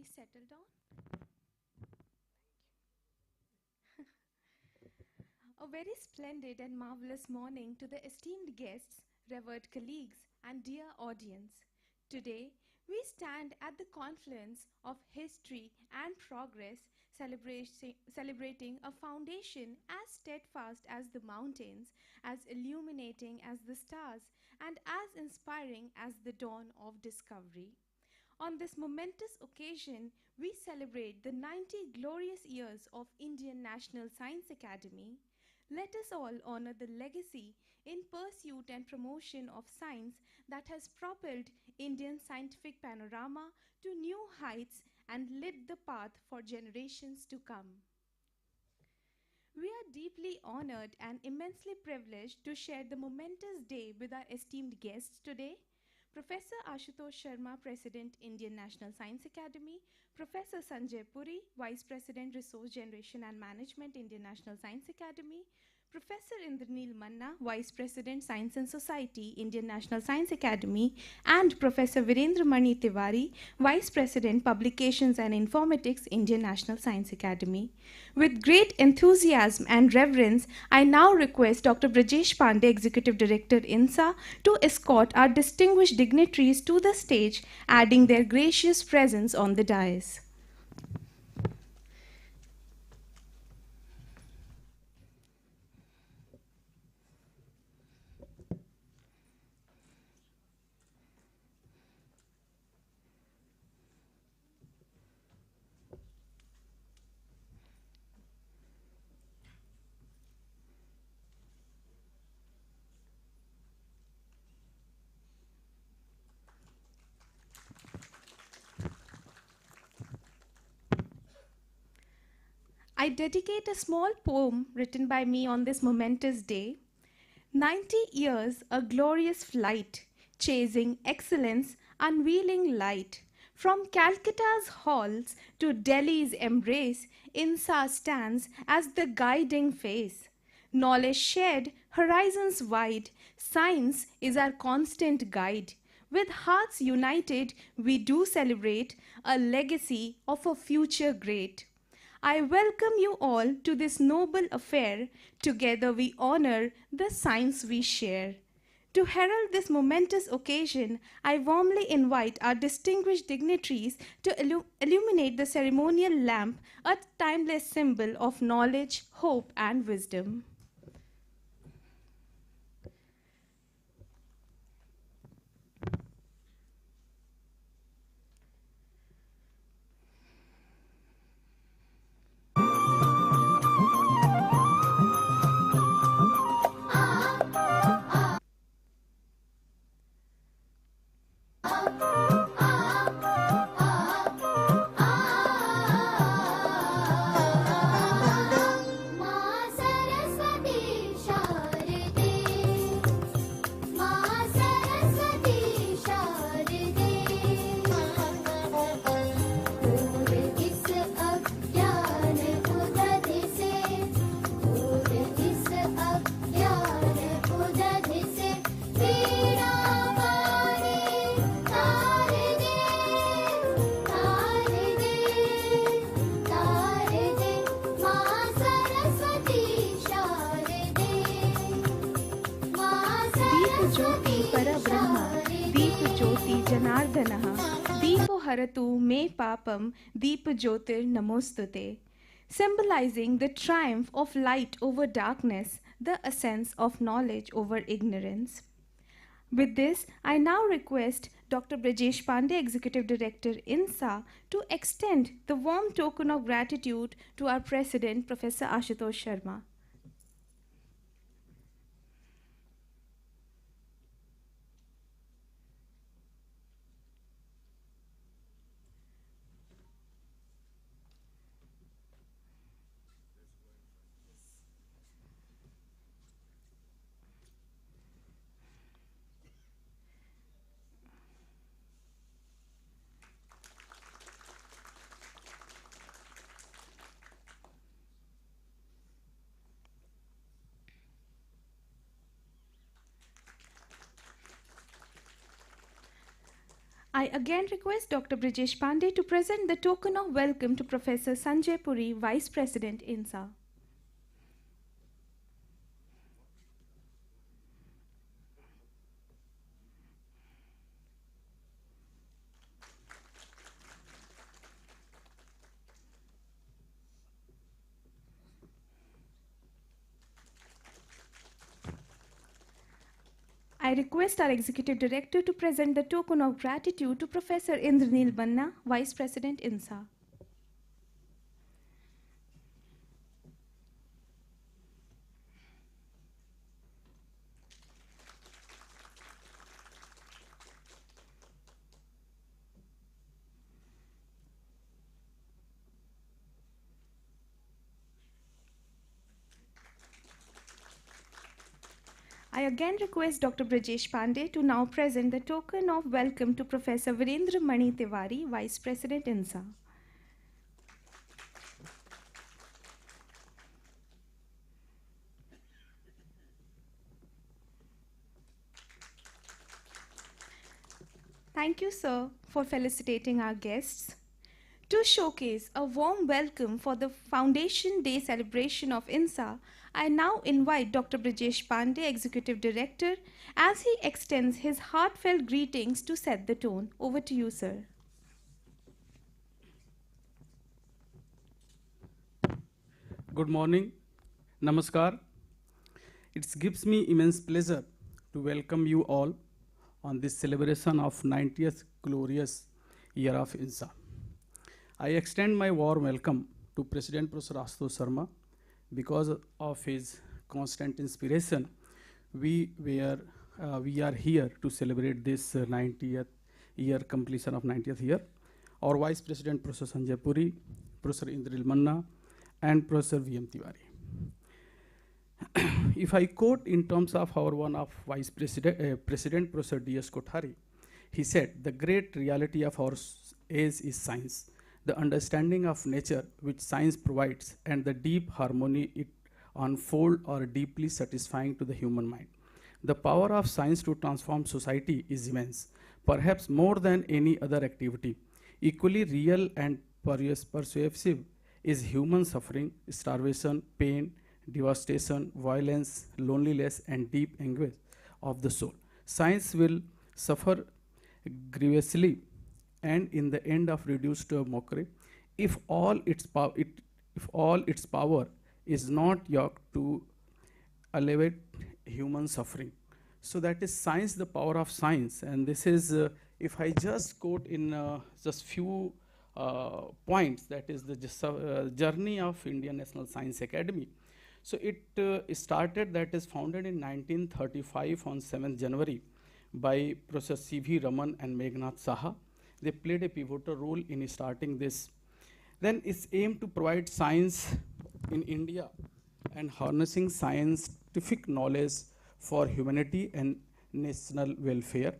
please settle down? A very splendid and marvelous morning to the esteemed guests, revered colleagues, and dear audience. Today, we stand at the confluence of history and progress, celebrating a foundation as steadfast as the mountains, as illuminating as the stars, and as inspiring as the dawn of discovery. On this momentous occasion, we celebrate the 90 glorious years of Indian National Science Academy. Let us all honor the legacy in pursuit and promotion of science that has propelled Indian scientific panorama to new heights and lit the path for generations to come. We are deeply honored and immensely privileged to share the momentous day with our esteemed guests today. Professor Ashutosh Sharma, President, Indian National Science Academy, Professor Sanjay Puri, Vice President, Resource Generation and Management, Indian National Science Academy, Professor Indranil Manna, Vice President, Science and Society, Indian National Science Academy, and Professor Virendra Mani Tiwari, Vice President, Publications and Informatics, Indian National Science Academy. With great enthusiasm and reverence, I now request Dr. Brajesh Pandey, Executive Director, INSA, to escort our distinguished dignitaries to the stage, adding their gracious presence on the dais. I dedicate a small poem written by me on this momentous day. 90 years, a glorious flight, chasing excellence, unveiling light. From Calcutta's halls to Delhi's embrace, INSA stands as the guiding face. Knowledge shared, horizons wide, science is our constant guide. With hearts united, we do celebrate a legacy of a future great. I welcome you all to this noble affair. Together we honor the science we share. To herald this momentous occasion, I warmly invite our distinguished dignitaries to illuminate the ceremonial lamp, a timeless symbol of knowledge, hope, and wisdom. Haratu me papam deep jyotir namostute, symbolizing the triumph of light over darkness, the ascent of knowledge over ignorance. With this, I now request Dr. Brajesh Pandey, Executive Director, INSA, to extend the warm token of gratitude to our President, Professor Ashutosh Sharma. I again request Dr. Brijesh Pandey to present the token of welcome to Professor Sanjay Puri, Vice President, INSA. I request our Executive Director to present the token of gratitude to Professor Indranil Manna, Vice President, INSA. I again request Dr. Brijesh Pandey to now present the token of welcome to Professor Virendra Mani Tiwari, Vice President, INSA. Thank you, sir, for felicitating our guests. To showcase a warm welcome for the Foundation Day celebration of INSA, I now invite Dr. Brijesh Pandey, Executive Director, as he extends his heartfelt greetings to set the tone. Over to you, sir. Good morning. Namaskar. It gives me immense pleasure to welcome you all on this celebration of 90th glorious year of INSA. I extend my warm welcome to President Professor Ashutosh Sharma. Because of his constant inspiration, we are here to celebrate this 90th year, completion of 90th year. Our Vice President Professor Sanjay Puri, Professor Indranil Manna, and Professor V.M. Tiwari. If I quote in terms of our one of Vice President, President Professor D.S. Kothari, he said, "The great reality of our age is science. The understanding of nature which science provides and the deep harmony it unfolds are deeply satisfying to the human mind. The power of science to transform society is immense, perhaps more than any other activity. Equally real and persuasive is human suffering, starvation, pain, devastation, violence, loneliness, and deep anguish of the soul. Science will suffer grievously and in the end of reduced to a mockery if all its power is not yoked to alleviate human suffering." So that is science, the power of science. And this is, if I just quote in just few points, that is the journey of Indian National Science Academy. So it started, that is founded in 1935 on 7th January by Professor C.V. Raman and Meghnad Saha. They played a pivotal role in starting this. Then its aim to provide science in India and harnessing scientific knowledge for humanity and national welfare.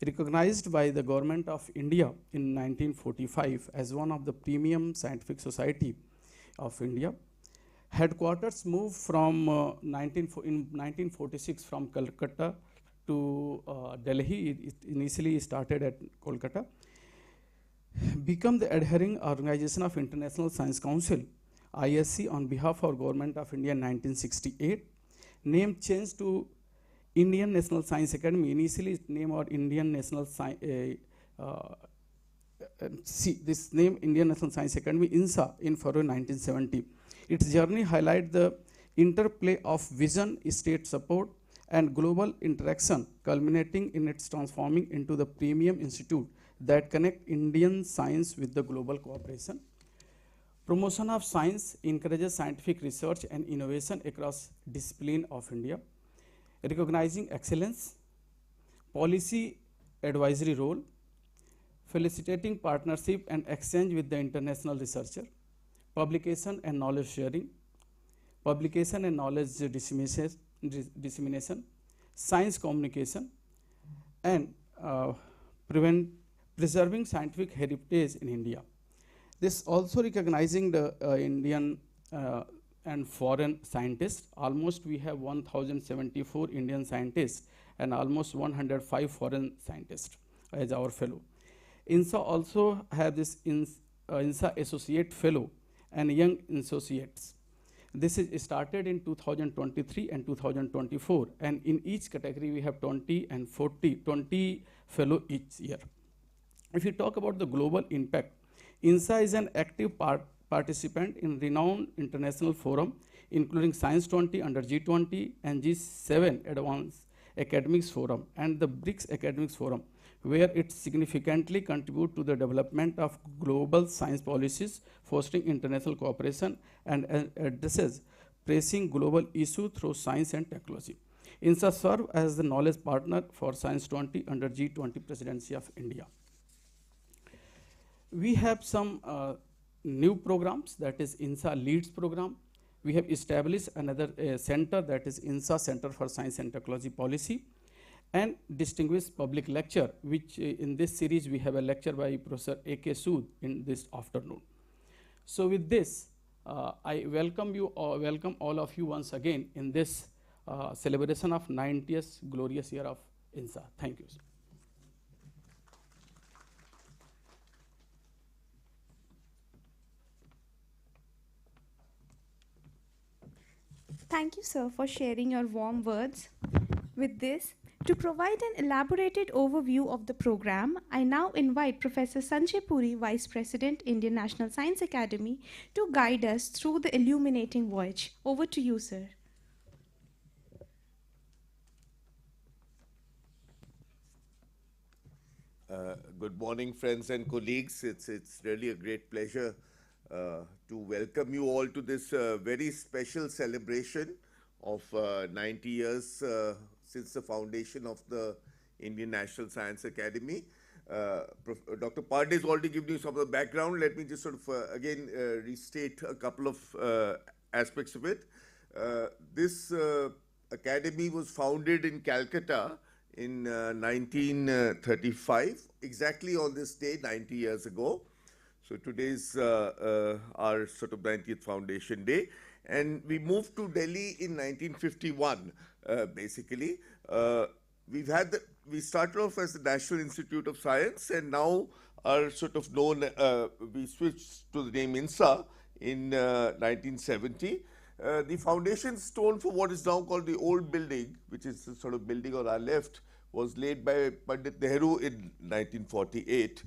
Recognized by the government of India in 1945 as one of the premium scientific society of India. Headquarters moved from in 1946 from Calcutta to Delhi. It initially started at Kolkata. Become the adhering organization of International Science Council, ISC, on behalf of Government of India in 1968. Name changed to Indian National Science Academy. Initially its name was Indian National Science, this name Indian National Science Academy, INSA, in February 1970. Its journey highlights the interplay of vision, state support, and global interaction, culminating in its transforming into the premium institute that connect Indian science with the global cooperation. Promotion of science encourages scientific research and innovation across discipline of India. Recognizing excellence, policy advisory role, facilitating partnership and exchange with the international researcher, publication and knowledge sharing, publication and knowledge dissemination, science communication, and preserving scientific heritage in India. This also recognizing the Indian and foreign scientists. Almost we have 1,074 Indian scientists and almost 105 foreign scientists as our fellow. INSA also have this INSA Associate Fellow and Young Associates. This is started in 2023 and 2024, and in each category we have 20 and 20 fellow each year. If you talk about the global impact, INSA is an active participant in renowned international forum, including Science 20 under G20 and G7 Advanced Academics Forum and the BRICS Academics Forum, where it significantly contributes to the development of global science policies, fostering international cooperation, and addresses pressing global issues through science and technology. INSA serves as the knowledge partner for Science 20 under G20 Presidency of India. We have some new programs, that is INSA Leads program. We have established another center, that is INSA Center for Science and Technology Policy, and distinguished public lecture, which in this series we have a lecture by Professor A.K. Sood in this afternoon. So with this, I welcome all of you once again in this celebration of 90th glorious year of INSA. Thank you, sir. Thank you, sir, for sharing your warm words. With this, to provide an elaborated overview of the program, I now invite Professor Sanjay Puri, Vice President, Indian National Science Academy, to guide us through the illuminating voyage. Over to you, sir. Good morning, friends and colleagues. It's really a great pleasure to welcome you all to this very special celebration of 90 years since the foundation of the Indian National Science Academy. Dr. Pandey has already given you some of the background. Let me just sort of again restate a couple of aspects of it. This academy was founded in Calcutta in 1935, exactly on this day, 90 years ago. So today's our sort of 90th foundation day. And we moved to Delhi in 1951, basically. We started off as the National Institute of Science, and now are sort of known, we switched to the name INSA in 1970. The foundation stone for what is now called the old building, which is the sort of building on our left, was laid by Pandit Nehru in 1948.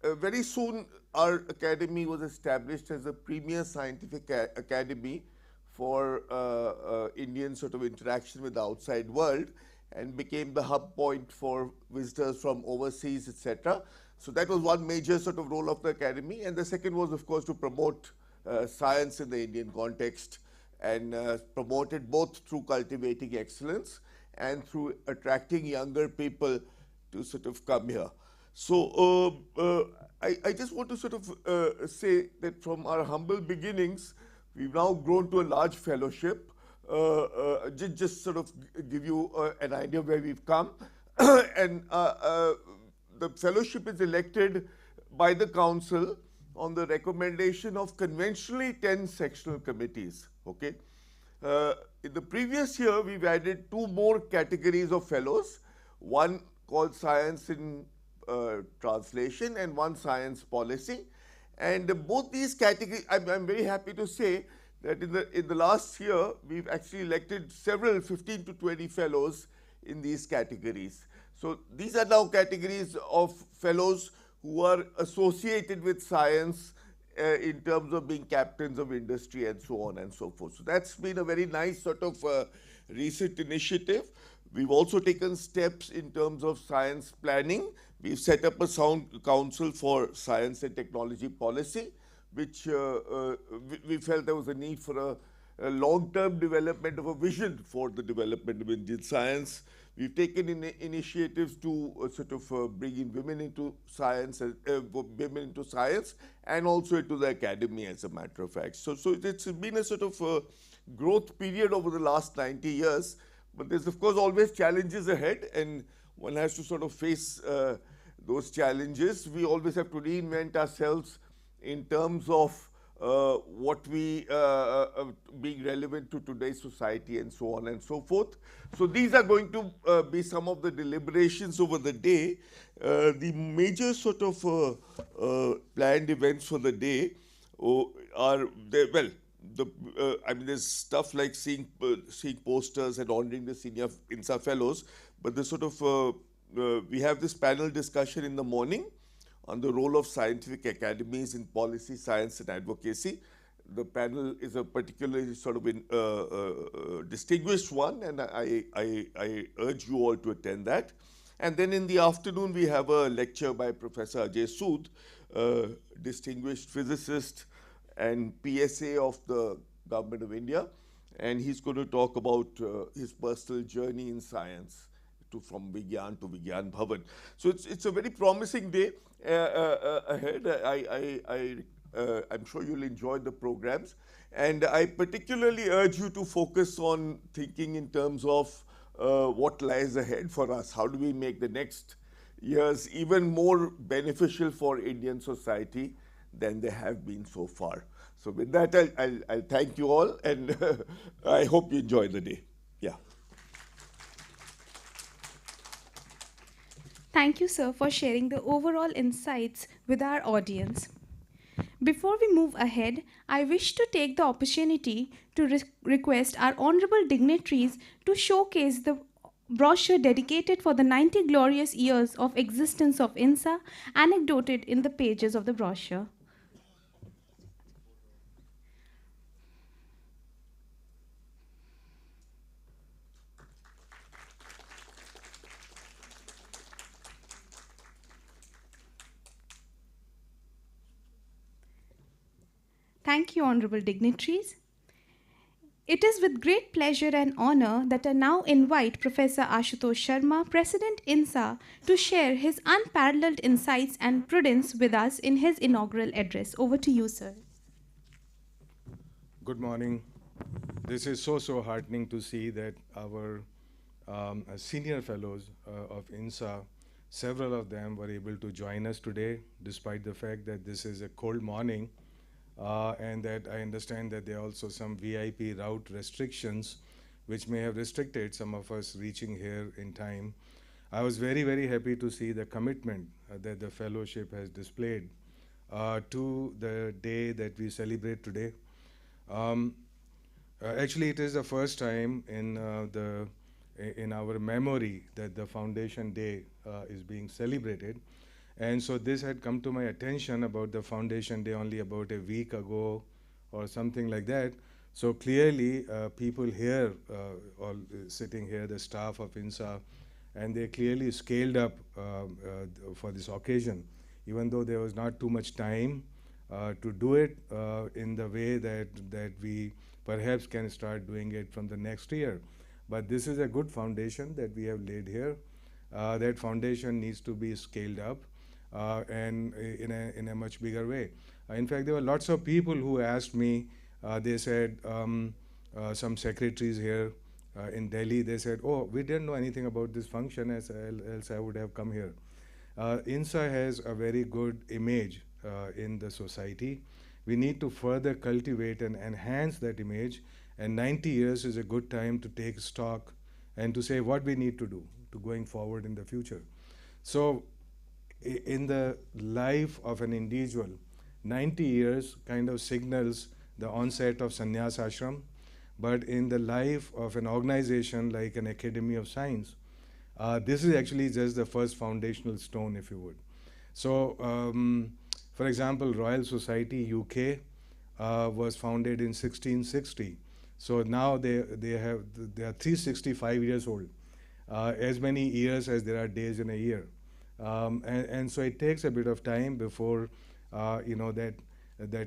Very soon our academy was established as a premier scientific academy for Indian sort of interaction with the outside world, and became the hub point for visitors from overseas, etc. So that was one major sort of role of the academy, and the second was, of course, to promote science in the Indian context, and promote it both through cultivating excellence and through attracting younger people to sort of come here. So I just want to sort of say that from our humble beginnings, we've now grown to a large fellowship. Just sort of give you an idea of where we've come. And the fellowship is elected by the council on the recommendation of conventionally 10 sectional committees. Okay. In the previous year, we've added 2 more categories of fellows, one called Science in Translation and one Science Policy. And both these categories, I'm very happy to say that in the last year, we've actually elected several 15 to 20 fellows in these categories. So these are now categories of fellows who are associated with science in terms of being captains of industry and so on and so forth. So that's been a very nice sort of recent initiative. We've also taken steps in terms of science planning. We've set up a council for science and technology policy, which we felt there was a need for a long-term development of a vision for the development of Indian science. We've taken initiatives to sort of bring in women into science, and also into the academy, as a matter of fact. So it's been a sort of growth period over the last 90 years, but there's of course always challenges ahead, and one has to sort of face those challenges. We always have to reinvent ourselves in terms of what we being relevant to today's society and so on and so forth. So these are going to be some of the deliberations over the day. The major sort of planned events for the day are there. Well, I mean, there's stuff like seeing posters and honoring the senior INSA fellows, but the sort of we have this panel discussion in the morning on the role of scientific academies in policy, science, and advocacy. The panel is a particularly sort of distinguished one, and I urge you all to attend that. And then in the afternoon, we have a lecture by Professor Ajay Sood, distinguished physicist and PSA of the Government of India. And he's going to talk about his personal journey in science from Vigyan to Vigyan Bhavan. So it's a very promising day ahead. I'm sure you'll enjoy the programs. And I particularly urge you to focus on thinking in terms of what lies ahead for us. How do we make the next years even more beneficial for Indian society than they have been so far? So with that, I'll thank you all, and I hope you enjoy the day. Yeah. Thank you, sir, for sharing the overall insights with our audience. Before we move ahead, I wish to take the opportunity to request our honorable dignitaries to showcase the brochure dedicated for the 90 glorious years of existence of INSA, anecdoted in the pages of the brochure. Thank you, honorable dignitaries. It is with great pleasure and honor that I now invite Professor Ashutosh Sharma, President INSA, to share his unparalleled insights and prudence with us in his inaugural address. Over to you, sir. Good morning. This is so heartening to see that our senior fellows of INSA, several of them were able to join us today, despite the fact that this is a cold morning. And that I understand that there are also some VIP route restrictions which may have restricted some of us reaching here in time. I was very happy to see the commitment that the fellowship has displayed to the day that we celebrate today. Actually, it is the first time in our memory that the Foundation Day is being celebrated. And so this had come to my attention about the Foundation Day only about a week ago or something like that. So clearly people here, all sitting here, the staff of INSA, and they clearly scaled up for this occasion, even though there was not too much time to do it in the way that we perhaps can start doing it from the next year. But this is a good foundation that we have laid here. That foundation needs to be scaled up. And in a much bigger way. In fact, there were lots of people who asked me, they said, some secretaries here in Delhi, they said, oh, we didn't know anything about this function, else I would have come here. INSA has a very good image in the society. We need to further cultivate and enhance that image, and 90 years is a good time to take stock and to say what we need to do to going forward in the future. So in the life of an individual, 90 years kind of signals the onset of sannyas ashram, but in the life of an organization like an Academy of Science, this is actually just the first foundational stone, if you would. So, for example, Royal Society UK was founded in 1660. So now they are 365 years old, as many years as there are days in a year. And so it takes a bit of time before that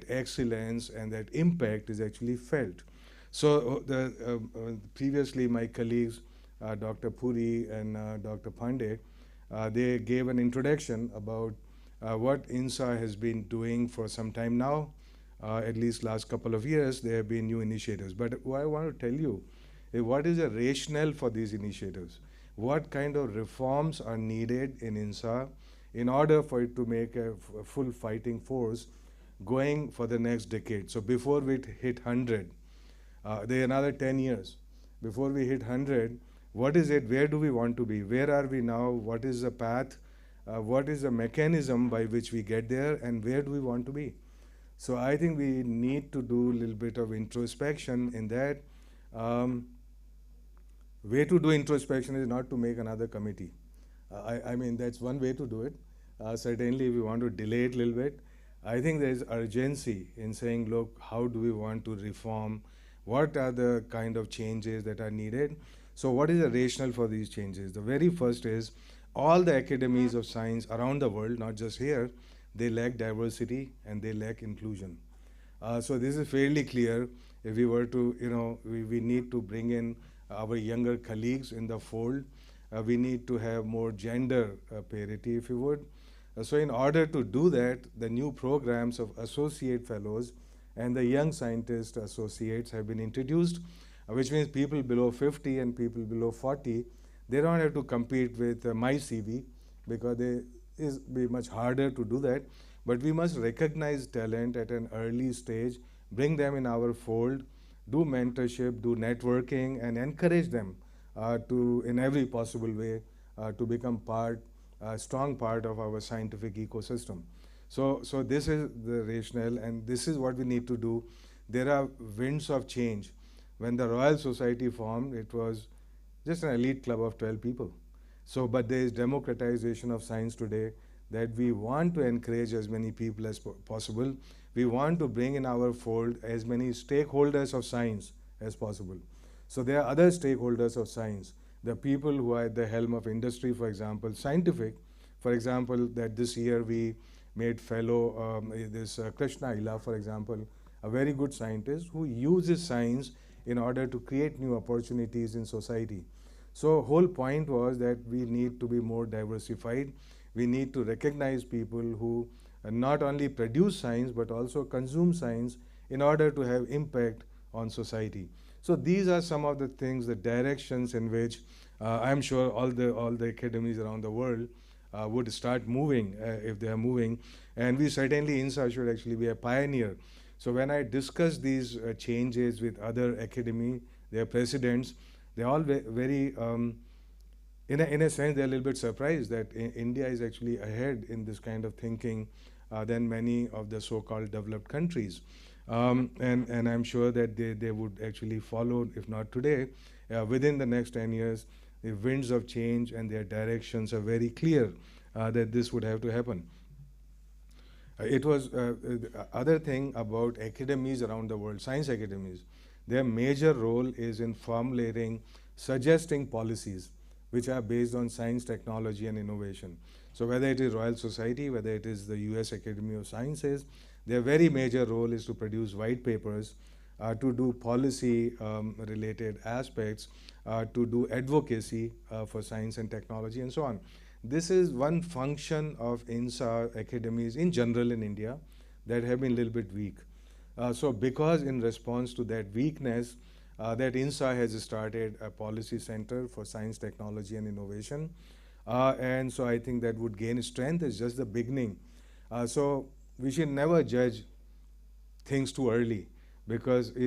excellence and that impact is actually felt. So previously my colleagues, Dr. Puri and Dr. Pandey, they gave an introduction about what INSA has been doing for some time now. At least last couple of years, there have been new initiatives. But what I want to tell you is what is the rationale for these initiatives? What kind of reforms are needed in INSA in order for it to make a full fighting force going for the next decade. So before we hit 100, there are another 10 years. Before we hit 100, what is it? Where do we want to be? Where are we now? What is the path? What is the mechanism by which we get there? And where do we want to be? So I think we need to do a little bit of introspection in that. Way to do introspection is not to make another committee. I mean, that's one way to do it. Certainly, if we want to delay it a little bit, I think there is urgency in saying, look, how do we want to reform? What are the kind of changes that are needed? So what is the rationale for these changes? The very first is all the academies of science around the world, not just here, they lack diversity and they lack inclusion. So this is fairly clear. If we were to, we need to bring in our younger colleagues in the fold. We need to have more gender parity, if you would. So in order to do that, the new programs of associate fellows and the young scientist associates have been introduced, which means people below 50 and people below 40, they don't have to compete with my CV because it is be much harder to do that. But we must recognize talent at an early stage, bring them in our fold, do mentorship, do networking, and encourage them to, in every possible way, to become strong part of our scientific ecosystem. So this is the rationale, and this is what we need to do. There are winds of change. When the Royal Society formed, it was just an elite club of 12 people. So, but there is democratization of science today, that we want to encourage as many people as possible. We want to bring in our fold as many stakeholders of science as possible. So there are other stakeholders of science, the people who are at the helm of industry, for example, scientific. For example, that this year we made fellow, Krishna Ila, for example, a very good scientist who uses science in order to create new opportunities in society. So whole point was that we need to be more diversified. We need to recognize people who not only produce science but also consume science in order to have impact on society. So these are some of the things, the directions in which I'm sure all the academies around the world would start moving if they are moving. And we certainly, INSA should actually be a pioneer. So when I discuss these changes with other academy, their presidents, they're all very, in a sense, they're a little bit surprised that India is actually ahead in this kind of thinking than many of the so-called developed countries. And I'm sure that they would actually follow, if not today, within the next 10 years, the winds of change and their directions are very clear that this would have to happen. It was the other thing about academies around the world, science academies. Their major role is in formulating, suggesting policies which are based on science, technology, and innovation. So whether it is Royal Society, whether it is the US Academy of Sciences, their very major role is to produce white papers, to do policy related aspects, to do advocacy for science and technology, and so on. This is one function of INSA academies in general in India that have been a little bit weak. So because in response to that weakness, that INSA has started a policy center for science, technology, and innovation. And so I think that would gain strength. It's just the beginning. So we should never judge things too early, because we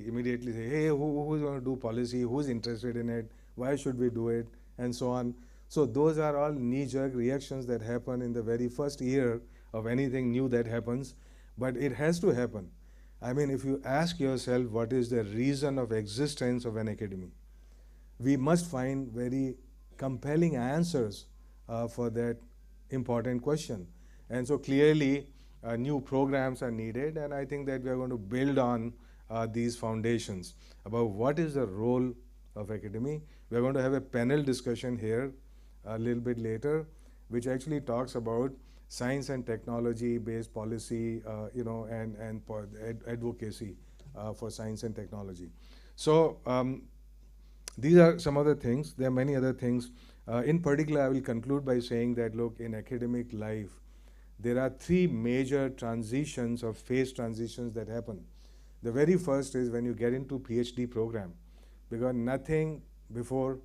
immediately say, hey, who's going to do policy? Who's interested in it? Why should we do it? And so on. So those are all knee-jerk reactions that happen in the very first year of anything new that happens. But it has to happen. I mean, if you ask yourself what is the reason of existence of an academy, we must find very compelling answers for that important question. And so clearly, new programs are needed, and I think that we are going to build on these foundations about what is the role of academy. We are going to have a panel discussion here a little bit later, which actually talks about science and technology based policy, and advocacy for science and technology. So these are some other things. There are many other things. In particular, I will conclude by saying that, look, in academic life, there are three major transitions or phase transitions that happen. The very first is when you get into PhD program, because nothing before.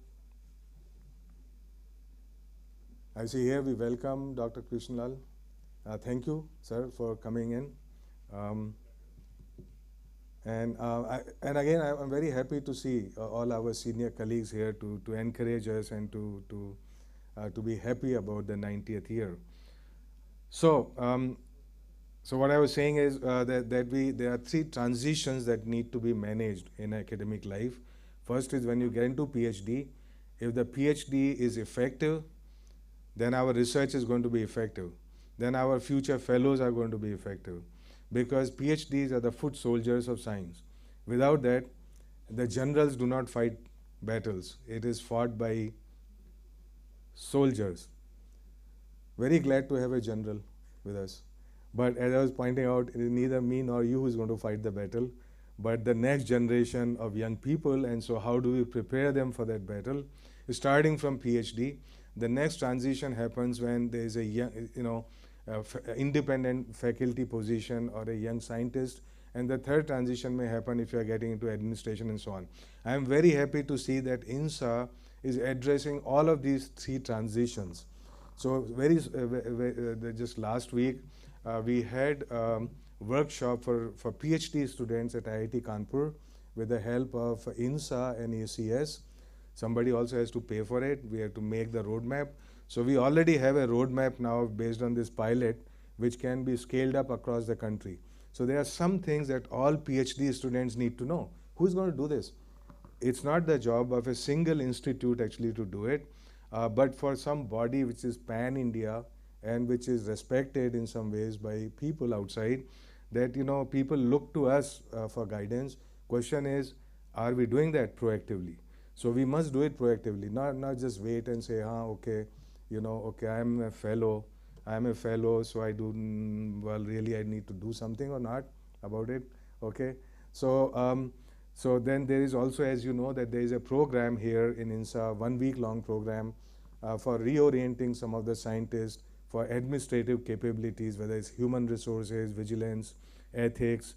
I see here we welcome Dr. Krishnalal. Thank you, sir, for coming in. Um, and again, I'm very happy to see all our senior colleagues here to encourage us and to be happy about the 90th year. So, so what I was saying is that there are three transitions that need to be managed in academic life. First is when you get into PhD. If the PhD is effective, then our research is going to be effective. Then our future fellows are going to be effective. Because PhDs are the foot soldiers of science. Without that, the generals do not fight battles. It is fought by soldiers. Very glad to have a general with us. But as I was pointing out, it is neither me nor you who is going to fight the battle, but the next generation of young people. And so how do we prepare them for that battle? Starting from PhD, the next transition happens when there is a young, independent faculty position or a young scientist. And the third transition may happen if you are getting into administration and so on. I am very happy to see that INSA is addressing all of these three transitions. So just last week, we had workshop for PhD students at IIT Kanpur with the help of INSA and ACS. Somebody also has to pay for it. We have to make the roadmap. So we already have a roadmap now based on this pilot, which can be scaled up across the country. So there are some things that all PhD students need to know. Who's going to do this? It's not the job of a single institute actually to do it, but for some body which is pan-India and which is respected in some ways by people outside, that people look to us for guidance. Question is, are we doing that proactively? So we must do it proactively, not just wait and say, okay, okay, I'm a fellow, so I do, well, really I need to do something or not about it, okay? So, so then there is also, as you know, that there is a program here in INSA, 1 week long program for reorienting some of the scientists for administrative capabilities, whether it's human resources, vigilance, ethics,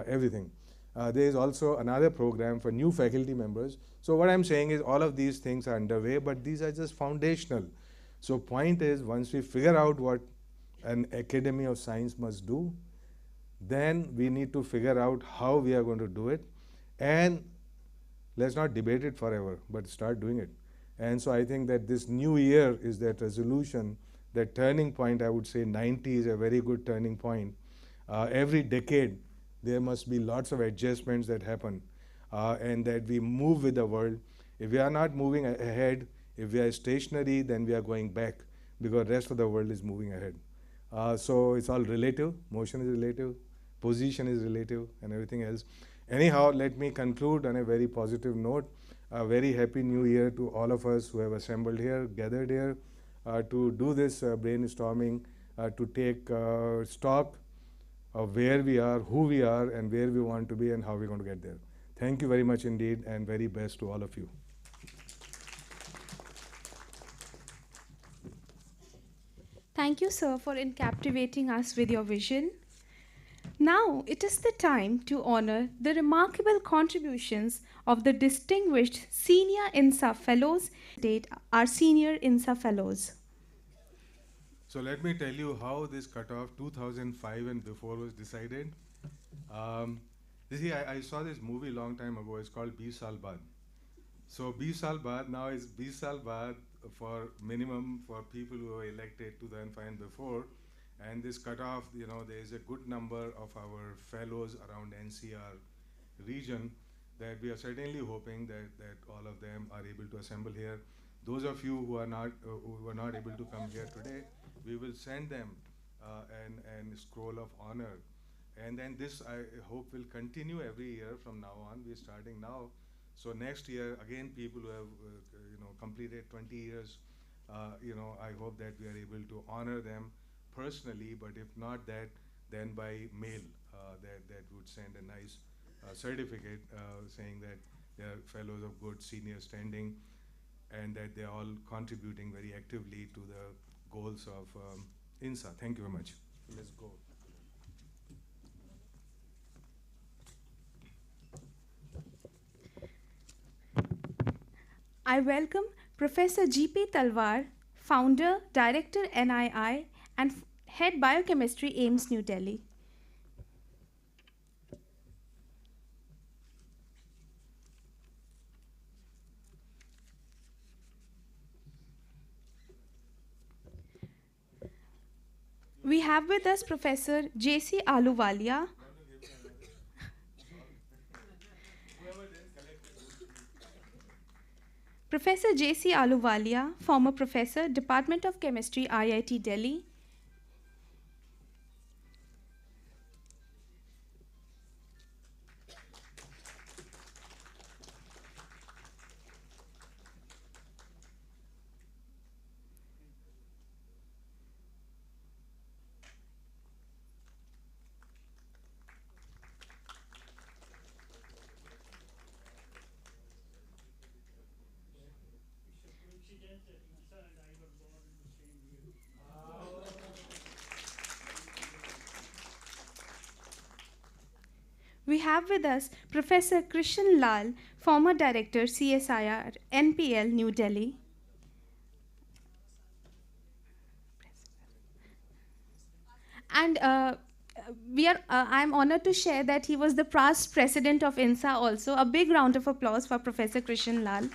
everything. There is also another program for new faculty members. So what I'm saying is all of these things are underway, but these are just foundational. So point is, once we figure out what an Academy of Science must do, then we need to figure out how we are going to do it. And let's not debate it forever, but start doing it. And so I think that this new year is that resolution, that turning point. I would say 90 is a very good turning point. Every decade, there must be lots of adjustments that happen and that we move with the world. If we are not moving ahead, if we are stationary, then we are going back because the rest of the world is moving ahead. So it's all relative. Motion is relative, position is relative, and everything else. Anyhow, let me conclude on a very positive note. A very happy new year to all of us who have assembled here, gathered here, to do this brainstorming, to take stock of where we are, who we are, and where we want to be, and how we're going to get there. Thank you very much indeed, and very best to all of you. Thank you, sir, for captivating us with your vision. Now it is the time to honor the remarkable contributions of the distinguished senior INSA fellows, our senior INSA fellows. So let me tell you how this cutoff 2005 and before was decided. You see, I saw this movie a long time ago. It's called 20 Saal Baad. So 20 Saal Baad now is 20 Saal Baad for minimum for people who were elected 2005 and before. And this cutoff, there is a good number of our fellows around NCR region that we are certainly hoping that all of them are able to assemble here. Those of you who are not able to come here today, we will send them an scroll of honor. And then this, I hope, will continue every year from now on. We're starting now. So next year, again, people who have completed 20 years, I hope that we are able to honor them personally, but if not that, then by mail, that would send a nice certificate saying that they are fellows of good senior standing and that they are all contributing very actively to the goals of INSA. Thank you very much. Let's go. I welcome Professor G.P. Talwar, Founder, Director NII, and Head Biochemistry, AIMS, New Delhi. We have with us Professor J.C. Ahluwalia. Professor J.C. Ahluwalia, former professor, Department of Chemistry, IIT Delhi. We have with us Professor Krishan Lal, former director, CSIR, NPL, New Delhi. And I'm honored to share that he was the past president of INSA also. A big round of applause for Professor Krishan Lal.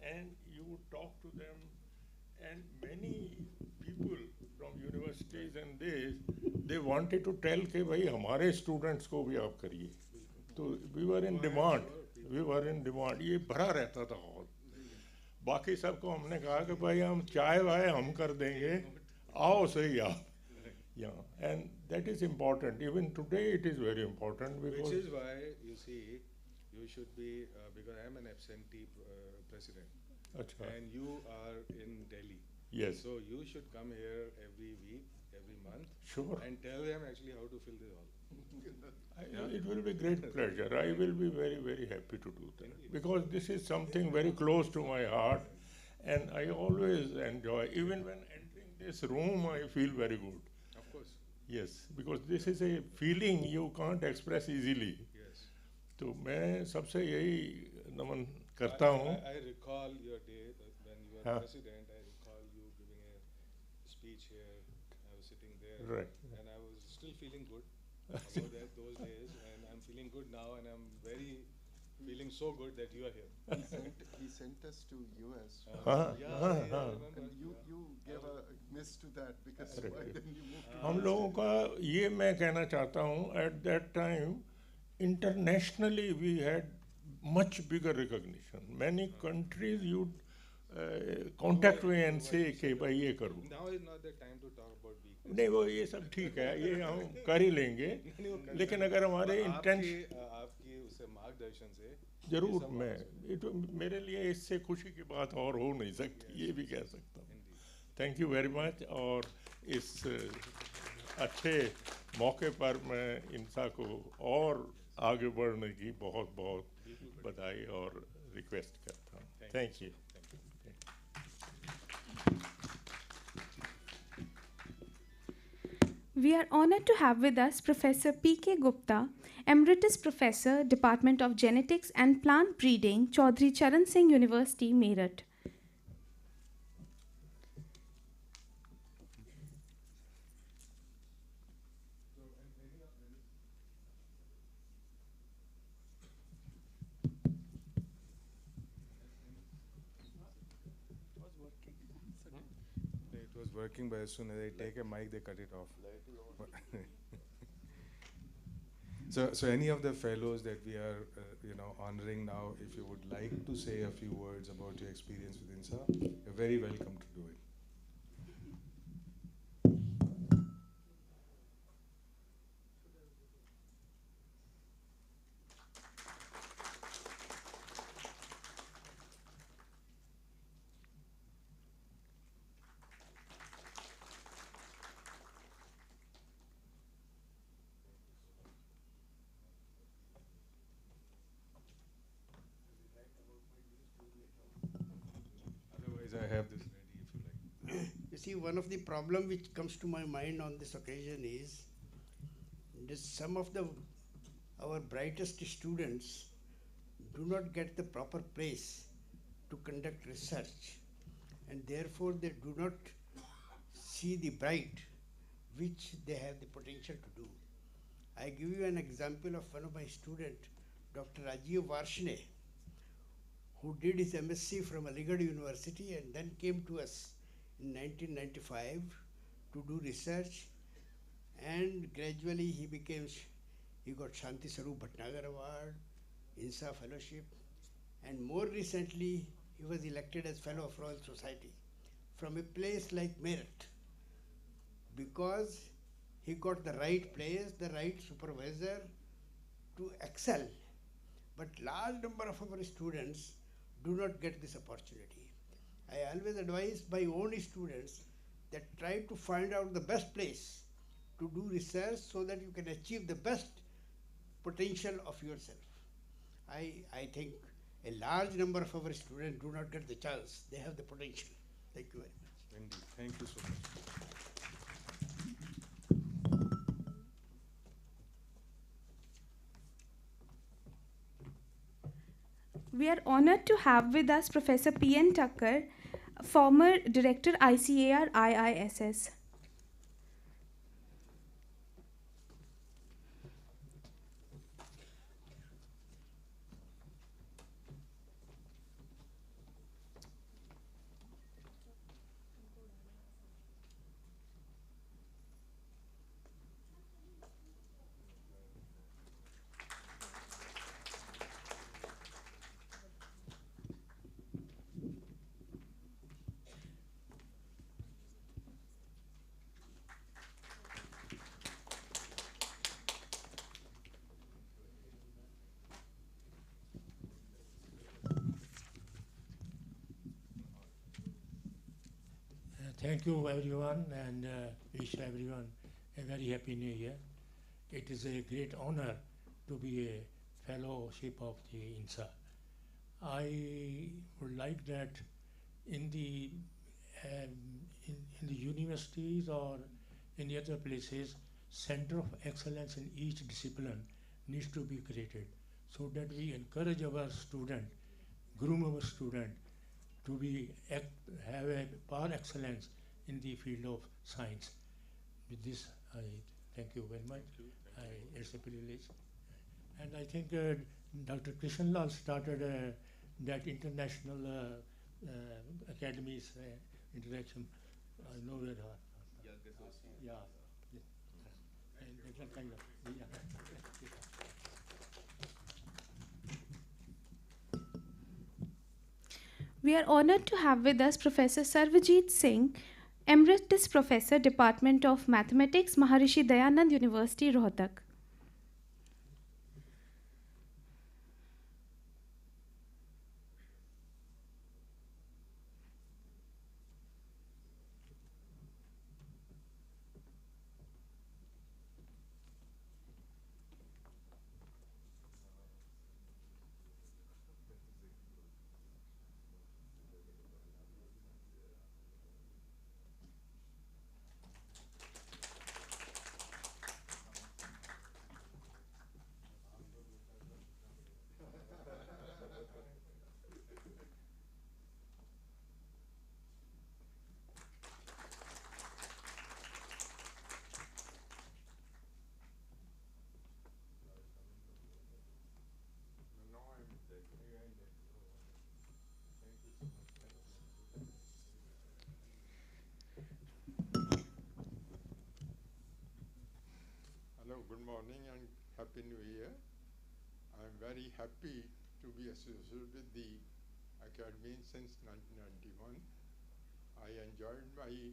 And you would talk to them, and many people from universities and they wanted to tell कि भाई हमारे students को भी आप करिए, तो we were in demand, ये भरा रहता था हॉल. बाकी सबको हमने कहा कि भाई हम चाय वाय हम कर देंगे, आओ सही आप. Yeah, and that is important. Even today it is very important because Which is why you see, you should be because I am an absentee president, Achha. and you are in Delhi. Yes. So you should come here every week, every month, Sure. and tell them actually how to fill this hall. It will be great pleasure. I will be very, very happy to do that because this is something very close to my heart, and I always enjoy. Even when entering this room, I feel very good. Of course. Yes, because this is a feeling you can't express easily. Yes. तो मैं सबसे यही नमन करता हूँ. I recall your day when you were हाँ. president. I recall you giving a speech here. I was sitting there, Right. and I was still feeling good about those days, and I'm feeling good now, and I'm feeling so good that you are here. He sent us to US. Yeah, And you gave a miss to that because Correct. why didn't you move to हम लोगों का ये मैं कहना चाहता हूँ, at that time internationally we had much bigger recognition. Many countries you'd contact me and say कि भाई ये करो. Now is not the time to talk about weakness. नहीं वो ये सब ठीक है, ये हम कर ही लेंगे, लेकिन अगर हमारे इंटेंशन आपकी उससे मार्गदर्शन से जरूर मैं मेरे लिए इससे खुशी की बात और हो नहीं सकती, ये भी कह सकता हूँ. Thank you very much. और इस अच्छे मौके पर मैं इंसा को और आगे बढ़ने की बहुत बहुत बधाई और रिक्वेस्ट करता हूँ. Thank you. We are honored to have with us Professor P.K. Gupta, Emeritus Professor, Department of Genetics and Plant Breeding, Chaudhry Charan Singh University, Meerut. working, but as soon as I take a mic, they cut it off. So any of the fellows that we are, honoring now, if you would like to say a few words about your experience with INSA, you're very welcome to do it. Otherwise, I have this ready if you like. You see, one of the problem which comes to my mind on this occasion is that some of our brightest students do not get the proper place to conduct research, and therefore they do not see the bright which they have the potential to do. I give you an example of one of my students, Dr. Rajiv Varshne, who did his MSc from Aligarh University and then came to us in 1995 to do research, and gradually he got Shanti Swarup Bhatnagar Award, INSA Fellowship, and more recently he was elected as Fellow of Royal Society from a place like Meerut, because he got the right place, the right supervisor to excel. But large number of our students do not get this opportunity. I always advise my own students that try to find out the best place to do research so that you can achieve the best potential of yourself. I think a large number of our students do not get the chance. They have the potential. Thank you very much. Indeed. Thank you so much. We are honored to have with us Professor P.N. Tucker, former Director ICAR IISS. Thank you everyone, and wish everyone a very happy new year. It is a great honor to be a fellowship of the INSA. I would like that in the universities or in the other places, center of excellence in each discipline needs to be created so that we encourage our student, groom our student to have a par excellence in the field of science. With this, I thank you very much. It's a privilege. And I think Dr. Krishanlal started that international academies interaction. I know where. Yeah. And that kind of. Yeah. We are honored to have with us Professor Sarvajit Singh, Emeritus Professor, Department of Mathematics, Maharishi Dayanand University, Rohtak. good morning and Happy New Year. I'm very happy to be associated with the Academy since 1991. I enjoyed my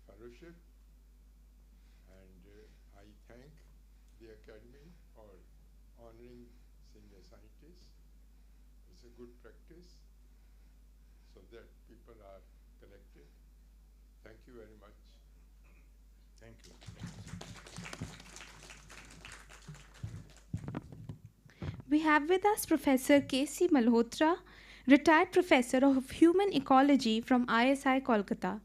fellowship and I thank the Academy for honoring senior scientists. It's a good practice so that people are connected. Thank you very much. Thank you. We have with us Professor K.C. Malhotra, retired Professor of Human Ecology from ISI, Kolkata.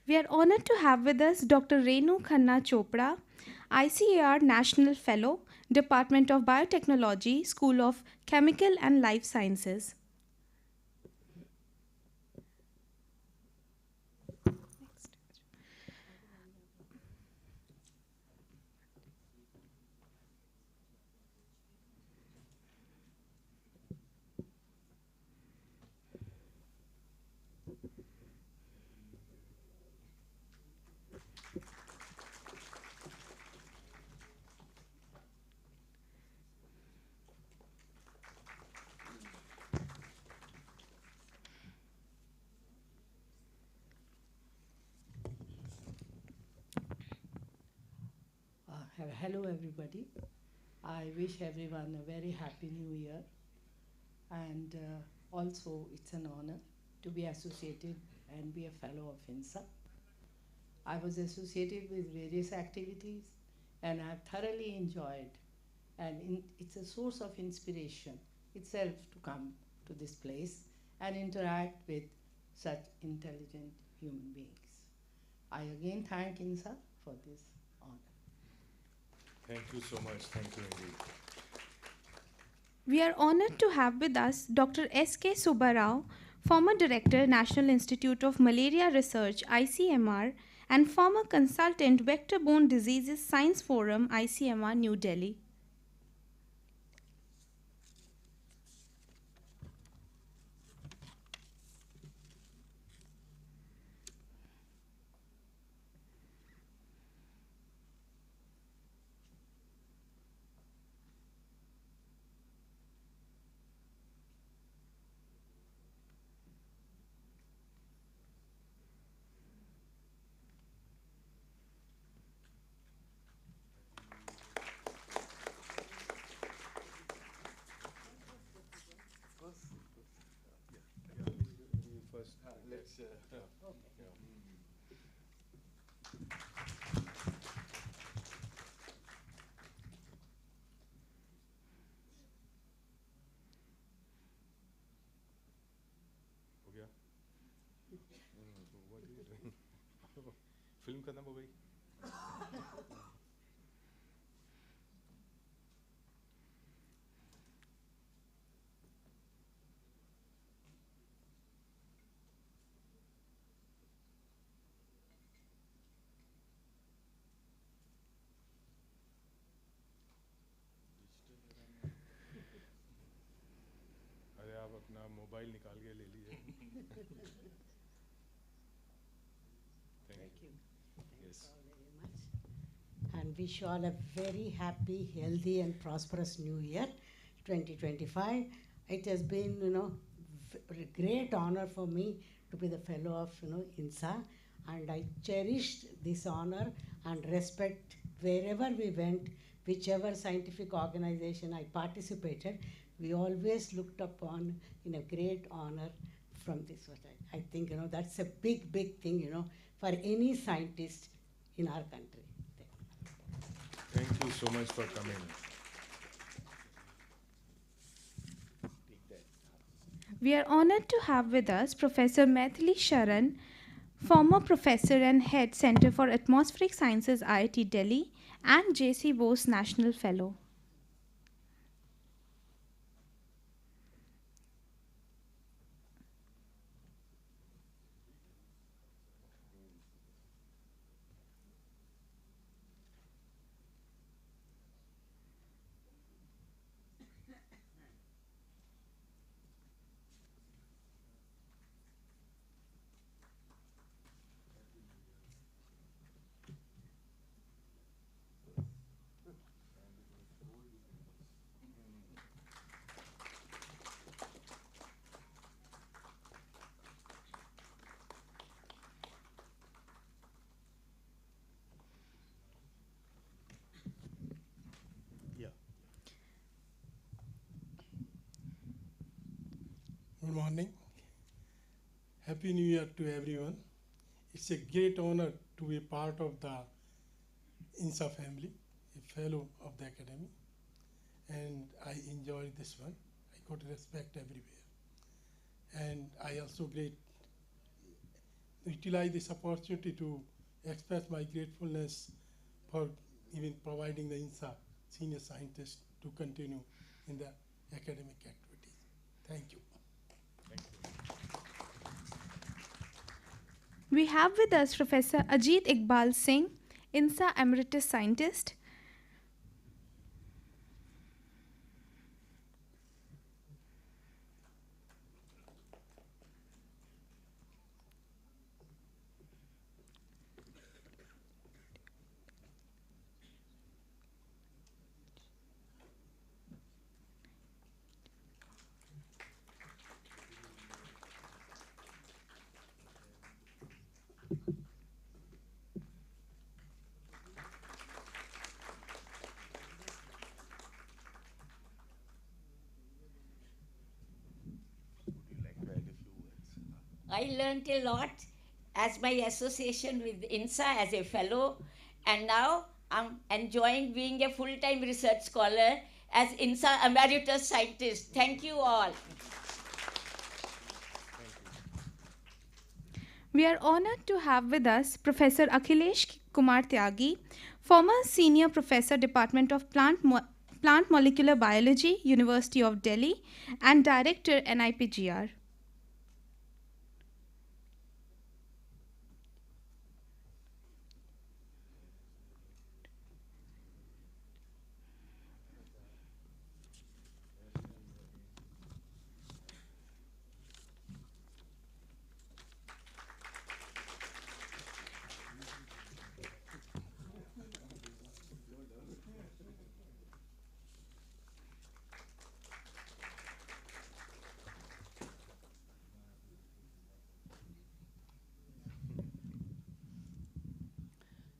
We are honored to have with us Dr. Renu Khanna Chopra, ICAR National Fellow, Department of Biotechnology, School of Chemical and Life Sciences. Hello everybody. I wish everyone a very happy new year, and also it's an honor to be associated and be a fellow of INSA. I was associated with various activities and I've thoroughly enjoyed, and it's a source of inspiration itself to come to this place and interact with such intelligent human beings. I again thank INSA for this honor. Thank you so much. Thank you indeed. We are honored to have with us Dr. S.K. Subbarao, former Director, National Institute of Malaria Research, ICMR, and former consultant, Vector-Borne Diseases Science Forum, ICMR, New Delhi. Let's. हो गया? What are you doing? Film खत्म हो गई? अरे आप अपना mobile निकाल के ले लीजिए. Thank you. Thanks all very much. And wish you all a very happy, healthy, and prosperous new year, 2025. It has been, great honor for me to be the fellow of, INSA, and I cherished this honor and respect wherever we went, whichever scientific organization I participated. We always looked upon in a great honor from this. I think, that's a big, big thing, for any scientist in our country. Thank you so much for coming. We are honored to have with us Professor Maithili Sharan, former professor and head Center for Atmospheric Sciences, IIT Delhi, and J.C. Bose National Fellow. Good morning. Happy New Year to everyone. It's a great honor to be part of the INSA family, a fellow of the Academy, and I enjoyed this one. I got respect everywhere. And I also utilize this opportunity to express my gratefulness for even providing the INSA senior scientists to continue in the academic activities. Thank you. We have with us Professor Ajit Iqbal Singh, INSA Emeritus Scientist. I learned a lot as my association with INSA as a fellow, and now I'm enjoying being a full-time research scholar as INSA Emeritus Scientist. Thank you all. We are honored to have with us Professor Akhilesh Kumar Tyagi, former Senior Professor, Department of Plant Molecular Biology, University of Delhi, and Director, NIPGR.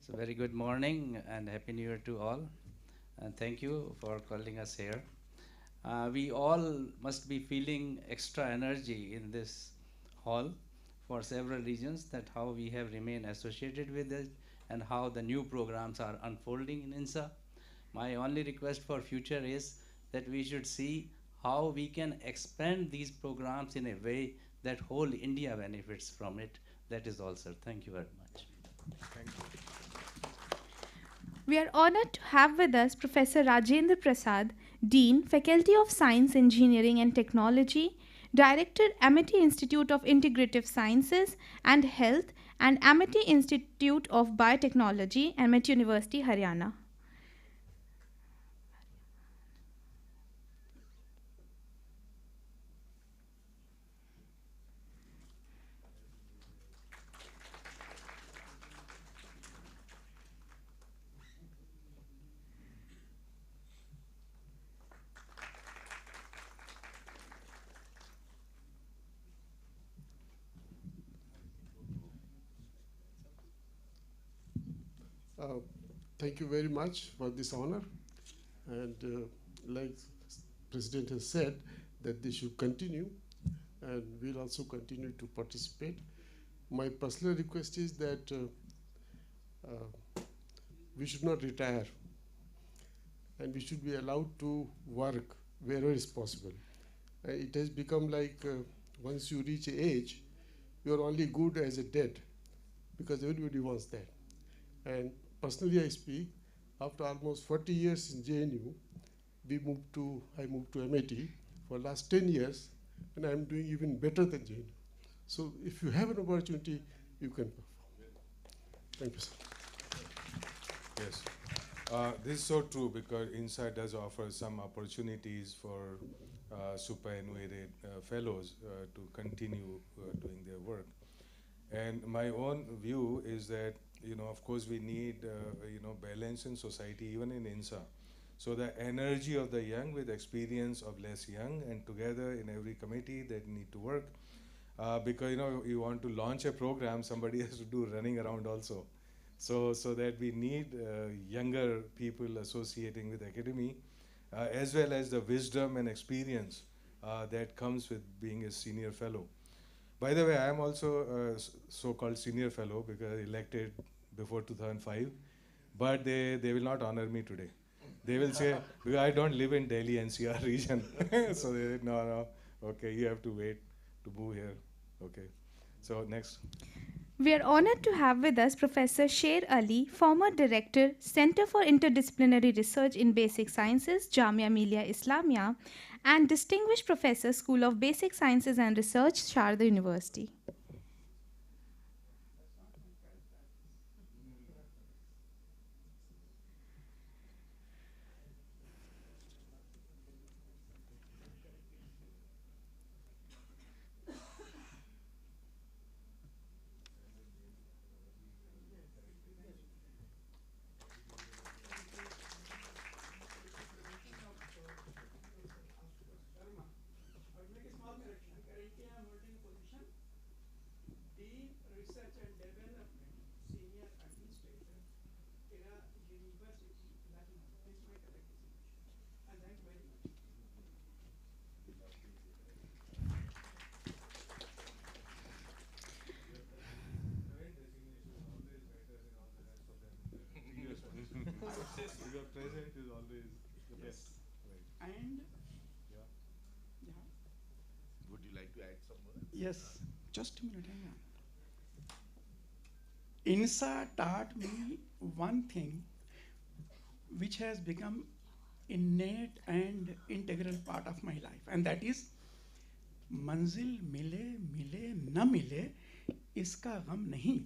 So very good morning and Happy New Year to all. And thank you for calling us here. We all must be feeling extra energy in this hall for several reasons, that how we have remained associated with it and how the new programs are unfolding in INSA. My only request for future is that we should see how we can expand these programs in a way that whole India benefits from it. That is all, sir. Thank you very much. Thank you. We are honored to have with us Professor Rajendra Prasad, Dean, Faculty of Science, Engineering and Technology, Director, Amity Institute of Integrative Sciences and Health, and Amity Institute of Biotechnology, Amity University, Haryana. Thank you very much for this honor. And like President has said, that they should continue, and we'll also continue to participate. My personal request is that we should not retire, and we should be allowed to work wherever is possible. It has become like once you reach an age, you're only good as a dead, because everybody wants that. And personally I speak, after almost 40 years in JNU, I moved to MIT for last 10 years, and I'm doing even better than JNU. So if you have an opportunity, you can perform. Thank you, sir. Yes. This is so true, because INSA does offer some opportunities for superannuated fellows to continue doing their work. And my own view is that, of course we need, balance in society, even in INSA. So the energy of the young with experience of less young, and together in every committee that need to work. Because, you want to launch a program, somebody has to do running around also. So that we need younger people associating with Academy, as well as the wisdom and experience that comes with being a senior fellow. By the way, I am also a so-called senior fellow, because elected before 2005, but they will not honor me today. They will say, because I don't live in Delhi NCR region. So they said, no, okay, you have to wait to move here. Okay, so next. We are honored to have with us Professor Sher Ali, former Director, Center for Interdisciplinary Research in Basic Sciences, Jamia Millia Islamia, and Distinguished Professor, School of Basic Sciences and Research, Sharda University. Your present is always the best. Right. And Would you like to add some more? yes, just a minute, hang on. INSA taught me one thing which has become innate and integral part of my life, and that is मंजिल मिले मिले न मिले इसका गम नहीं,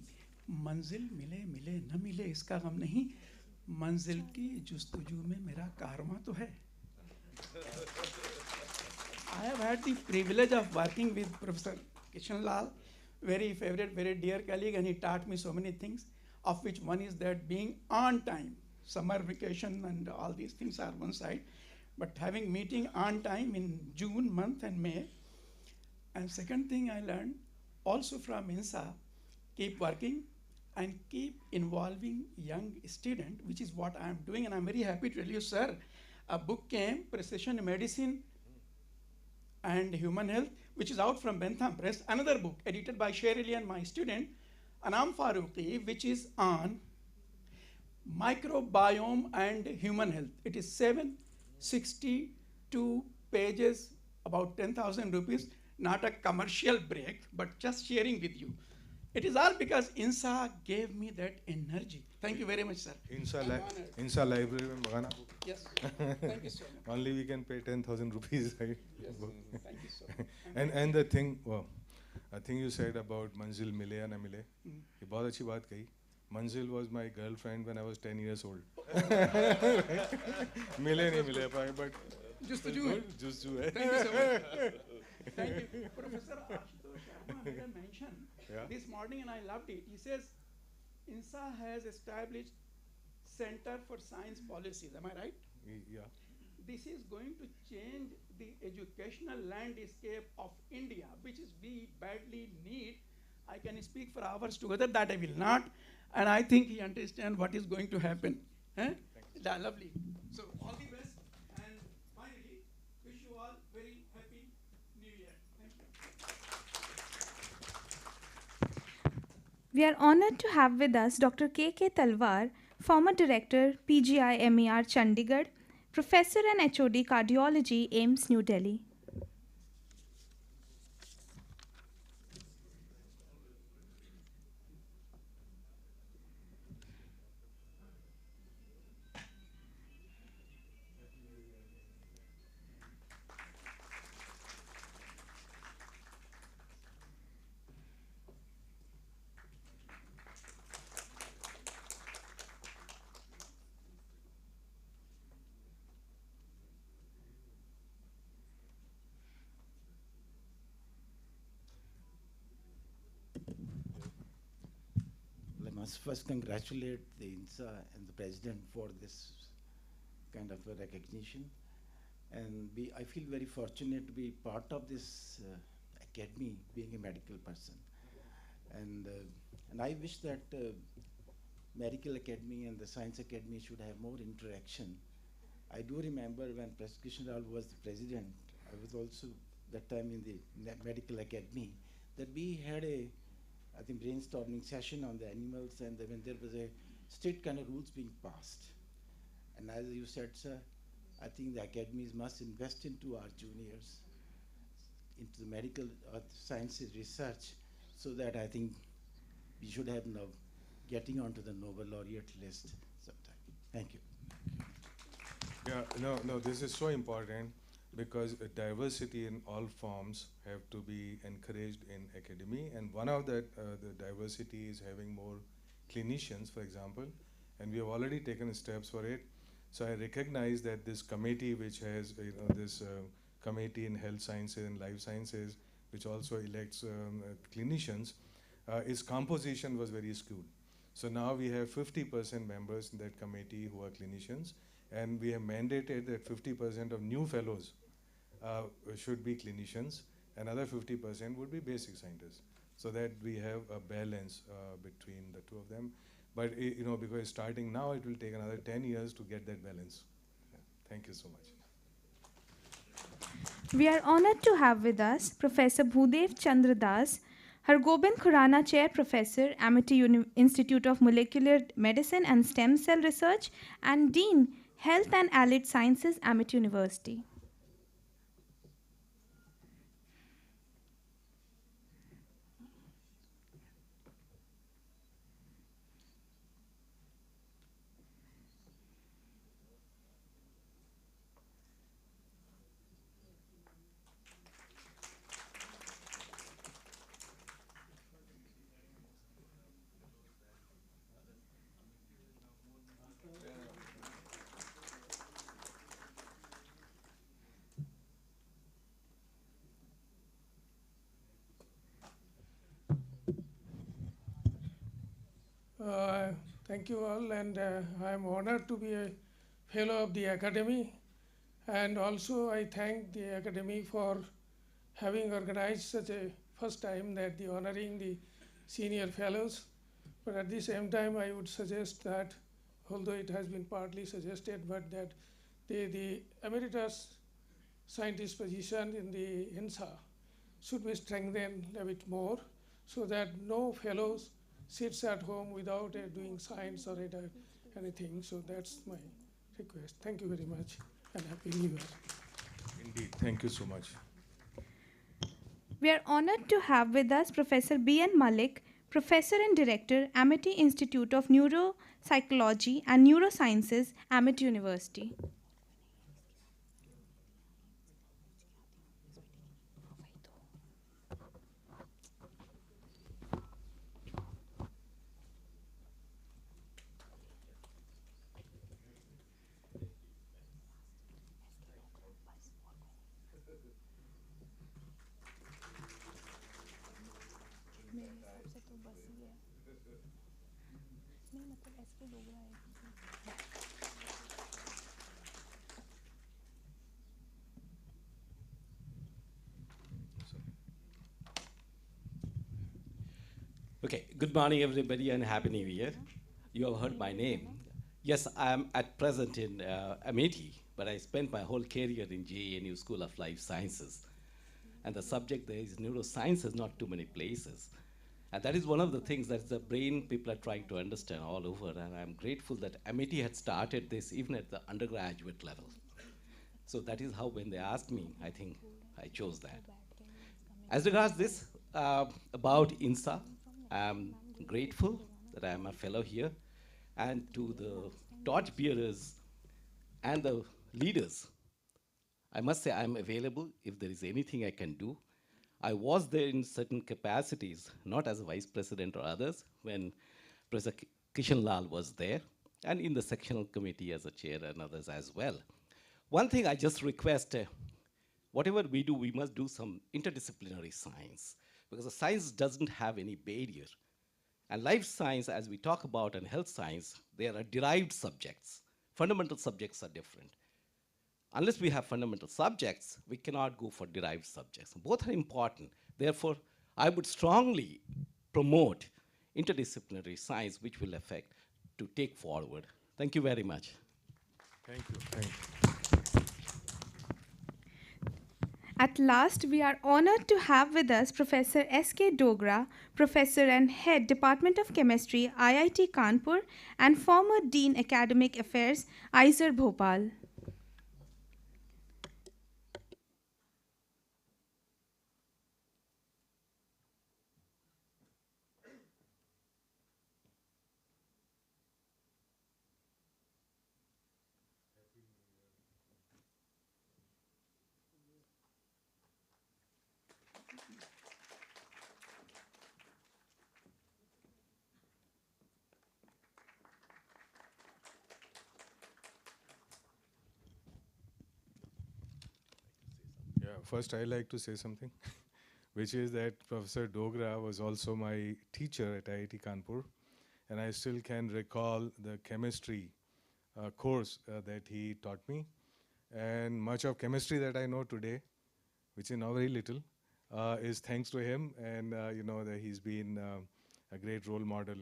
मंजिल मिले मिले न मिले इसका गम नहीं, मंजिल की जुस्तजू में मेरा कारवां तो है. I have had the privilege of working with Professor Kishan Lal, very favorite, very dear colleague, and he taught me so many things, of which one is that being on time. Summer vacation and all these things are one side, but having meeting on time in June month and May. And second thing I learned also from INSA, keep working and keep involving young student, which is what I am doing, and I'm very happy to tell you, sir, a book came, Precision Medicine and Human Health, which is out from Bentham Press, another book edited by Sher Ali and my student, Anam Farooqi, which is on microbiome and human health. It is 762 pages, about 10,000 rupees, not a commercial break, but just sharing with you. It is all because INSA gave me that energy. Thank you very much, sir. INSA library mein magana book. Yes, thank you so much. Only we can pay 10,000 rupees, right? Yes, thank you so much. And the thing, I think you said about Manzil mile ya na mile. ये बहुत अच्छी बात कही. Manzil was my girlfriend when I was 10 years old. Mile nahi mile, but just to do it. Just do it. Thank you so much. Thank you. Professor Ashutosh Sharma made a mention this morning, and I loved it. He says, INSA has established Center for Science Policies. Am I right? Yeah. This is going to change the educational landscape of India, which is we badly need. I can speak for hours together, that I will not. and I think he understands what is going to happen. Lovely. So all the best, and finally, wish you all very happy New Year. Thank you. We are honored to have with us Dr. K. Talwar, former Director, PGI MER Chandigarh, Professor and HOD Cardiology, AIMS New Delhi. I must first congratulate the INSA and the president for this kind of a recognition. And I feel very fortunate to be part of this academy, being a medical person. And I wish that medical academy and the science academy should have more interaction. I do remember when Professor Krishnalal was the president, I was also that time in the medical academy, that we had a, I think, brainstorming session on the animals, and when there was a state kind of rules being passed. And as you said, sir, I think the academies must invest into our juniors, into the medical sciences research, so that I think we should have now getting onto the Nobel laureate list sometime. Thank you. Yeah, no, this is so important, because diversity in all forms have to be encouraged in academy, and one of that, the diversity is having more clinicians, for example, and we have already taken steps for it. So I recognize that this committee, which has this committee in health sciences and life sciences, which also elects clinicians, its composition was very skewed. So now we have 50% members in that committee who are clinicians, and we have mandated that 50% of new fellows should be clinicians, another 50% would be basic scientists, so that we have a balance between the two of them. But because starting now, it will take another 10 years to get that balance. Yeah. Thank you so much. We are honored to have with us Professor Bhudev Chandra Das, Hargobind Khurana Chair Professor, Amity Institute of Molecular Medicine and Stem Cell Research, and Dean, Health and Allied Sciences, Amity University. Thank you all, and I'm honored to be a fellow of the Academy, and also I thank the Academy for having organized such a first time that the honoring the senior fellows. But at the same time, I would suggest that, although it has been partly suggested, but that the emeritus scientist position in the INSA should be strengthened a bit more, so that no fellows sits at home without doing science or anything. So that's my request. Thank you very much, and Happy New Year. Indeed, thank you so much. We are honored to have with us Professor B.N. Malik, Professor and Director, Amity Institute of Neuropsychology and Neurosciences, Amity University. Okay, good morning, everybody, and Happy New Year. You have heard my name. Yes, I am at present in Amity, but I spent my whole career in JNU School of Life Sciences. And the subject there is neurosciences, not too many places. And that is one of the things that the brain people are trying to understand all over. And I'm grateful that Amity had started this even at the undergraduate level. So that is how when they asked me, I think I chose that. As regards this, about INSA, I'm grateful that I'm a fellow here, and to the torch bearers and the leaders, I must say I'm available if there is anything I can do. I was there in certain capacities, not as a vice president or others, when Professor Kishan Lal was there, and in the sectional committee as a chair and others as well. One thing I just request, whatever we do, we must do some interdisciplinary science, because the science doesn't have any barrier. And life science, as we talk about, and health science, they are derived subjects. Fundamental subjects are different. Unless we have fundamental subjects, we cannot go for derived subjects. Both are important. Therefore, I would strongly promote interdisciplinary science, which will affect to take forward. Thank you very much. Thank you. Thank you. At last, we are honored to have with us Professor S.K. Dogra, Professor and Head Department of Chemistry, IIT Kanpur, and former Dean Academic Affairs, ISR Bhopal. Yeah, first I like to say something, which is that Professor Dogra was also my teacher at IIT Kanpur, and I still can recall the chemistry course that he taught me. And much of chemistry that I know today, which is now very little, is thanks to him, and you know that he's been a great role model.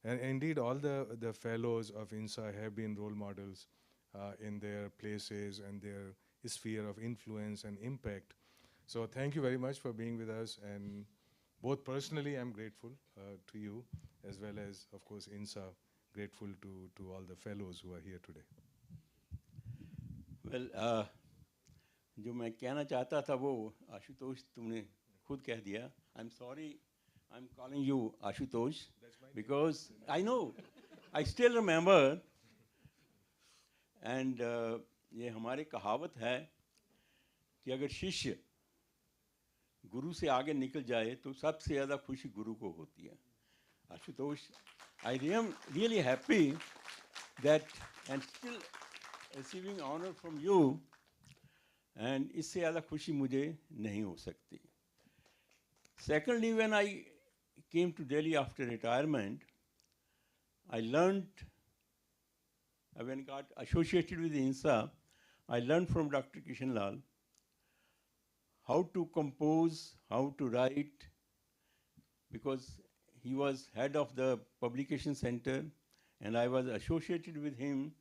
And indeed, all the fellows of INSA have been role models in their places and their sphere of influence and impact. So thank you very much for being with us, and both personally I'm grateful to you, as well as, of course, INSA, grateful to all the fellows who are here today. Well, जो मैं कहना चाहता था वो आशुतोष तुमने खुद कह दिया. I'm sorry, I'm calling you Ashutosh because I know, I still remember, and ये हमारे कहावत है कि अगर शिष्य गुरु से आगे निकल जाए तो सबसे ज़्यादा खुशी गुरु को होती है. Ashutosh, I am really happy that and still receiving honor from you, and इससे ज़्यादा खुशी मुझे नहीं हो सकती. Secondly, when I came to Delhi after retirement, I learned, when I got associated with INSA, I learned from Dr. Kishan Lal how to compose, how to write, because he was head of the publication center and I was associated with him.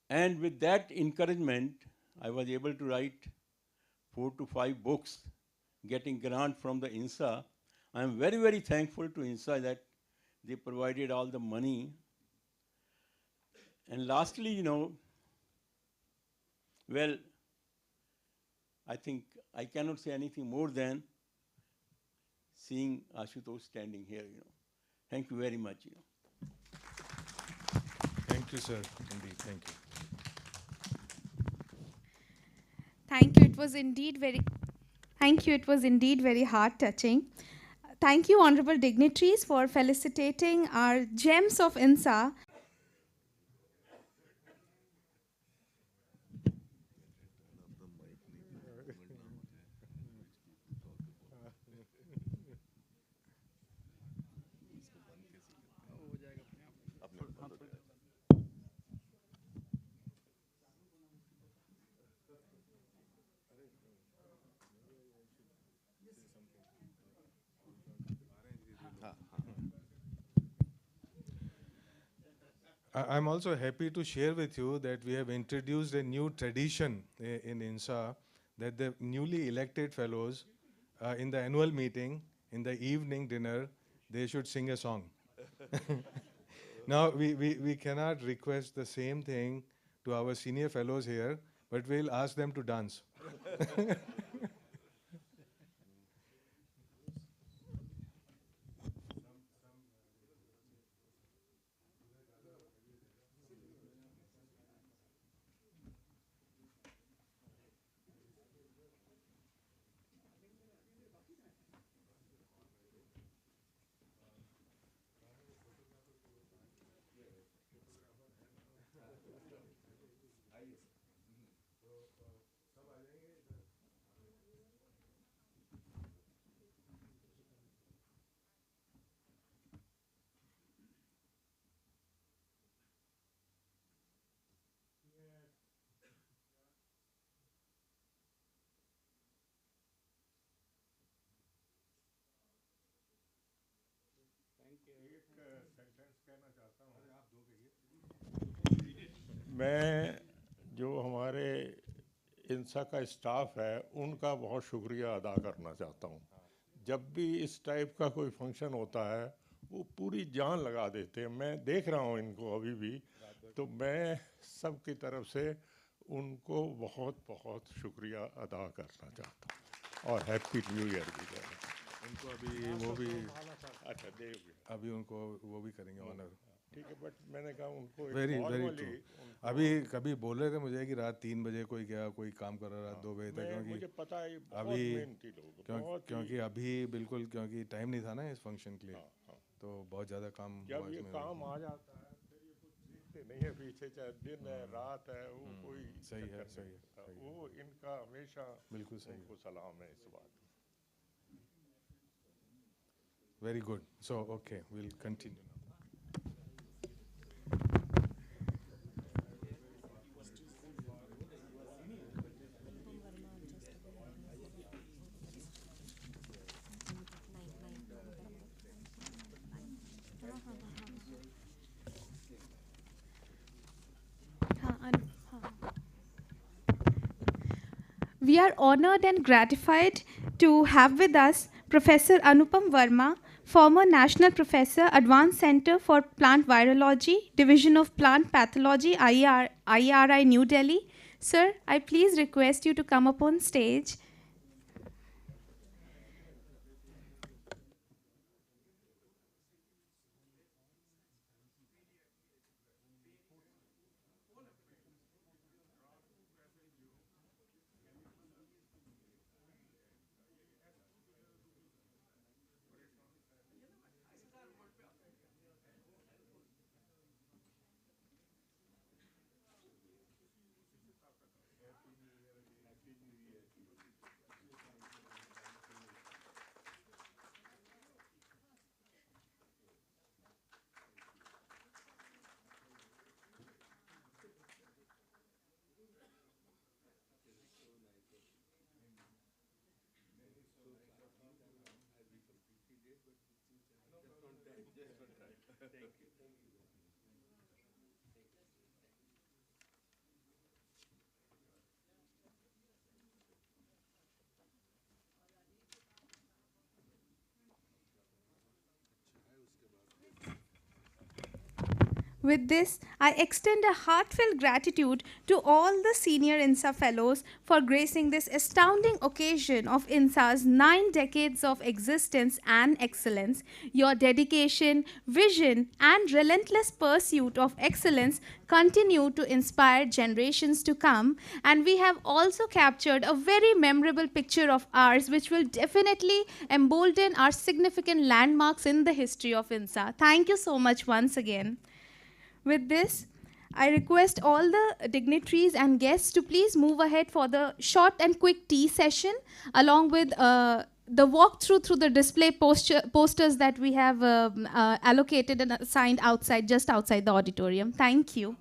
And with that encouragement, I was able to write 4 to 5 books, getting grant from the INSA. I am very, very thankful to INSA that they provided all the money. And lastly, you know, well, I think I cannot say anything more than seeing Ashutosh standing here, you know. Thank you very much, you know. Thank you, sir. Indeed, thank you. Thank you. It was indeed very heart-touching. Thank you, honorable dignitaries, for felicitating our gems of INSA. I'm also happy to share with you that we have introduced a new tradition in INSA, that the newly elected fellows in the annual meeting, in the evening dinner, they should sing a song. Now, we cannot request the same thing to our senior fellows here, but we'll ask them to dance. मैं जो हमारे इंसा का staff है उनका बहुत शुक्रिया अदा करना चाहता हूँ। जब भी इस टाइप का कोई फंक्शन होता है वो पूरी जान लगा देते हैं। मैं देख रहा हूँ इनको अभी भी, तो मैं सबकी तरफ से उनको बहुत बहुत शुक्रिया अदा करना चाहता हूँ और हैप्पी न्यू ईयर भी कहना चाहता हूँ। उनको अभी वो भी अच्छा देंगे, अभी उनको वो भी करेंगे ऑनर। ठीक है, बट मैंने कहा उनको वेरी ट्रू। अभी कभी बोल रहे थे मुझे कि रात 3 बजे कोई काम कर रहा है रात 2 बजे तक, क्योंकि मुझे पता है अभी मेहनती लोग, क्योंकि अभी बिल्कुल क्योंकि टाइम नहीं था ना इस फंक्शन के लिए, तो बहुत ज़्यादा काम जब ये काम आ जाता है फिर ये कुछ देखते नहीं है पीछे, चाहे दिन है रात है, वो कोई सही है, सही है। वो इनका हमेशा बिल्कुल सही उनको सलाम है इस बात। Very good. So okay, will continue. We are honored and gratified to have with us Professor Anupam Verma, former National Professor, Advanced Center for Plant Virology, Division of Plant Pathology, IRI, New Delhi. Sir, I please request you to come up on stage. With this, I extend a heartfelt gratitude to all the senior INSA fellows for gracing this astounding occasion of INSA's 9 decades of existence and excellence. Your dedication, vision, and relentless pursuit of excellence continue to inspire generations to come, and we have also captured a very memorable picture of ours which will definitely embolden our significant landmarks in the history of INSA. Thank you so much once again. With this, I request all the dignitaries and guests to please move ahead for the short and quick tea session, along with the walkthrough through the display posters that we have allocated and assigned outside, just outside the auditorium. Thank you.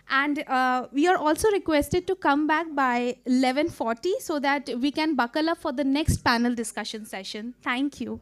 And we are also requested to come back by 11:40 so that we can buckle up for the next panel discussion session. Thank you.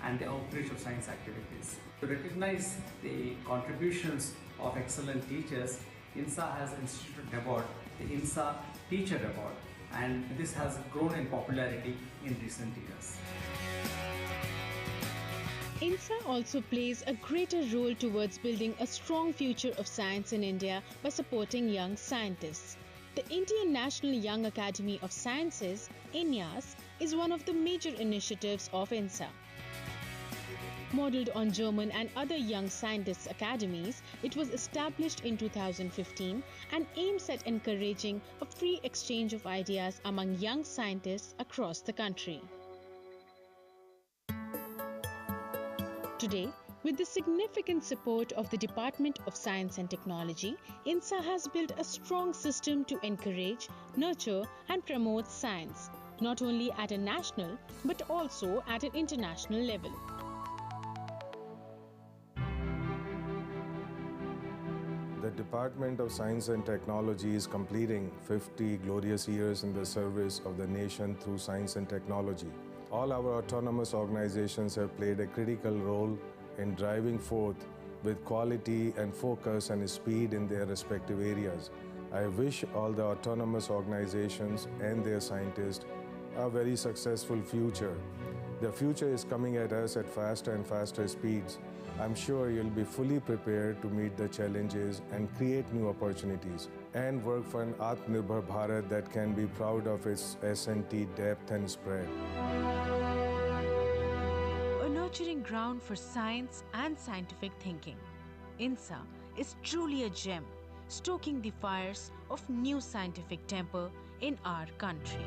and the outreach of science activities. To recognize the contributions of excellent teachers, INSA has instituted an award, the INSA Teacher Award, and this has grown in popularity in recent years. INSA also plays a greater role towards building a strong future of science in India by supporting young scientists. The Indian National Young Academy of Sciences, INYAS, is one of the major initiatives of INSA. Modeled on German and other young scientists' academies, it was established in 2015 and aims at encouraging a free exchange of ideas among young scientists across the country. Today, with the significant support of the Department of Science and Technology, INSA has built a strong system to encourage, nurture and promote science, not only at a national but also at an international level. The Department of Science and Technology is completing 50 glorious years in the service of the nation through science and technology. All our autonomous organizations have played a critical role in driving forth with quality and focus and speed in their respective areas. I wish all the autonomous organizations and their scientists a very successful future. The future is coming at us at faster and faster speeds. I'm sure you'll be fully prepared to meet the challenges and create new opportunities and work for an Atmanirbhar Bharat that can be proud of its S&T depth and spread. A nurturing ground for science and scientific thinking, INSA is truly a gem, stoking the fires of new scientific temper in our country.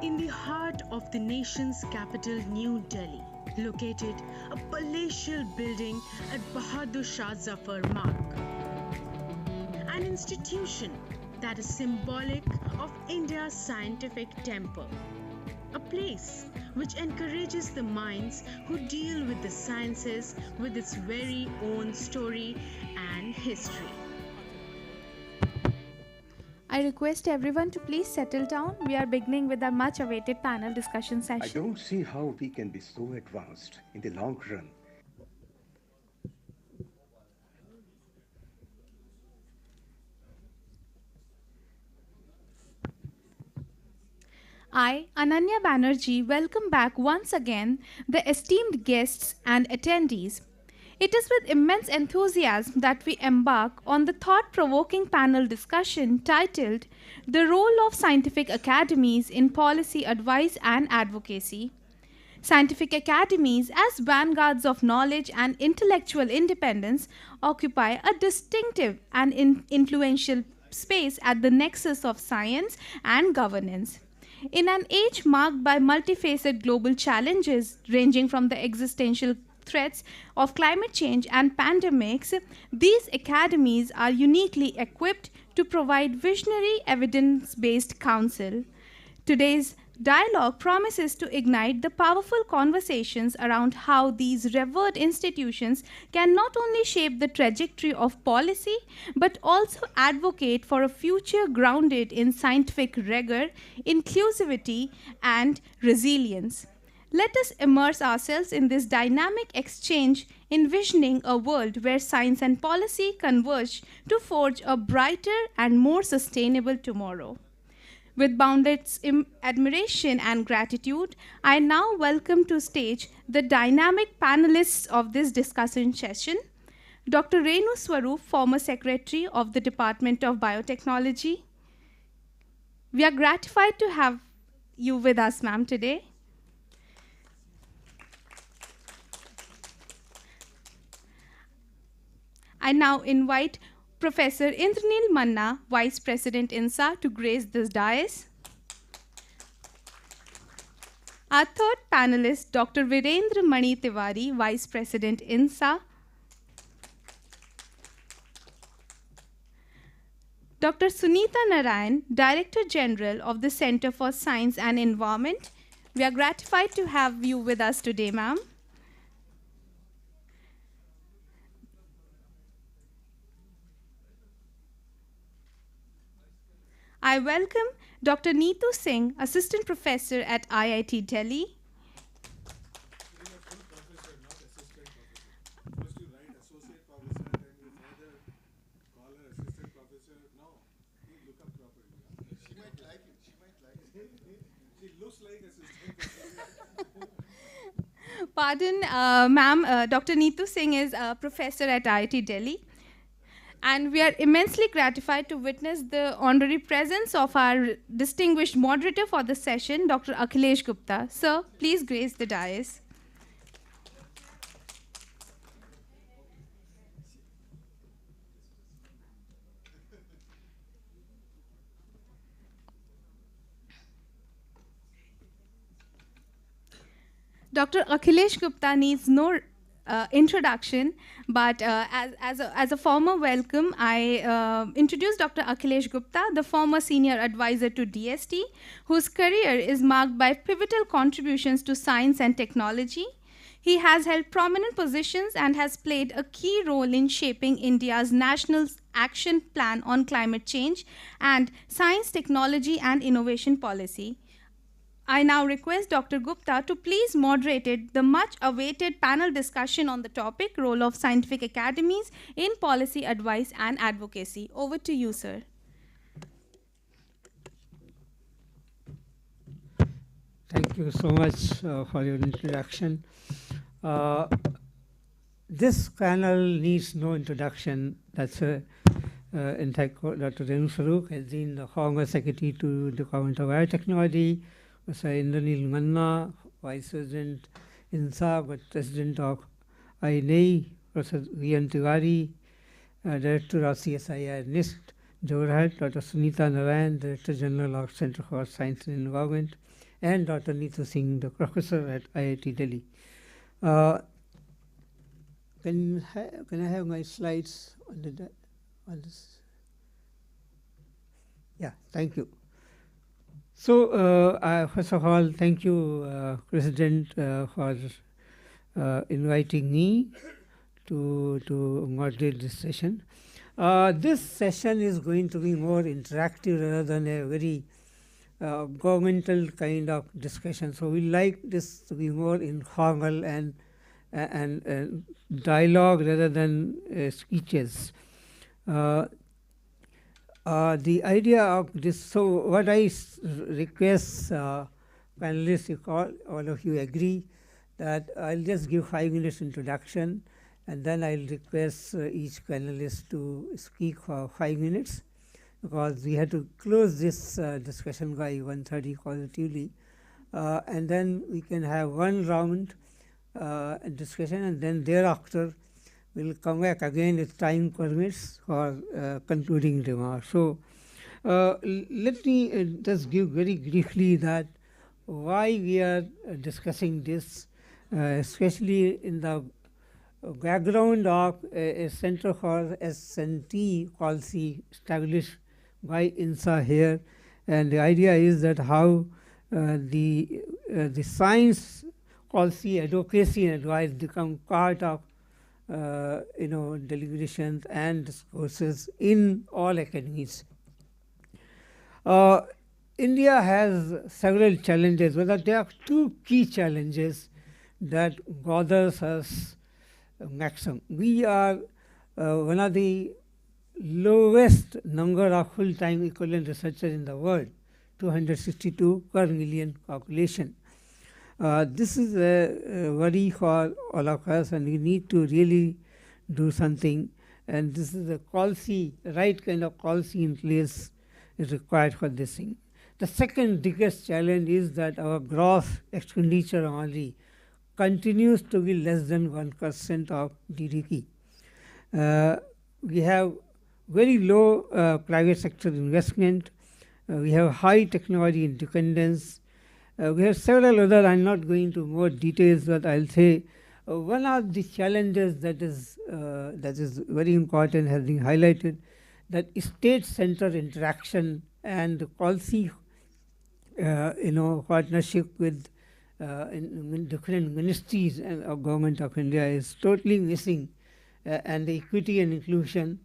In the heart of the nation's capital, New Delhi, located a palatial building at Bahadur Shah Zafar Marg, an institution that is symbolic of India's scientific temple, a place which encourages the minds who deal with the sciences with its very own story and history. I request everyone to please settle down. We are beginning with our much awaited panel discussion session. I don't see how we can be so advanced in the long run. I, Ananya Banerjee, welcome back once again the esteemed guests and attendees. It is with immense enthusiasm that we embark on the thought-provoking panel discussion titled The Role of Scientific Academies in Policy Advice and Advocacy. Scientific academies, as vanguards of knowledge and intellectual independence, occupy a distinctive and influential space at the nexus of science and governance. In an age marked by multifaceted global challenges ranging from the existential threats of climate change and pandemics, these academies are uniquely equipped to provide visionary evidence-based counsel. Today's dialogue promises to ignite the powerful conversations around how these revered institutions can not only shape the trajectory of policy, but also advocate for a future grounded in scientific rigor, inclusivity, and resilience. Let us immerse ourselves in this dynamic exchange, envisioning a world where science and policy converge to forge a brighter and more sustainable tomorrow. With boundless admiration and gratitude, I now welcome to stage the dynamic panelists of this discussion session. Dr. Renu Swarup, former Secretary of the Department of Biotechnology. We are gratified to have you with us, ma'am, today. I now invite Professor Indranil Manna, Vice President INSA, to grace this dais. Our third panelist, Dr. Virendra Mani Tiwari, Vice President INSA. Dr. Sunita Narain, Director General of the Center for Science and Environment. We are gratified to have you with us today, ma'am. I welcome Dr. Neetu Singh, Assistant Professor at IIT Delhi. Pardon, ma'am, Dr. Neetu Singh is a professor at IIT Delhi. And we are immensely gratified to witness the honorary presence of our distinguished moderator for the session, Dr. Akhilesh Gupta. Sir, please grace the dais. Dr. Akhilesh Gupta needs no introduction, but as a former welcome, I introduce Dr. Akhilesh Gupta, the former senior advisor to DST, whose career is marked by pivotal contributions to science and technology. He has held prominent positions and has played a key role in shaping India's National Action Plan on Climate Change and Science, Technology and Innovation Policy. I now request Dr. Gupta to please moderate the much-awaited panel discussion on the topic, Role of Scientific Academies in Policy Advice and Advocacy. Over to you, sir. Thank you so much for your introduction. This panel needs no introduction. That's in fact, Dr. Renu Swarup has been the former Secretary to the Department of Biotechnology, Professor Indranil Manna, Vice President INSA, but President of INSA, Professor Tiwari, Director of CSIR-NEIST, Jorhat, Dr. Sunita Narain, Director General of Center for Science and Environment, and Dr. Neetu Singh, the Professor at IIT Delhi. Can I have my slides on this? Yeah, thank you. So, first of all, thank you, President, for inviting me to moderate this session. This session is going to be more interactive rather than a very governmental kind of discussion. So we like this to be more informal and dialogue rather than speeches. The idea of this, so what I request panelists, if all of you agree, that I'll just give 5 minutes introduction, and then I'll request each panelist to speak for 5 minutes, because we had to close this discussion by 1:30 positively. And then we can have one round discussion, and then thereafter we'll come back again if time permits for concluding remarks. So let me just give very briefly that why we are discussing this, especially in the background of a Center for S&T policy established by INSA here, and the idea is that how the science policy, advocacy, and advice become part of deliberations and discourses in all academies. India has several challenges, but there are two key challenges that bothers us maximum. We are one of the lowest number of full-time equivalent researchers in the world, 262 per million population. This is a worry for all of us, and we need to really do something. And this is a policy, right kind of policy in place is required for this thing. The second biggest challenge is that our gross expenditure only continues to be less than 1% of GDP. We have very low private sector investment. We have high technology independence. We have several other, I'm not going into more details, but I'll say one of the challenges that is very important has been highlighted, that state-center interaction and policy partnership with in different ministries of government of India is totally missing, and the equity and inclusion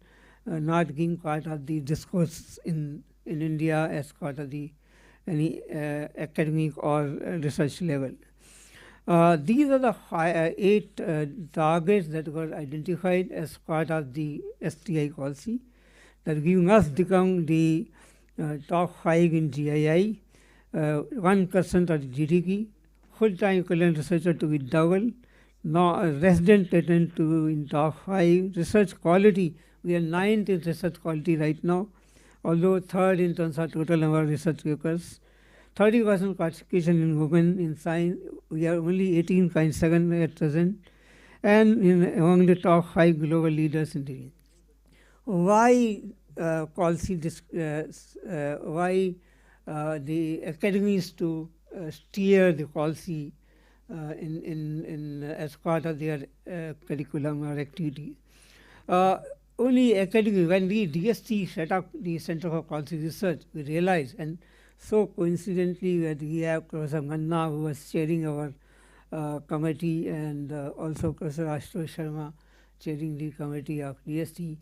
not being part of the discourse in India as part of the any academic or research level. These are the 8 targets that were identified as part of the STI policy that giving us become the top 5 in GII, 1% of the GDP, full-time equivalent researcher to be double, resident patent to in top 5, research quality, we are 9th in research quality right now, although 3rd in terms of total number of research papers. 30% participation in women in science, we are only 18.7 at present, and among the top 5 global leaders in the region. Why policy? Why the academies to steer the policy as part of their curriculum or activity? Only academy, when we DST set up the Center for Policy Research, we realized, and so coincidentally that we have Professor Manna, who was chairing our committee, and also Professor Ashutosh Sharma chairing the committee of DST.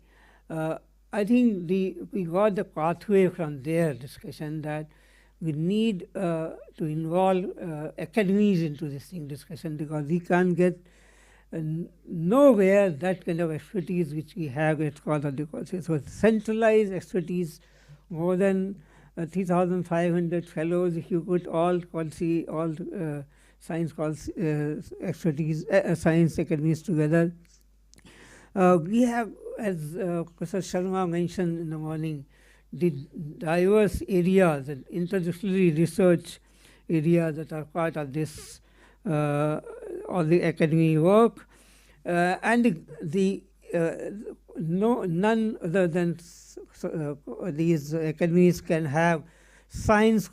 I think we got the pathway from their discussion that we need to involve academies into this discussion, because we can't get nowhere that kind of expertise which we have at Scholar of the Policy. So centralized expertise, more than 3,500 fellows, if you put all policy, all science expertise, science academies together. We have, as Professor Sharma mentioned in the morning, the diverse areas and interdisciplinary research areas that are part of this all the academic work, and none other than these academies can have science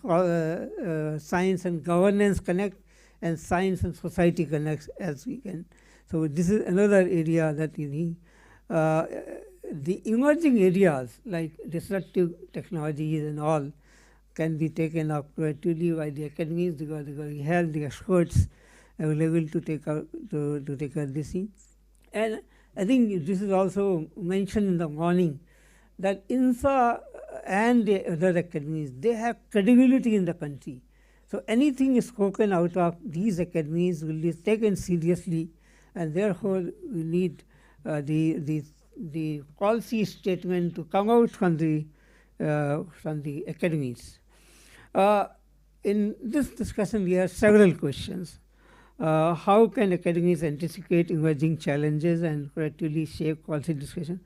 and governance connect and science and society connect as we can. So this is another area that we need. The emerging areas like disruptive technologies and all can be taken up proactively by the academies, because we have the experts available to take out this thing. And I think this is also mentioned in the morning that INSA and the other academies, they have credibility in the country. So anything spoken out of these academies will be taken seriously, and therefore we need the policy statement to come out from the academies. In this discussion, we have several questions. How can academies anticipate emerging challenges and proactively shape policy discussion?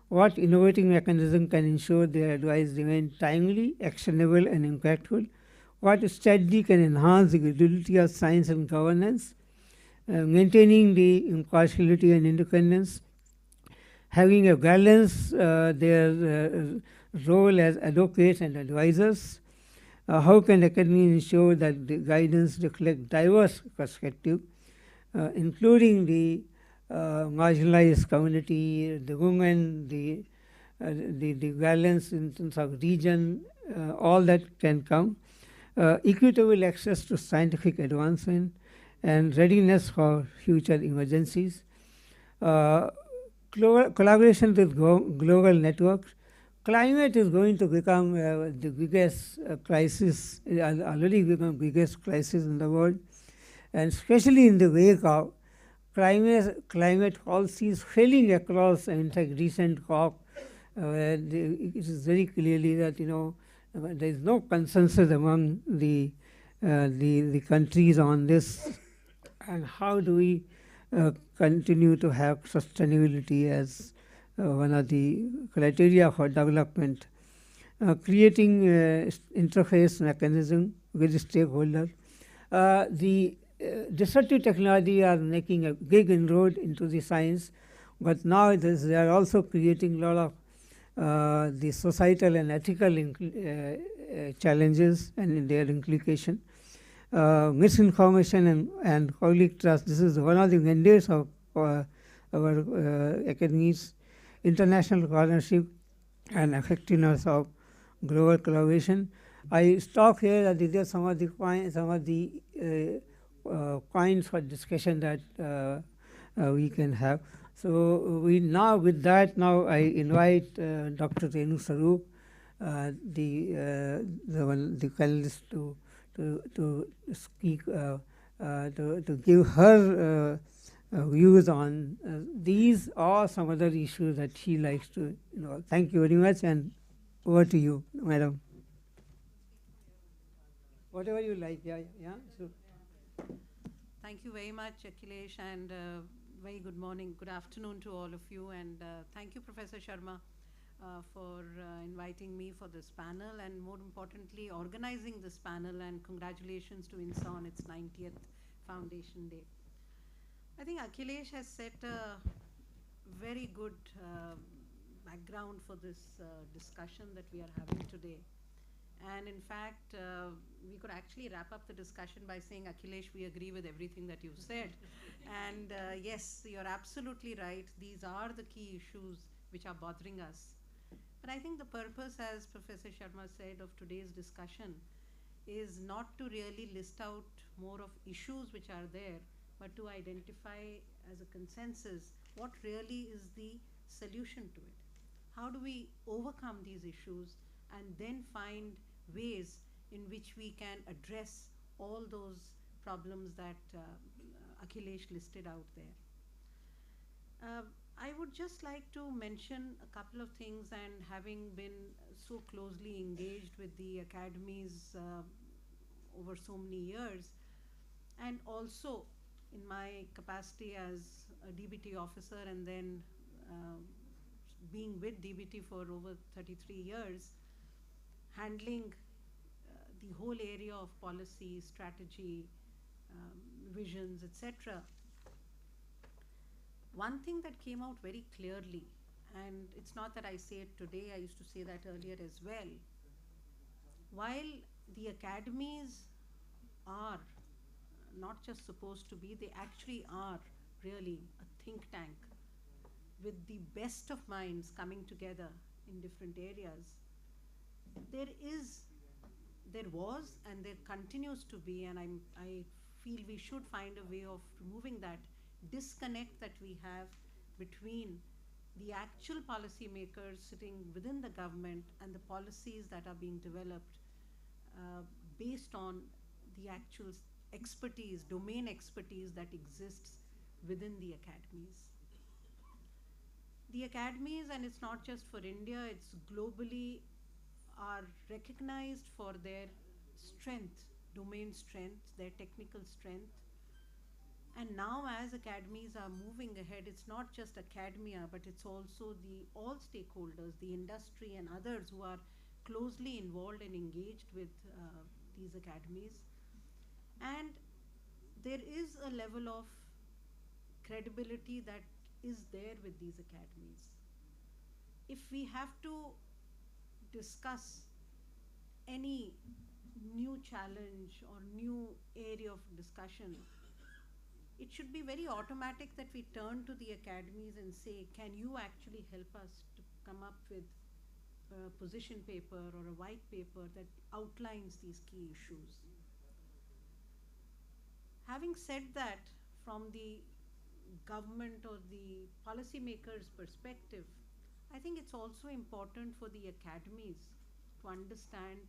What innovative mechanism can ensure their advice remain timely, actionable, and impactful? What strategy can enhance the credibility of science and governance, maintaining the impartiality and independence, having a balance their role as advocates and advisors? How can academy ensure that the guidance reflects diverse perspective, including the marginalized community, the women, the balance in terms of region, all that can come. Equitable access to scientific advancement and readiness for future emergencies. Collaboration with global networks. Climate is going to become the biggest crisis, already become biggest crisis in the world, and especially in the wake of climate policies failing across. In fact, recent COP, it is very clearly that there is no consensus among the countries on this, and how do we continue to have sustainability as one of the criteria for development. Creating interface mechanism with stakeholders. The disruptive technology are making a big inroad into the science, but now they are also creating a lot of the societal and ethical challenges and their implication. Misinformation and public trust. This is one of the mandates of our academies. International partnership and effectiveness of global collaboration. I stop here, that these are some of the points for discussion that we can have. So with that I invite Dr. Renu Swarup, the panelist, to speak, to give her views on these or some other issues that she likes to know. Thank you very much, and over to you, madam. Whatever you like, yeah. So. Thank you very much, Akhilesh, and very good morning, good afternoon to all of you, and thank you, Professor Sharma, for inviting me for this panel, and more importantly, organizing this panel, and congratulations to INSA on its 90th Foundation Day. I think Akhilesh has set a very good background for this discussion that we are having today. And in fact, we could actually wrap up the discussion by saying, Akhilesh, we agree with everything that you've said. And yes, you're absolutely right. These are the key issues which are bothering us. But I think the purpose, as Professor Sharma said, of today's discussion is not to really list out more of issues which are there, but to identify as a consensus what really is the solution to it. How do we overcome these issues and then find ways in which we can address all those problems that Akhilesh listed out there. I would just like to mention a couple of things, and having been so closely engaged with the academies over so many years, and also in my capacity as a DBT officer, and then being with DBT for over 33 years, handling the whole area of policy, strategy, visions, etc. One thing that came out very clearly, and it's not that I say it today, I used to say that earlier as well, while the academies are not just supposed to be, they actually are really a think tank with the best of minds coming together in different areas. There was and there continues to be, and I feel we should find a way of removing that disconnect that we have between the actual policymakers sitting within the government and the policies that are being developed based on the actual expertise, domain expertise that exists within the academies. The academies, and it's not just for India, it's globally, are recognized for their strength, domain strength, their technical strength. And now as academies are moving ahead, it's not just academia, but it's also all stakeholders, the industry and others who are closely involved and engaged with these academies. And there is a level of credibility that is there with these academies. If we have to discuss any new challenge or new area of discussion, it should be very automatic that we turn to the academies and say, can you actually help us to come up with a position paper or a white paper that outlines these key issues? Having said that, from the government or the policymakers' perspective, I think it's also important for the academies to understand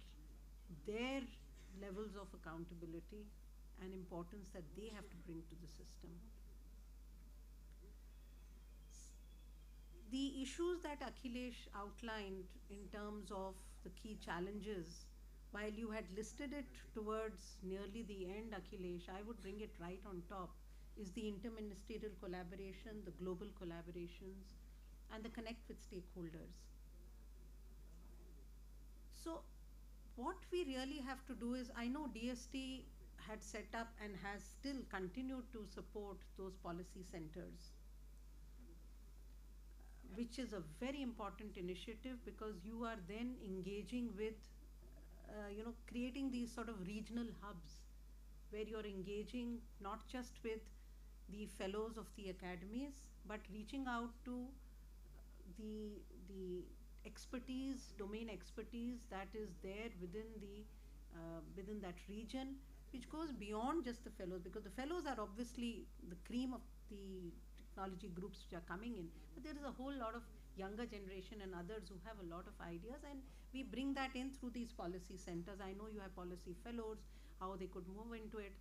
their levels of accountability and importance that they have to bring to the system. The issues that Akhilesh outlined in terms of the key challenges, while you had listed it towards nearly the end, Akhilesh, I would bring it right on top, is the interministerial collaboration, the global collaborations, and the connect with stakeholders. So what we really have to do is, I know DST had set up and has still continued to support those policy centers, which is a very important initiative, because you are then engaging with, creating these sort of regional hubs where you're engaging not just with the fellows of the academies, but reaching out to the expertise, domain expertise that is there within that region, which goes beyond just the fellows, because the fellows are obviously the cream of the technology groups which are coming in, but there is a whole lot of younger generation and others who have a lot of ideas, and we bring that in through these policy centers. I know you have policy fellows, how they could move into it,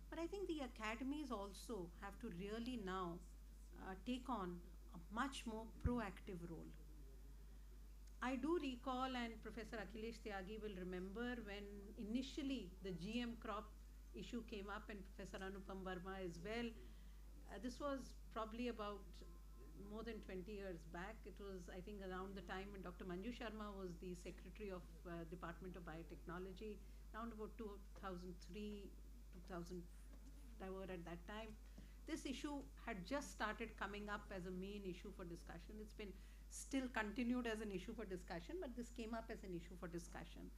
but I think the academies also have to really now take on a much more proactive role. I do recall, and Professor Akhilesh Tyagi will remember, when initially the GM crop issue came up, and Professor Anupam Verma as well. This was probably about more than 20 years back. It was, I think, around the time when Dr. Manju Sharma was the Secretary of Department of Biotechnology, around about 2003, 2000, they were at that time. This issue had just started coming up as a main issue for discussion. It's been still continued as an issue for discussion, but this came up as an issue for discussion.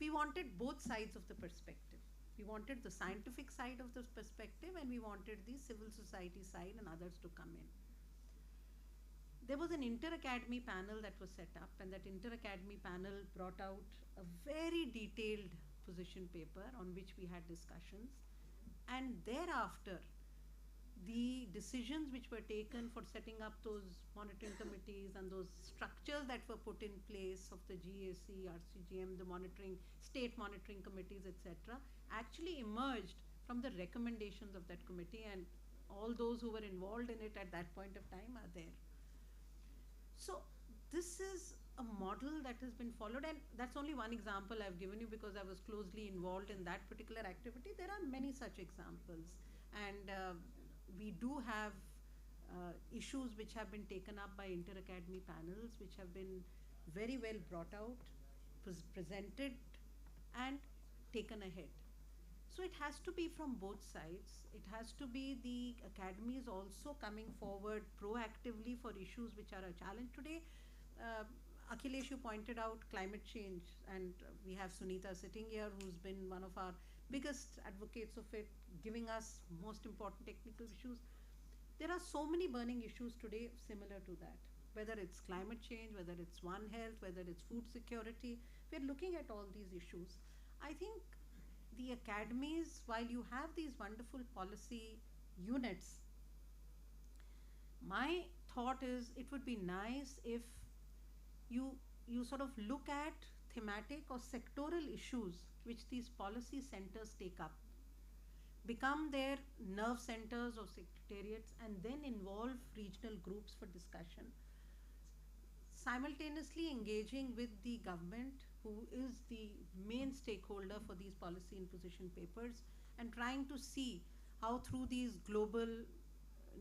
We wanted both sides of the perspective. We wanted the scientific side of this perspective, and we wanted the civil society side and others to come in. There was an inter-academy panel that was set up, and that inter-academy panel brought out a very detailed position paper on which we had discussions. And thereafter, the decisions which were taken for setting up those monitoring committees and those structures that were put in place of the GAC, RCGM, the monitoring, state monitoring committees, etc., actually emerged from the recommendations of that committee, and all those who were involved in it at that point of time are there. So this is a model that has been followed, and that's only one example I've given you because I was closely involved in that particular activity. There are many such examples, and we do have issues which have been taken up by inter-academy panels, which have been very well brought out, presented, and taken ahead. So it has to be from both sides. It has to be the academies also coming forward proactively for issues which are a challenge today. Akhilesh, you pointed out climate change, and we have Sunita sitting here, who's been one of our biggest advocates of it, giving us most important technical issues. There are so many burning issues today similar to that, whether it's climate change, whether it's One Health, whether it's food security. We're looking at all these issues. I think the academies, while you have these wonderful policy units, my thought is it would be nice if you sort of look at thematic or sectoral issues which these policy centers take up, become their nerve centers or secretariats, and then involve regional groups for discussion, simultaneously engaging with the government, who is the main stakeholder for these policy and position papers, and trying to see how through these global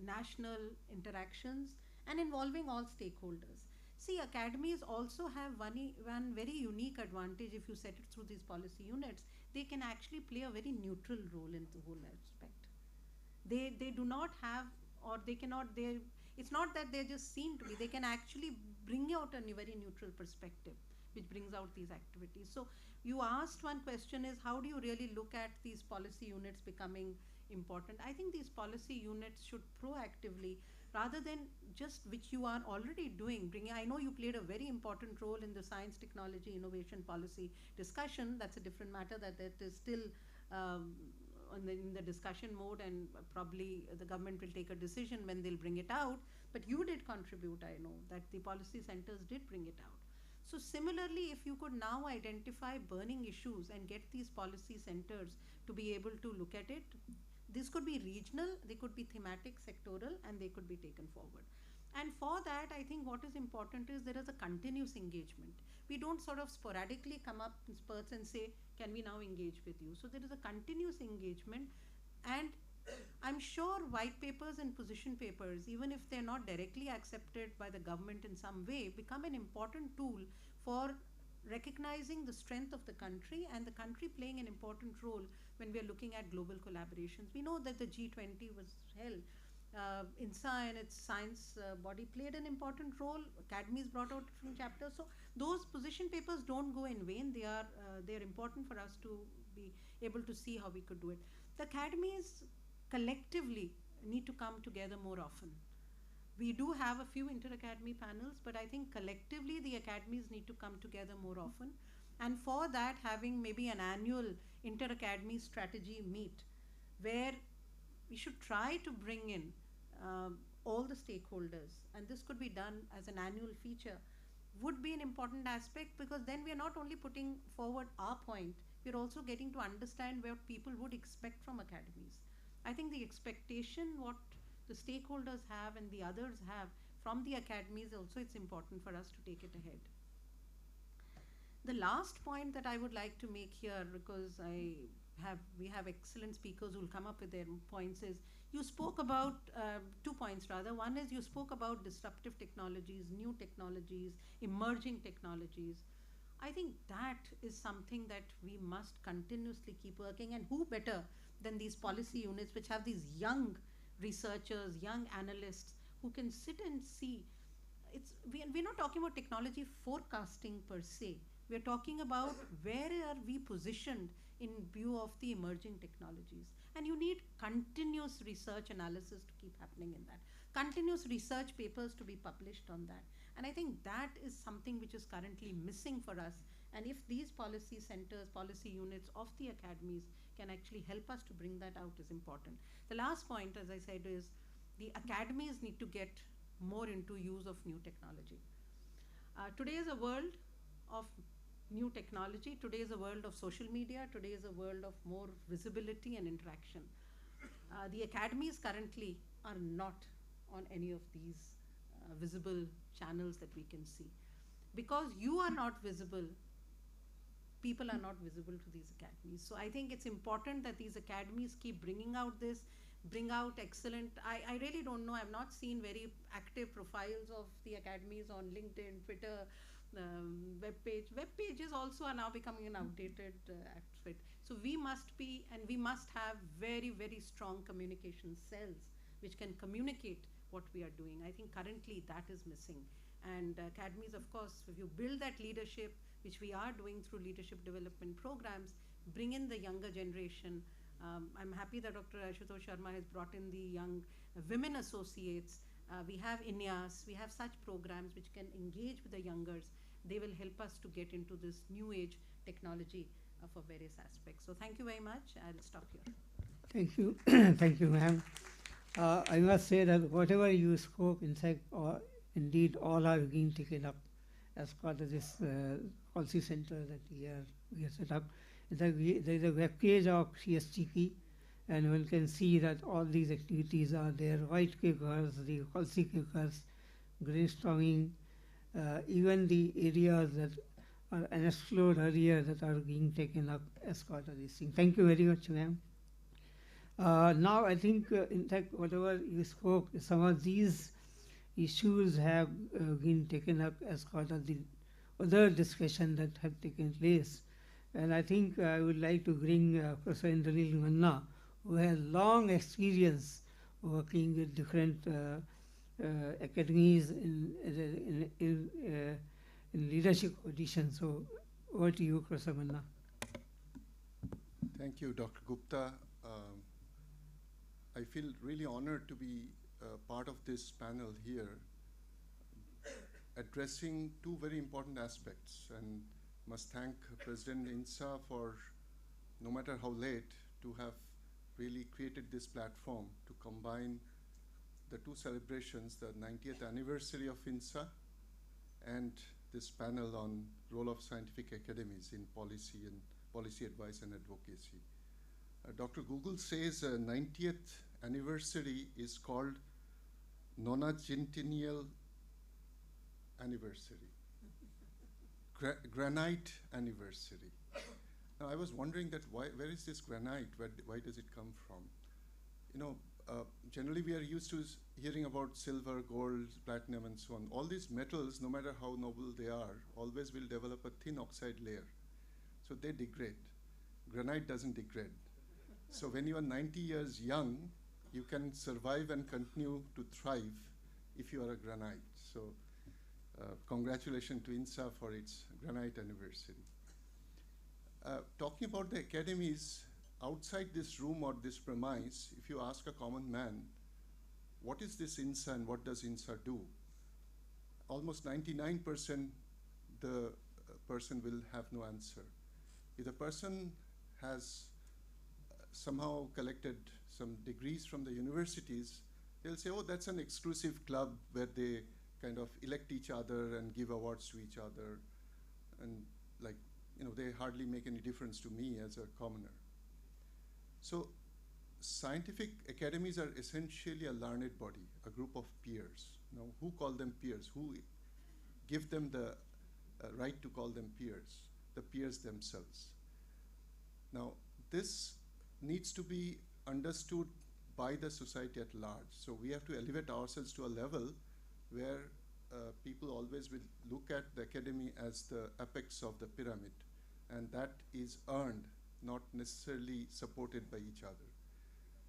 national interactions and involving all stakeholders. See, academies also have one very unique advantage. If you set it through these policy units, they can actually play a very neutral role in the whole aspect. They do not have, or they cannot, it's not that they're just seen to be, they can actually bring out a very neutral perspective, which brings out these activities. So you asked one question is, how do you really look at these policy units becoming important. I think these policy units should proactively, rather than just which you are already doing, I know you played a very important role in the science, technology, innovation policy discussion. That's a different matter, that is still in the discussion mode, and probably the government will take a decision when they'll bring it out. But you did contribute, I know, that the policy centers did bring it out. So similarly, if you could now identify burning issues and get these policy centers to be able to look at it, this could be regional, they could be thematic, sectoral, and they could be taken forward. And for that, I think what is important is there is a continuous engagement. We don't sort of sporadically come up in spurts and say, can we now engage with you? So there is a continuous engagement, and I'm sure white papers and position papers, even if they're not directly accepted by the government in some way, become an important tool for recognizing the strength of the country, and the country playing an important role when we are looking at global collaborations. We know that the G20 was held. INSA and its science body played an important role. Academies brought out different chapters. So those position papers don't go in vain. They are important for us to be able to see how we could do it. The academies collectively need to come together more often. We do have a few inter-academy panels, but I think collectively the academies need to come together more often. And for that, having maybe an annual inter-academy strategy meet, where we should try to bring in all the stakeholders, and this could be done as an annual feature, would be an important aspect, because then we are not only putting forward our point, we're also getting to understand what people would expect from academies. I think the expectation, what the stakeholders have and the others have from the academies also, it's important for us to take it ahead. The last point that I would like to make here, because we have excellent speakers who will come up with their points, is you spoke about 2 points rather. One is you spoke about disruptive technologies, new technologies, emerging technologies. I think that is something that we must continuously keep working, and who better than these policy units which have these young researchers, young analysts who can sit and see. We're not talking about technology forecasting per se. We're talking about where are we positioned in view of the emerging technologies. And you need continuous research analysis to keep happening in that. Continuous research papers to be published on that. And I think that is something which is currently missing for us. And if these policy centers, policy units of the academies can actually help us to bring that out, is important. The last point, as I said, is the academies need to get more into use of new technology. Today is a world of new technology. Today is a world of social media. Today is a world of more visibility and interaction. The academies currently are not on any of these visible channels that we can see. Because you are not visible, people are not visible to these academies. So I think it's important that these academies keep bringing out this, bring out excellent, I really don't know, I've not seen very active profiles of the academies on LinkedIn, Twitter, web pages also are now becoming an outdated outfit. So we must be, and we must have very, very strong communication cells which can communicate what we are doing. I think currently that is missing. And academies, of course, if you build that leadership, which we are doing through leadership development programs, bring in the younger generation. I'm happy that Dr. Ashutosh Sharma has brought in the young women associates. We have INIAS, we have such programs which can engage with the youngers. They will help us to get into this new age technology for various aspects. So thank you very much. I'll stop here. Thank you. Thank you, ma'am. I must say that whatever you spoke, in fact, indeed all are being taken up as part of this policy center that we have set up. In fact, there is a web page of CSTP, and one can see that all these activities are there: white papers, the policy papers, brainstorming, even the areas that are unexplored earlier that are being taken up as part of this thing. Thank you very much, ma'am. Now I think, in fact, whatever you spoke, some of these issues have been taken up as part of the other discussion that have taken place. And I think I would like to bring Professor Indranil Manna, who has long experience working with different academies in leadership positions. So over to you, Professor Manna. Thank you, Dr. Gupta. I feel really honored to be part of this panel here, addressing two very important aspects, and must thank President INSA for, no matter how late, to have really created this platform to combine the two celebrations, the 90th anniversary of INSA and this panel on role of scientific academies in policy and policy advice and advocacy. Dr. Google says 90th anniversary is called nonagentennial anniversary, granite anniversary. Now I was wondering that where is this granite? Why does it come from? You know, generally we are used to hearing about silver, gold, platinum, and so on. All these metals, no matter how noble they are, always will develop a thin oxide layer. So they degrade. Granite doesn't degrade. So when you are 90 years young, you can survive and continue to thrive if you are a granite. So congratulations to INSA for its granite anniversary. Talking about the academies, outside this room or this premise, if you ask a common man, what is this INSA and what does INSA do? Almost 99% the person will have no answer. If the person has somehow collected some degrees from the universities, they'll say, oh, that's an exclusive club where they kind of elect each other and give awards to each other. And like, you know, they hardly make any difference to me as a commoner. So scientific academies are essentially a learned body, a group of peers. Now, who call them peers? Who give them the right to call them peers? The peers themselves. Now, this needs to be understood by the society at large. So we have to elevate ourselves to a level where people always will look at the academy as the apex of the pyramid, and that is earned, not necessarily supported by each other.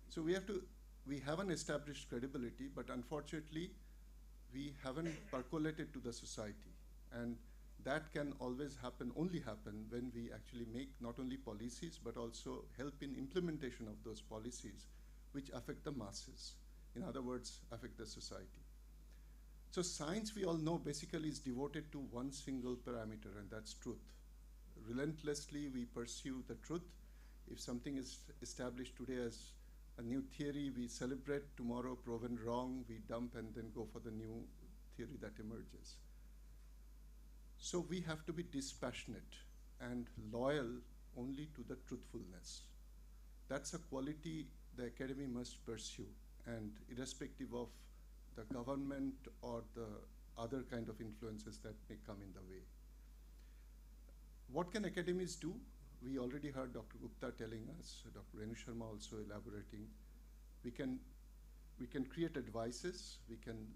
So we haven't established credibility, but unfortunately, we haven't percolated to the society. And that can always happen, only happen when we actually make not only policies, but also help in implementation of those policies, which affect the masses. In other words, affect the society. So science, we all know, basically is devoted to one single parameter, and that's truth. Relentlessly, we pursue the truth. If something is established today as a new theory, we celebrate. Tomorrow, proven wrong, we dump and then go for the new theory that emerges. So we have to be dispassionate and loyal only to the truthfulness. That's a quality the academy must pursue, and irrespective of the government or the other kind of influences that may come in the way. What can academies do? We already heard Dr. Gupta telling us, Dr. Renu Sharma also elaborating. We can create advices, we can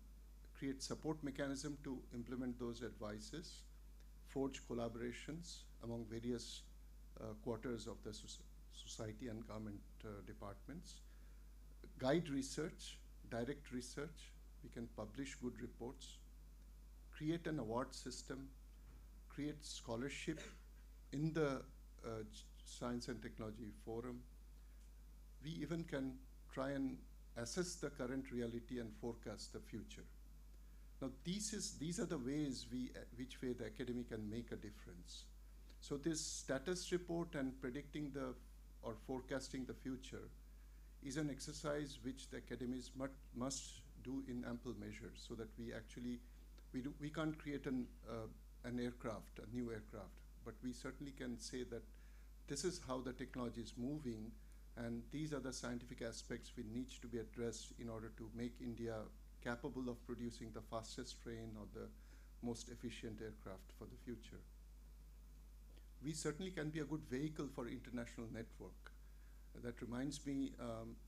create support mechanism to implement those advices, forge collaborations among various quarters of the society and government departments, guide research, direct research, we can publish good reports, create an award system, create scholarship in the Science and Technology Forum. We even can try and assess the current reality and forecast the future. Now, these are the ways which way the academy can make a difference. So this status report and predicting or forecasting the future is an exercise which the academies must do in ample measure, so that we can't create an aircraft, a new aircraft, but we certainly can say that this is how the technology is moving, and these are the scientific aspects we need to be addressed in order to make India capable of producing the fastest train or the most efficient aircraft for the future. We certainly can be a good vehicle for international network. That reminds me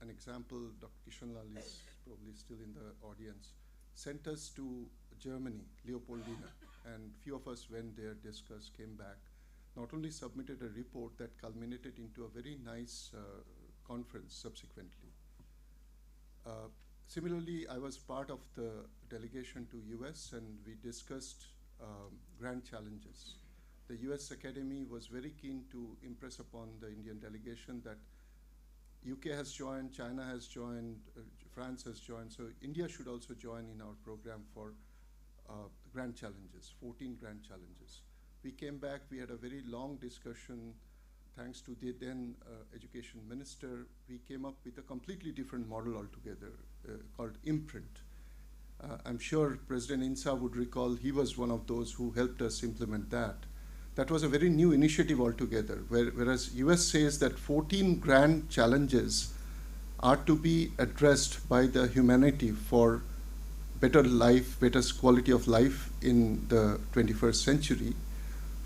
an example. Dr. Kishanlal is probably still in the audience. Sent us to Germany, Leopoldina, and few of us went there, discussed, came back. Not only submitted a report that culminated into a very nice conference subsequently. Similarly, I was part of the delegation to US, and we discussed grand challenges. The US Academy was very keen to impress upon the Indian delegation that UK has joined, China has joined, France has joined, so India should also join in our program for grand challenges, 14 grand challenges. We came back, we had a very long discussion. Thanks to the then education minister, we came up with a completely different model altogether called Imprint. I'm sure President INSA would recall he was one of those who helped us implement that. That was a very new initiative altogether, whereas US says that 14 grand challenges are to be addressed by the humanity for better life, better quality of life in the 21st century.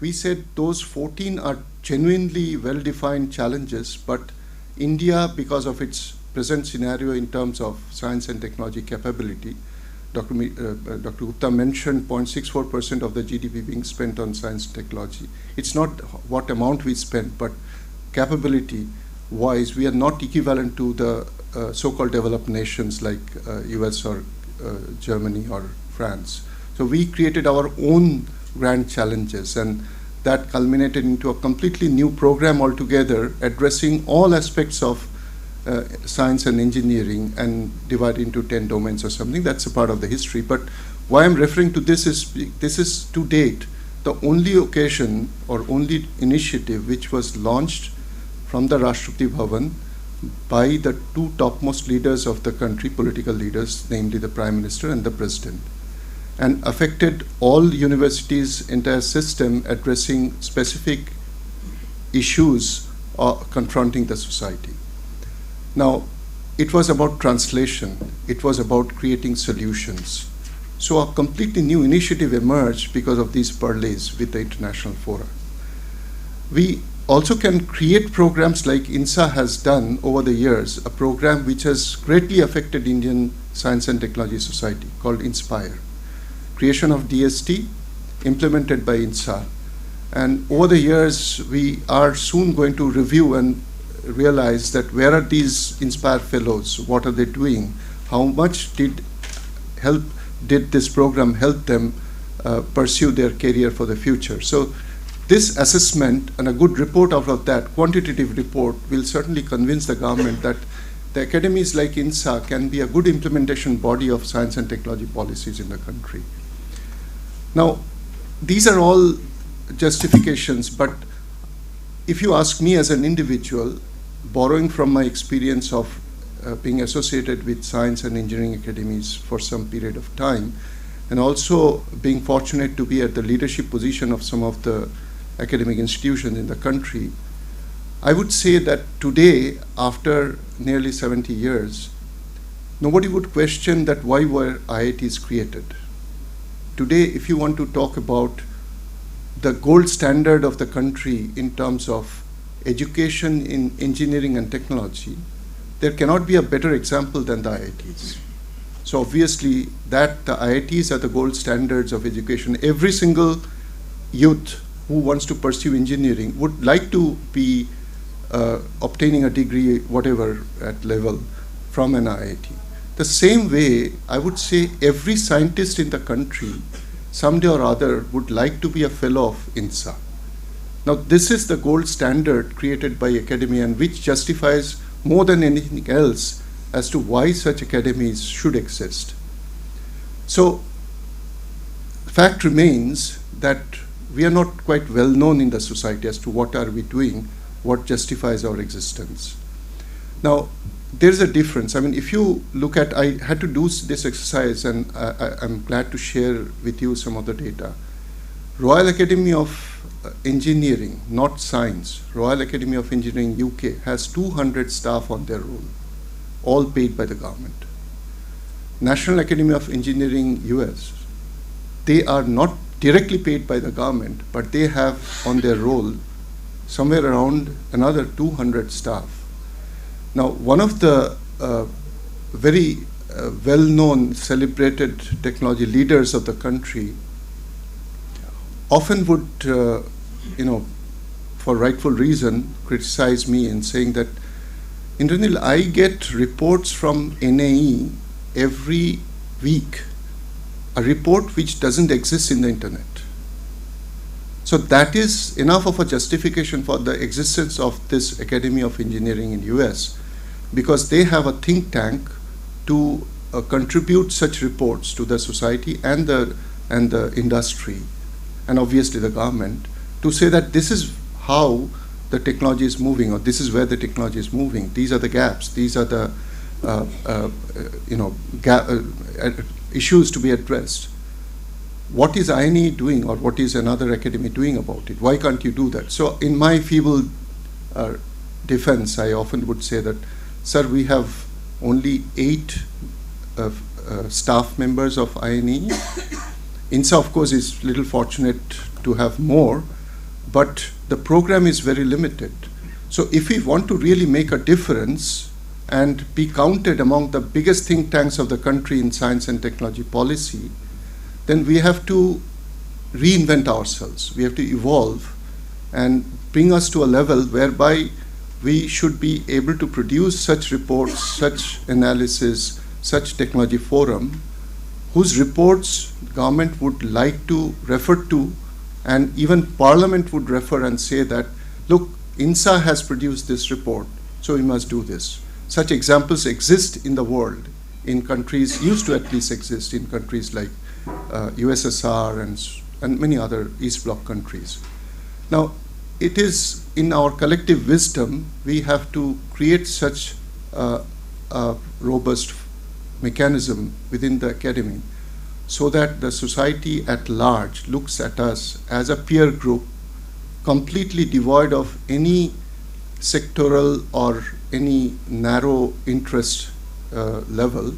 We said those 14 are genuinely well-defined challenges, but India, because of its present scenario in terms of science and technology capability, Dr. Gupta mentioned 0.64% of the GDP being spent on science and technology. It's not what amount we spend, but capability-wise, we are not equivalent to the so-called developed nations like US or Germany or France. So we created our own grand challenges, and that culminated into a completely new program altogether, addressing all aspects of science and engineering and divided into 10 domains or something. That's a part of the history. But why I'm referring to this is to date the only occasion or only initiative which was launched from the Rashtrapati Bhavan by the two topmost leaders of the country, political leaders, namely the Prime Minister and the President, and affected all universities' entire system, addressing specific issues confronting the society. Now, it was about translation. It was about creating solutions. So a completely new initiative emerged because of these parleys with the international fora. We also can create programs like INSA has done over the years, a program which has greatly affected Indian Science and Technology Society called INSPIRE. Creation of DST, implemented by INSA. And over the years, we are soon going to review and realize that where are these INSPIRE fellows, what are they doing, how much did this program help them pursue their career for the future. So this assessment and a good report out of that, quantitative report, will certainly convince the government that the academies like INSA can be a good implementation body of science and technology policies in the country. Now, these are all justifications, but if you ask me as an individual, borrowing from my experience of being associated with science and engineering academies for some period of time, and also being fortunate to be at the leadership position of some of the academic institutions in the country, I would say that today, after nearly 70 years, nobody would question that why were IITs created. Today, if you want to talk about the gold standard of the country in terms of education in engineering and technology, there cannot be a better example than the IITs. So obviously that the IITs are the gold standards of education. Every single youth who wants to pursue engineering would like to be obtaining a degree, whatever at level, from an IIT. The same way, I would say every scientist in the country someday or other would like to be a fellow of INSA. Now, this is the gold standard created by academia, and which justifies more than anything else as to why such academies should exist. So, fact remains that we are not quite well known in the society as to what are we doing, what justifies our existence. Now, there's a difference. I mean, if you look at, I had to do this exercise, and I'm glad to share with you some of the data. Royal Academy of Engineering, not Science, Royal Academy of Engineering UK has 200 staff on their roll, all paid by the government. National Academy of Engineering US, they are not directly paid by the government, but they have on their roll somewhere around another 200 staff. Now, one of the very well-known, celebrated technology leaders of the country often would, for rightful reason, criticize me in saying that, Indranil, I get reports from NAE every week, a report which doesn't exist in the internet. So that is enough of a justification for the existence of this Academy of Engineering in US. because they have a think tank to contribute such reports to the society and the industry, and obviously the government, to say that this is how the technology is moving, or this is where the technology is moving. These are the gaps. These are the issues to be addressed. What is INE doing, or what is another academy doing about it? Why can't you do that? So in my feeble defense, I often would say that, sir, we have only 8 staff members of INE. INSA, of course, is little fortunate to have more, but the program is very limited. So if we want to really make a difference and be counted among the biggest think tanks of the country in science and technology policy, then we have to reinvent ourselves. We have to evolve and bring us to a level whereby we should be able to produce such reports, such analysis, such technology forum, whose reports government would like to refer to, and even Parliament would refer and say that, look, INSA has produced this report, so we must do this. Such examples exist in the world, in countries, used to at least exist in countries like USSR and many other East Bloc countries. Now, it is in our collective wisdom, we have to create such a robust mechanism within the academy so that the society at large looks at us as a peer group completely devoid of any sectoral or any narrow interest level.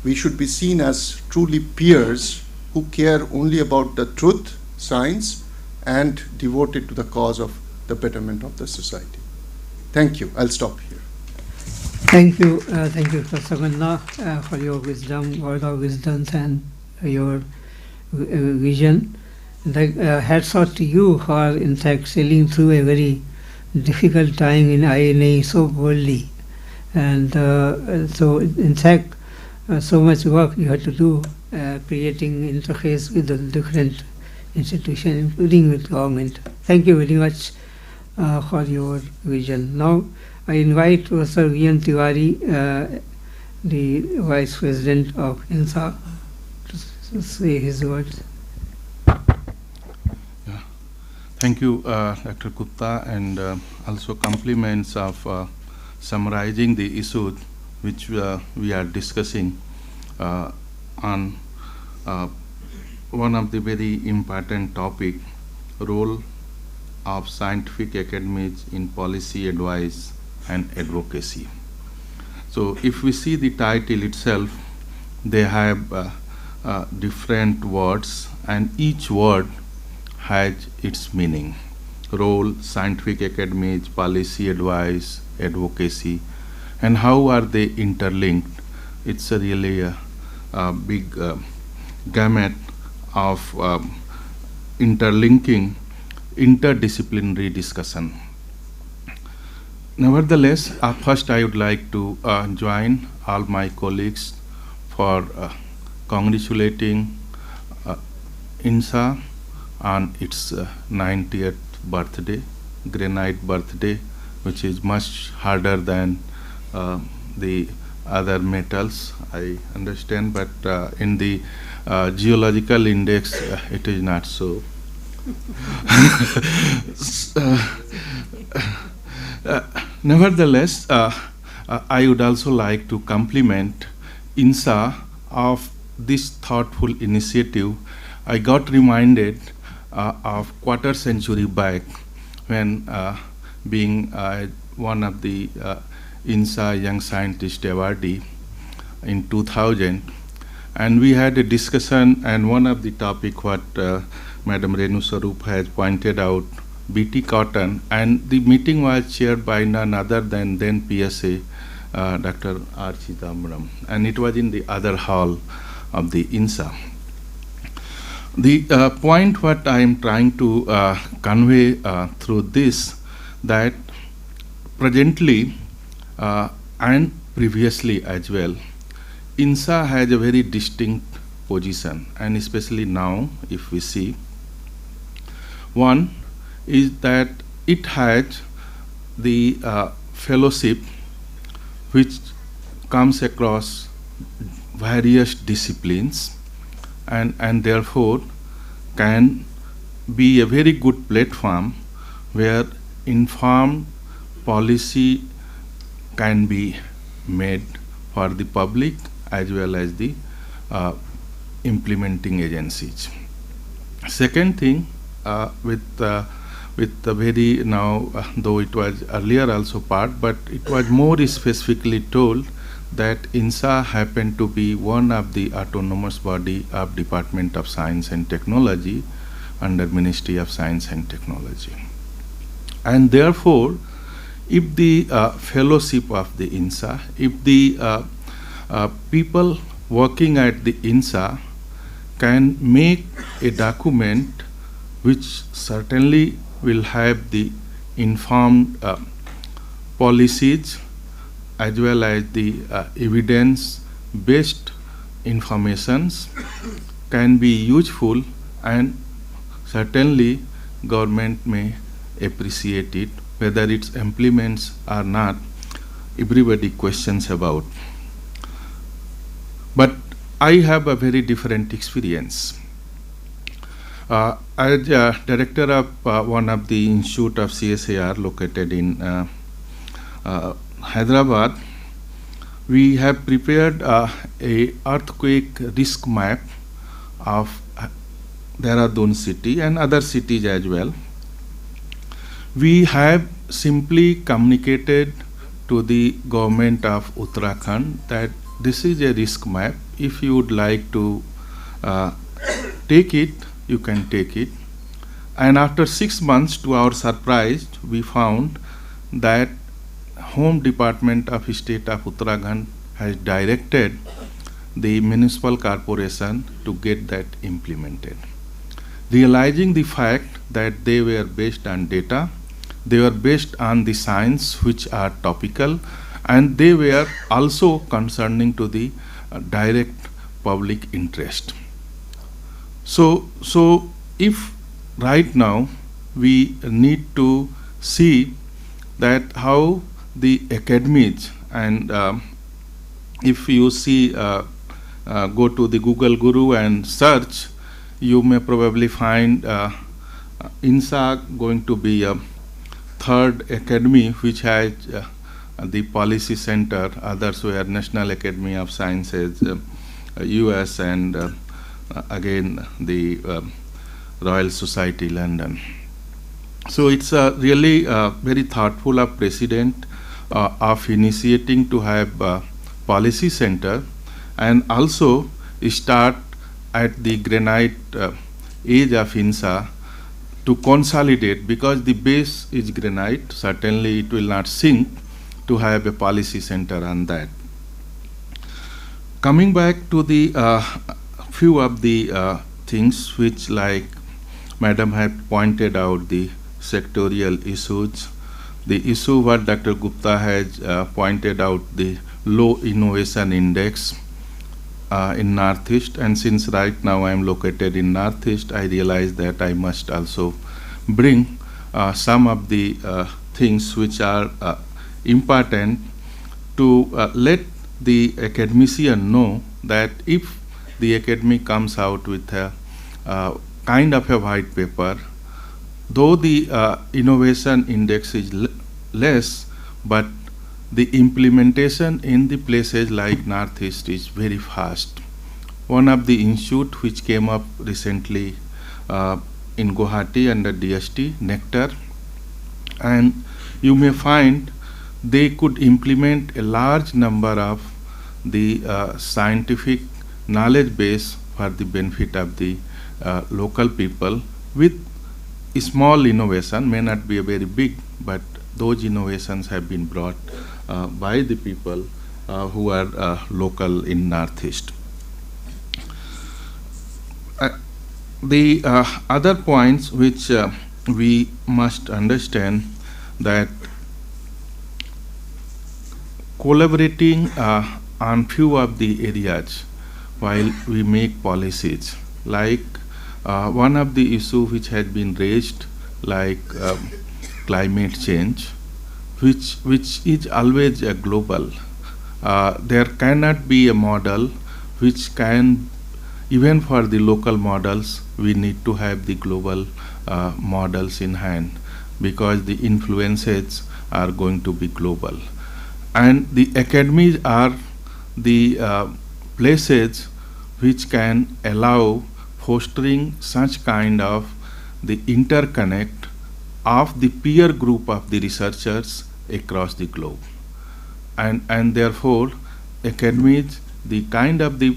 We should be seen as truly peers who care only about the truth, science, and devoted to the cause of the betterment of the society. Thank you. I'll stop here. Thank you, Professor Manna, for your wisdom, word of wisdom, and your vision. Hats off to you for, in fact, sailing through a very difficult time in INA so boldly. And so, in fact, so much work you had to do, creating interface with the different institutions, including with government. Thank you very much for your vision. Now, I invite Professor Tiwari, the Vice President of INSA, to say his words. Thank you, Dr. Gupta, and also compliments of summarizing the issues which we are discussing on one of the very important topic, role of scientific academies in policy advice and advocacy. So if we see the title itself, they have different words, and each word has its meaning. Role, scientific academies, policy advice, advocacy, and how are they interlinked? It's a really a big gamut of interlinking, interdisciplinary discussion. Nevertheless, first I would like to join all my colleagues for congratulating INSA on its 90th birthday, granite birthday, which is much harder than the other metals, I understand, but in the geological index, it is not so. Nevertheless, I would also like to compliment INSA of this thoughtful initiative. I got reminded of quarter century back when being one of the INSA Young Scientist Awardee in 2000, and we had a discussion, and one of the topic what Madam Renu Swarup has pointed out, BT cotton, and the meeting was chaired by none other than then PSA, Dr. R. Chidambaram, and it was in the other hall of the INSA. The point what I am trying to convey through this, that presently and previously as well, INSA has a very distinct position, and especially now, if we see, one is that it has the fellowship which comes across various disciplines and therefore can be a very good platform where informed policy can be made for the public as well as the implementing agencies. Second thing, with the very now, though it was earlier also part, but it was more specifically told that INSA happened to be one of the autonomous body of Department of Science and Technology under Ministry of Science and Technology. And therefore, if the fellowship of the INSA, if the people working at the INSA can make a document which certainly will have the informed policies as well as the evidence-based informations can be useful, and certainly government may appreciate it. Whether it implements or not, everybody questions about. But I have a very different experience. As director of one of the institute of CSIR located in Hyderabad, we have prepared a earthquake risk map of Dehradun city and other cities as well. We have simply communicated to the government of Uttarakhand that this is a risk map. If you would like to take it, you can take it. And after 6 months, to our surprise, we found that Home Department of State of Uttarakhand has directed the municipal corporation to get that implemented. Realizing the fact that they were based on data, they were based on the science which are topical, and they were also concerning to the direct public interest. So if right now we need to see that how the academies, and if you see, go to the Google Guru and search, you may probably find INSA going to be a third academy which has the policy center. Others were National Academy of Sciences, US, and again the Royal Society London. So it's really very thoughtful of President of initiating to have a policy center, and also start at the granite age of INSA to consolidate, because the base is granite, certainly it will not sink, to have a policy center on that. Coming back to the few of the things which, like Madam had pointed out, the sectorial issues, the issue what Dr. Gupta has pointed out, the low innovation index in Northeast, and since right now I am located in Northeast, I realize that I must also bring some of the things which are important to let the academician know that if the academy comes out with a kind of a white paper, though the innovation index is less, but the implementation in the places like Northeast is very fast. One of the institute which came up recently in Guwahati under DST, Nectar, and you may find they could implement a large number of the scientific knowledge base for the benefit of the local people with small innovation, may not be a very big, but those innovations have been brought by the people who are local in Northeast. The other points which we must understand, that collaborating on few of the areas while we make policies, like one of the issue which had been raised, like climate change, which is always a global, there cannot be a model which can, even for the local models, we need to have the global models in hand, because the influences are going to be global. And the academies are the places which can allow fostering such kind of the interconnect of the peer group of the researchers across the globe. And therefore, academies, the kind of the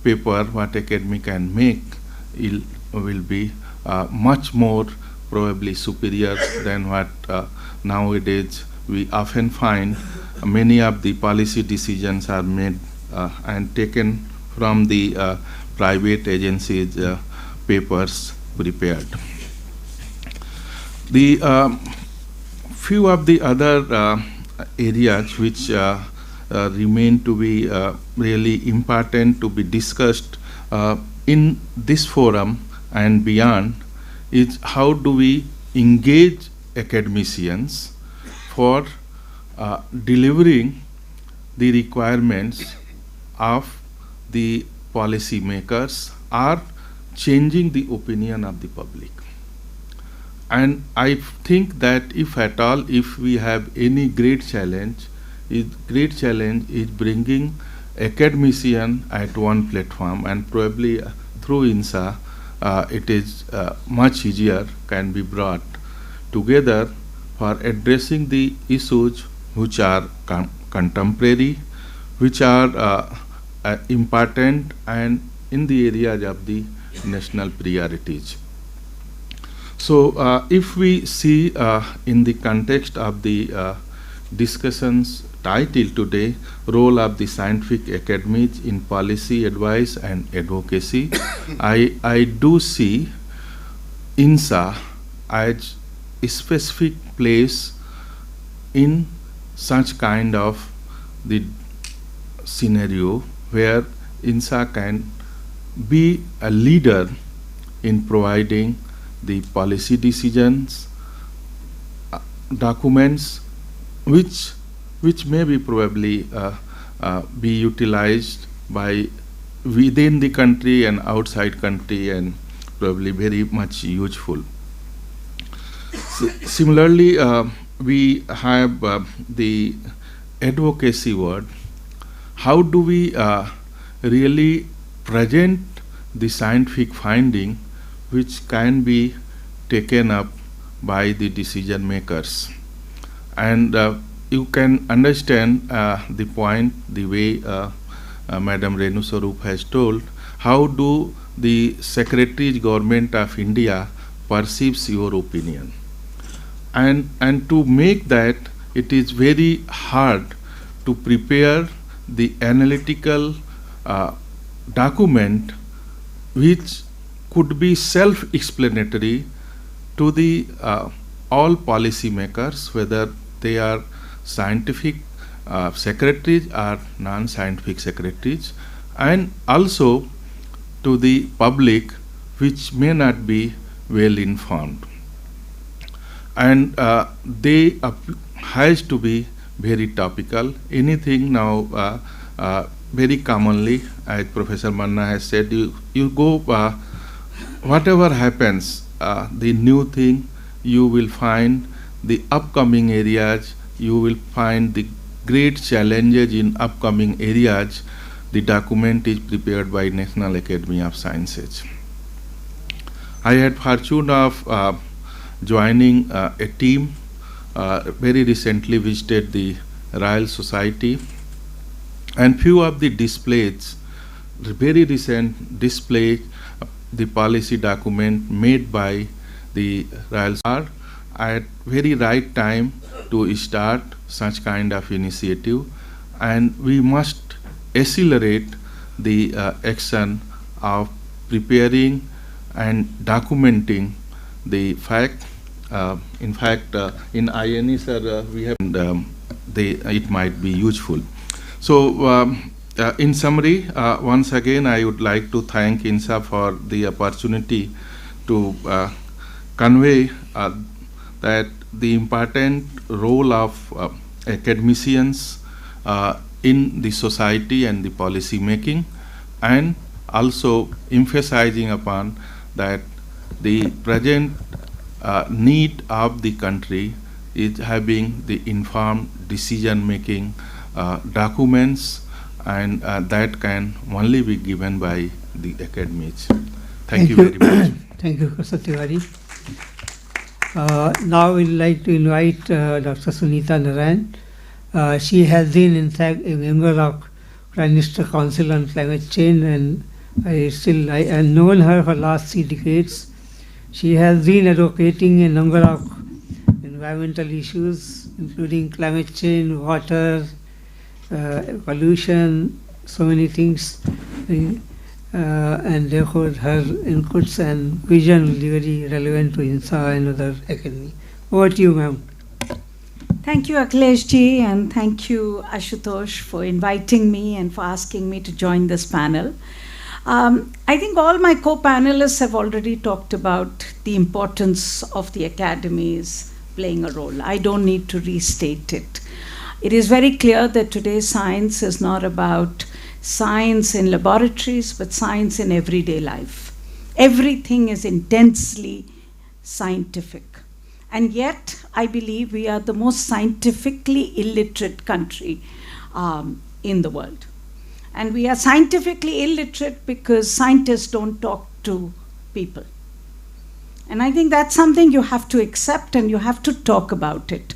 paper what academy can make will be much more probably superior than what nowadays we often find. Many of the policy decisions are made and taken from the private agencies' papers prepared. The few of the other areas which remain to be really important to be discussed in this forum and beyond is how do we engage academicians for delivering the requirements of the policy makers or changing the opinion of the public. And I think that if at all, if we have any great challenge is bringing academician at one platform, and probably through INSA it is much easier can be brought together for addressing the issues which are contemporary, which are important and in the areas of the national priorities. So if we see in the context of the discussions title today, role of the scientific academies in policy advice and advocacy, I do see INSA as a specific place in such kind of the scenario where INSA can be a leader in providing the policy decisions, documents which may be probably be utilized by within the country and outside country, and probably very much useful. Similarly, we have the advocacy word. How do we really present the scientific finding which can be taken up by the decision makers? And you can understand the point the way Madam Renu Swarup has told. How do the Secretary Government of India perceives your opinion? And to make that, it is very hard to prepare the analytical document which could be self-explanatory to the all policy makers, whether they are scientific secretaries or non-scientific secretaries, and also to the public which may not be well informed. And they has to be very topical. Anything now very commonly, as Professor Manna has said, you go whatever happens, the new thing, you will find the upcoming areas, you will find the great challenges in upcoming areas. The document is prepared by National Academy of Sciences. I had fortune of joining a team, very recently visited the Royal Society, and few of the displays, very recent display, the policy document made by the Royal Society at very right time to start such kind of initiative, and we must accelerate the action of preparing and documenting the fact. In fact, in INSA we have it might be useful. So in summary, once again I would like to thank INSA for the opportunity to convey that the important role of academicians in the society and the policy making, and also emphasizing upon that the present need of the country is having the informed decision making documents, and that can only be given by the academies. Thank you very much. Thank you, Professor Tiwari. Now we'd like to invite Dr. Sunita Narain. She has been, in fact, a member of Prime Minister Council on Climate Change, and I have known her for the last 3 decades. She has been advocating a number of environmental issues, including climate change, water, pollution, so many things. And therefore her inputs and vision will be very relevant to INSA and other academies. Over to you, ma'am. Thank you, Akhilesh ji, and thank you, Ashutosh, for inviting me and for asking me to join this panel. I think all my co-panelists have already talked about the importance of the academies playing a role. I don't need to restate it. It is very clear that today's science is not about science in laboratories, but science in everyday life. Everything is intensely scientific. And yet, I believe we are the most scientifically illiterate country in the world. And we are scientifically illiterate because scientists don't talk to people. And I think that's something you have to accept, and you have to talk about it.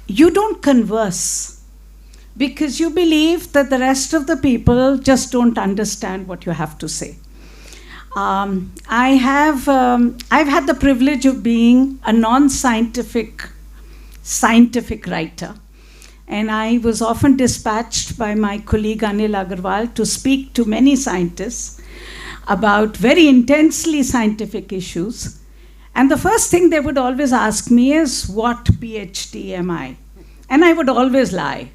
You don't converse because you believe that the rest of the people just don't understand what you have to say. I've had the privilege of being a non-scientific scientific writer, and I was often dispatched by my colleague Anil Agarwal to speak to many scientists about very intensely scientific issues. And the first thing they would always ask me is, what PhD am I? And I would always lie.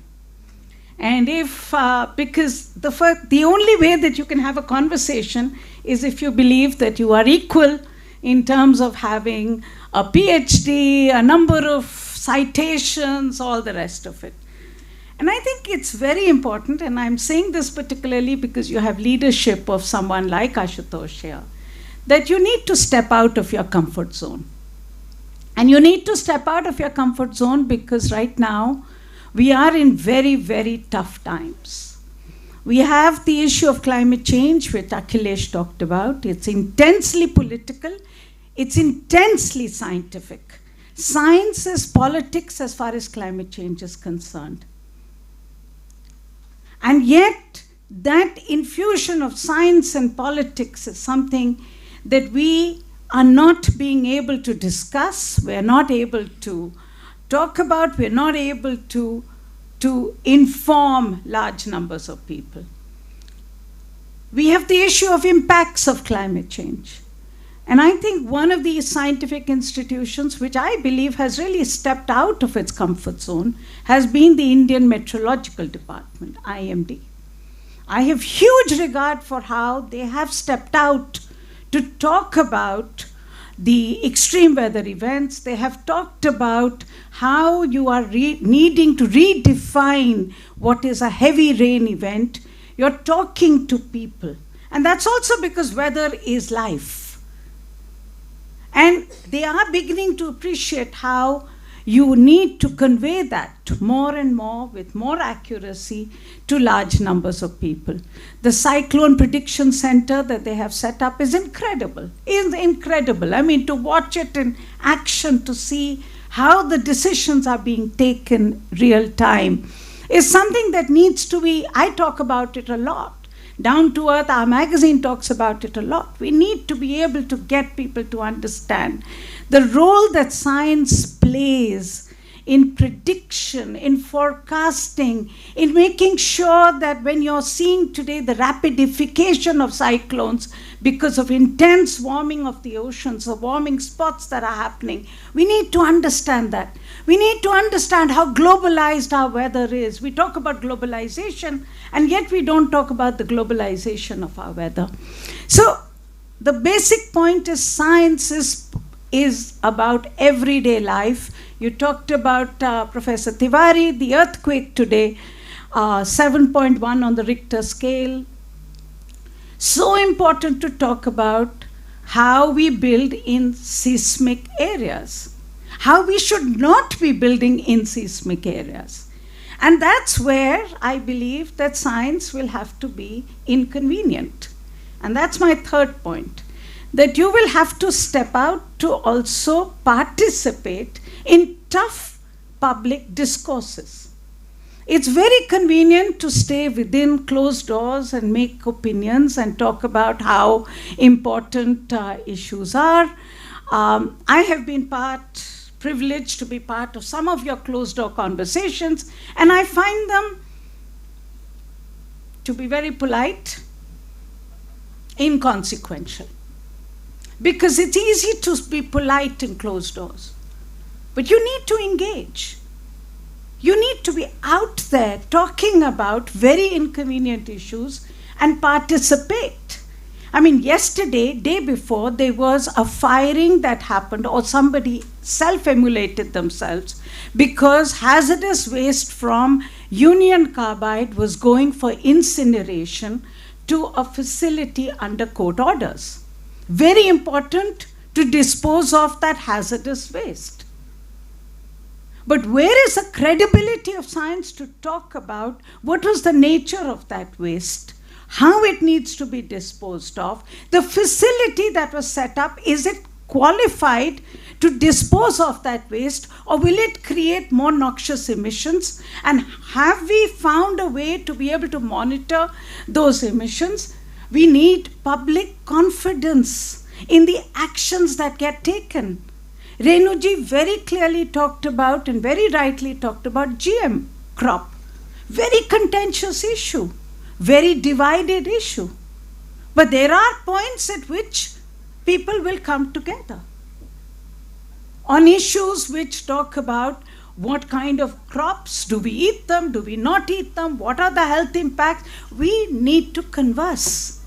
And because the only way that you can have a conversation is if you believe that you are equal in terms of having a PhD, a number of citations, all the rest of it. And I think it's very important, and I'm saying this particularly because you have leadership of someone like Ashutosh here, that you need to step out of your comfort zone. And you need to step out of your comfort zone because right now we are in very, very tough times. We have the issue of climate change, which Akhilesh talked about. It's intensely political. It's intensely scientific. Science is politics as far as climate change is concerned. And yet, that infusion of science and politics is something that we are not being able to discuss, we're not able to talk about, we're not able to inform large numbers of people. We have the issue of impacts of climate change. And I think one of these scientific institutions, which I believe has really stepped out of its comfort zone, has been the Indian Meteorological Department, IMD. I have huge regard for how they have stepped out to talk about the extreme weather events. They have talked about how you are needing to redefine what is a heavy rain event. You're talking to people. And that's also because weather is life. And they are beginning to appreciate how you need to convey that more and more with more accuracy to large numbers of people. The Cyclone Prediction Center that they have set up is incredible. Is incredible. I mean, to watch it in action, to see how the decisions are being taken real time is something that needs to be, I talk about it a lot. Down to Earth, our magazine talks about it a lot. We need to be able to get people to understand the role that science plays in prediction, in forecasting, in making sure that when you're seeing today the rapidification of cyclones because of intense warming of the oceans, the warming spots that are happening, we need to understand that. We need to understand how globalized our weather is. We talk about globalization, and yet we don't talk about the globalization of our weather. So the basic point is science is about everyday life. You talked about Professor Tiwari, the earthquake today. 7.1 on the Richter scale. So important to talk about how we build in seismic areas, how we should not be building in seismic areas. And that's where I believe that science will have to be inconvenient. And that's my third point, that you will have to step out to also participate in tough public discourses. It's very convenient to stay within closed doors and make opinions and talk about how important issues are. I have been privileged to be part of some of your closed door conversations, and I find them, to be very polite, inconsequential. Because it's easy to be polite in closed doors, but you need to engage. You need to be out there talking about very inconvenient issues and participate. I mean, yesterday, day before, there was a firing that happened, or somebody self-immolated themselves because hazardous waste from Union Carbide was going for incineration to a facility under court orders. Very important to dispose of that hazardous waste. But where is the credibility of science to talk about what was the nature of that waste, how it needs to be disposed of, the facility that was set up, is it qualified to dispose of that waste, or will it create more noxious emissions? And have we found a way to be able to monitor those emissions? We need public confidence in the actions that get taken. Renu ji very clearly talked about, and very rightly talked about, GM crop. Very contentious issue, very divided issue. But there are points at which people will come together on issues which talk about what kind of crops, do we eat them, do we not eat them, what are the health impacts. We need to converse.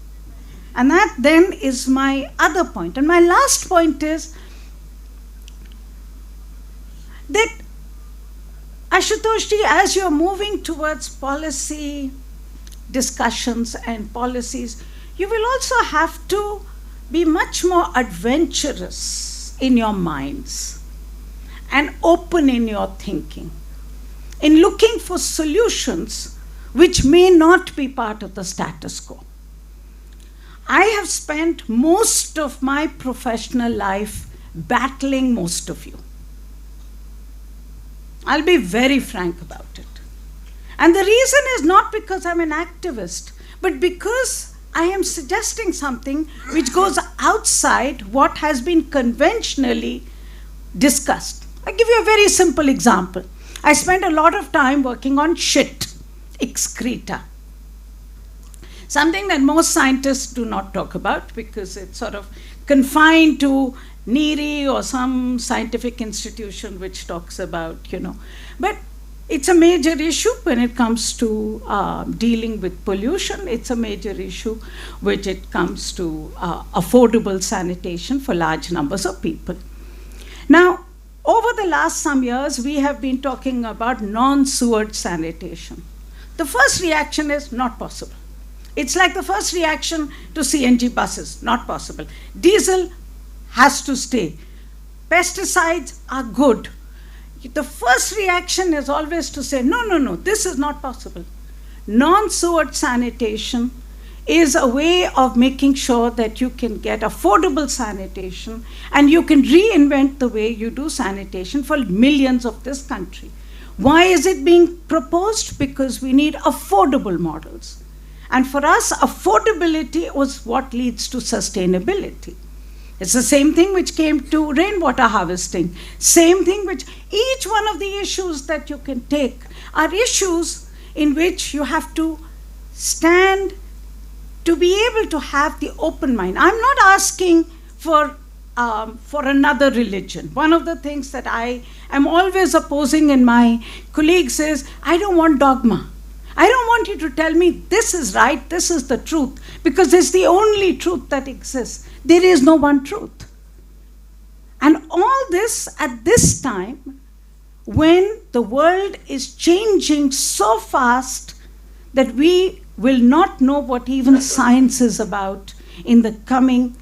And that then is my other point. And my last point is that, Ashutosh ji, as you're moving towards policy discussions and policies, you will also have to be much more adventurous in your minds and open in your thinking, in looking for solutions which may not be part of the status quo. I have spent most of my professional life battling most of you. I'll be very frank about it. And the reason is not because I'm an activist, but because I am suggesting something which goes outside what has been conventionally discussed. I'll give you a very simple example. I spent a lot of time working on shit, excreta. Something that most scientists do not talk about because it's sort of confined to NERI or some scientific institution which talks about, But it's a major issue when it comes to dealing with pollution. It's a major issue when it comes to affordable sanitation for large numbers of people. Now, over the last some years, we have been talking about non-sewered sanitation. The first reaction is not possible. It's like the first reaction to CNG buses, not possible. Diesel has to stay. Pesticides are good. The first reaction is always to say, no, this is not possible. Non-sewered sanitation is a way of making sure that you can get affordable sanitation and you can reinvent the way you do sanitation for millions of this country. Why is it being proposed? Because we need affordable models. And for us, affordability was what leads to sustainability. It's the same thing which came to rainwater harvesting. Same thing which each one of the issues that you can take are issues in which you have to stand to be able to have the open mind. I'm not asking for another religion. One of the things that I am always opposing in my colleagues is, I don't want dogma. I don't want you to tell me this is right, this is the truth, because it's the only truth that exists. There is no one truth. And all this at this time, when the world is changing so fast that we will not know what even science is about in the coming,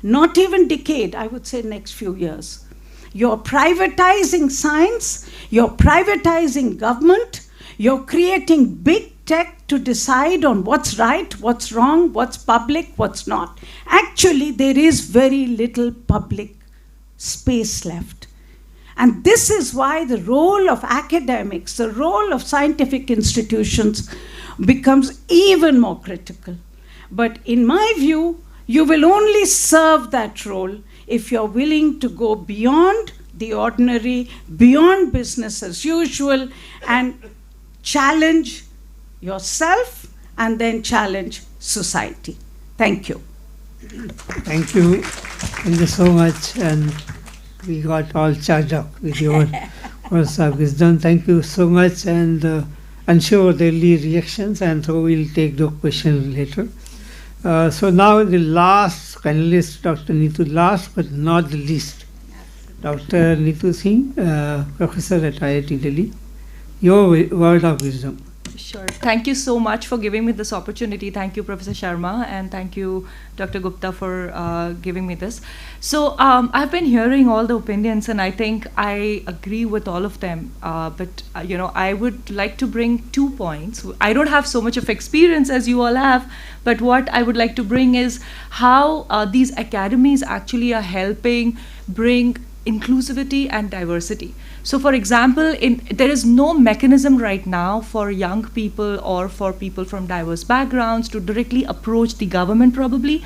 not even decade, I would say next few years. You're privatizing science, you're privatizing government, you're creating big tech to decide on what's right, what's wrong, what's public, what's not. Actually, there is very little public space left. And this is why the role of academics, the role of scientific institutions becomes even more critical. But in my view, you will only serve that role if you're willing to go beyond the ordinary, beyond business as usual, and challenge yourself and then challenge society. Thank you. Thank you. Thank you so much. And we got all charged up with your words of wisdom. Thank you so much. And I'm sure there will be reactions, and so we'll take the question later. So now the last panelist, Dr. Neetu, last but not the least, Dr. Neetu Singh, Professor at IIT Delhi. Your word of wisdom. Sure. Thank you so much for giving me this opportunity. Thank you, Professor Sharma, and thank you, Dr. Gupta, for giving me this. So I've been hearing all the opinions, and I think I agree with all of them. But I would like to bring 2 points. I don't have so much of experience as you all have, but what I would like to bring is how these academies actually are helping bring inclusivity and diversity. So for example, there is no mechanism right now for young people or for people from diverse backgrounds to directly approach the government probably.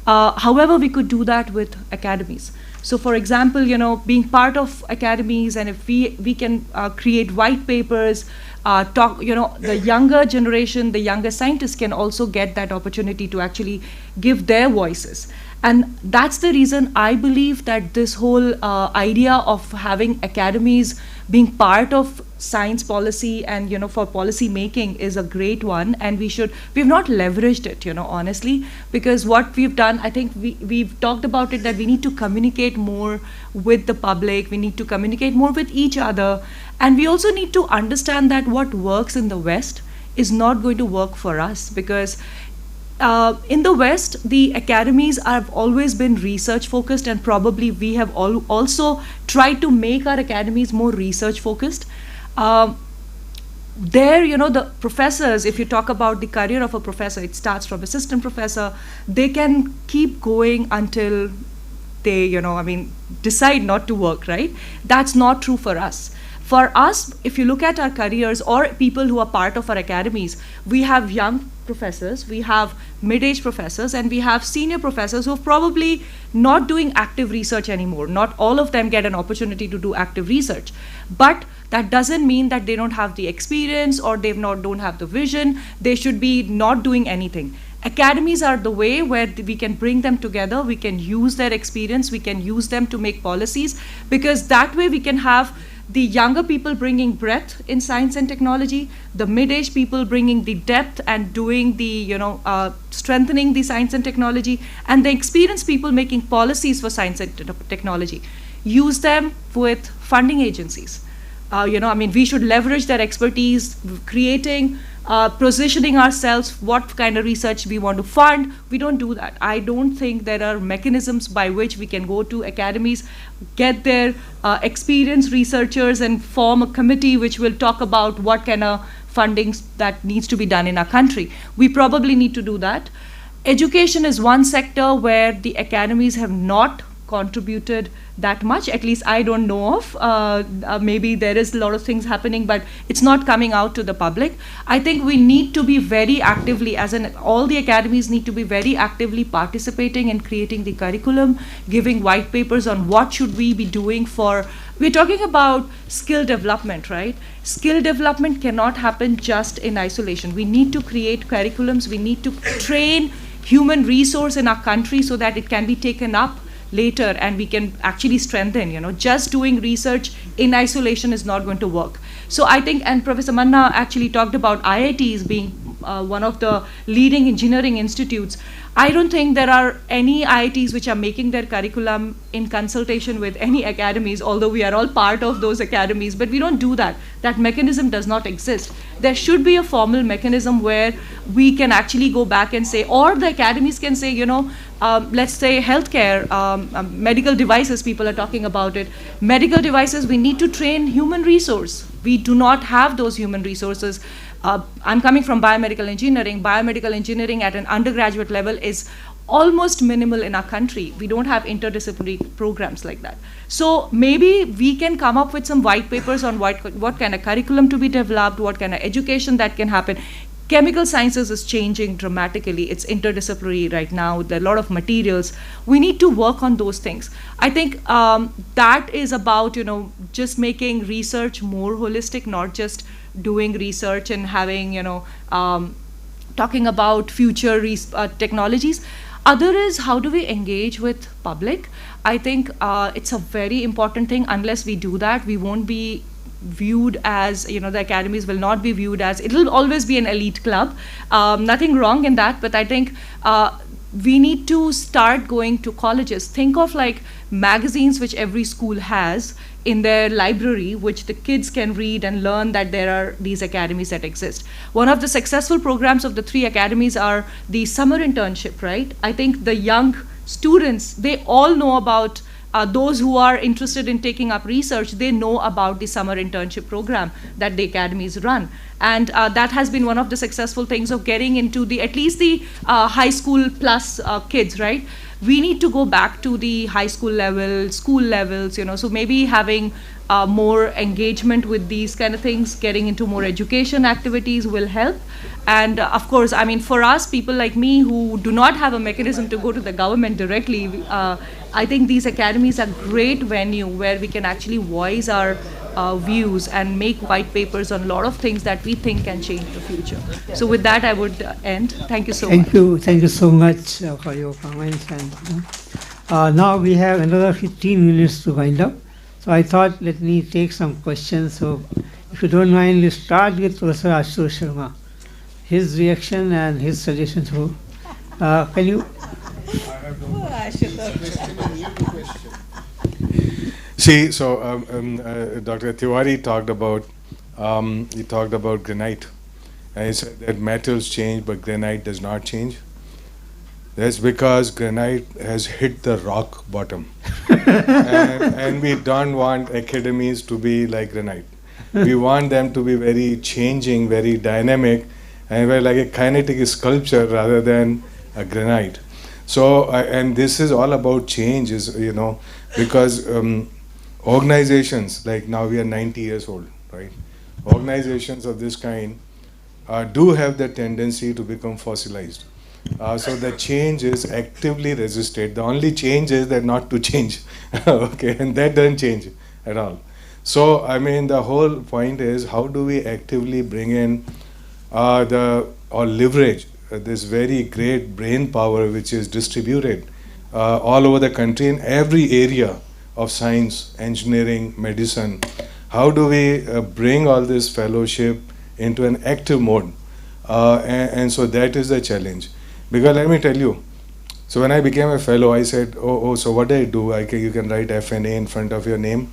However, we could do that with academies. So for example, being part of academies, and if we can create white papers, the younger generation, the younger scientists can also get that opportunity to actually give their voices. And that's the reason I believe that this whole idea of having academies being part of science policy and for policy making is a great one, and we've not leveraged it, honestly, because what we've done, I think we've talked about it, that we need to communicate more with the public, we need to communicate more with each other, and we also need to understand that what works in the West is not going to work for us, because in the West, the academies have always been research focused, and probably we have also tried to make our academies more research focused. The professors, if you talk about the career of a professor, it starts from assistant professor. They can keep going until they, decide not to work, right? That's not true for us. For us, if you look at our careers or people who are part of our academies, we have young professors, we have mid-age professors, and we have senior professors who are probably not doing active research anymore. Not all of them get an opportunity to do active research. But that doesn't mean that they don't have the experience or don't have the vision. They should be not doing anything. Academies are the way where we can bring them together, we can use their experience, we can use them to make policies, because that way we can have the younger people bringing breadth in science and technology, the mid-age people bringing the depth and doing the, strengthening the science and technology, and the experienced people making policies for science and technology. Use them with funding agencies. We should leverage their expertise, creating, positioning ourselves, what kind of research we want to fund. We don't do that. I don't think there are mechanisms by which we can go to academies, get their experienced researchers and form a committee which will talk about what kind of funding that needs to be done in our country. We probably need to do that. Education is one sector where the academies have not contributed that much, at least I don't know of. Maybe there is a lot of things happening, but it's not coming out to the public. I think we need to be very actively, all the academies need to be very actively participating in creating the curriculum, giving white papers on what should we be doing we're talking about skill development, right? Skill development cannot happen just in isolation. We need to create curriculums, we need to train human resource in our country so that it can be taken up later and we can actually strengthen. Just doing research in isolation is not going to work. So I think, and Professor Manna actually talked about IITs being one of the leading engineering institutes. I don't think there are any IITs which are making their curriculum in consultation with any academies, although we are all part of those academies, but we don't do that. That mechanism does not exist. There should be a formal mechanism where we can actually go back and say, or the academies can say, let's say healthcare, medical devices, people are talking about it. Medical devices, we need to train human resource. We do not have those human resources. I'm coming from biomedical engineering. Biomedical engineering at an undergraduate level is almost minimal in our country. We don't have interdisciplinary programs like that. So maybe we can come up with some white papers on what kind of curriculum to be developed, what kind of education that can happen. Chemical sciences is changing dramatically. It's interdisciplinary right now. There are a lot of materials. We need to work on those things. I think that is about, just making research more holistic, not just doing research and having, talking about future technologies. Other is how do we engage with public? I think it's a very important thing. Unless we do that, we won't be viewed as, the academies will not be viewed as, it will always be an elite club. Nothing wrong in that, but I think we need to start going to colleges. Think of like magazines which every school has in their library, which the kids can read and learn that there are these academies that exist. One of the successful programs of the 3 academies are the summer internship, right? I think the young students, they all know about those who are interested in taking up research, they know about the summer internship program that the academies run. And that has been one of the successful things of getting into at least the high school plus kids, right? We need to go back to the high school level, school levels, so maybe having more engagement with these kind of things, getting into more education activities will help. And of course, for us, people like me who do not have a mechanism to go to the government directly, I think these academies are great venue where we can actually voice our views and make white papers on a lot of things that we think can change the future. So with that, I would end. Thank you so much. Thank you so much for your comments. And now we have another 15 minutes to wind up. So I thought let me take some questions. So if you don't mind, let's start with Professor Ashutosh Sharma. His reaction and his suggestions. Can you? See, so Dr. Tiwari talked about granite. And he said that metals change, but granite does not change. That's because granite has hit the rock bottom. and we don't want academies to be like granite. We want them to be very changing, very dynamic, and we're like a kinetic sculpture rather than a granite. So, and this is all about change, because organizations, like now we are 90 years old, right? Organizations of this kind do have the tendency to become fossilized. So the change is actively resisted. The only change is that not to change, okay, and that doesn't change at all. So, the whole point is how do we actively bring in or leverage this very great brain power which is distributed all over the country in every area of science, engineering, medicine. How do we bring all this fellowship into an active mode? And so that is the challenge. Because let me tell you, so when I became a fellow, I said, so what do I do? You can write FNA in front of your name,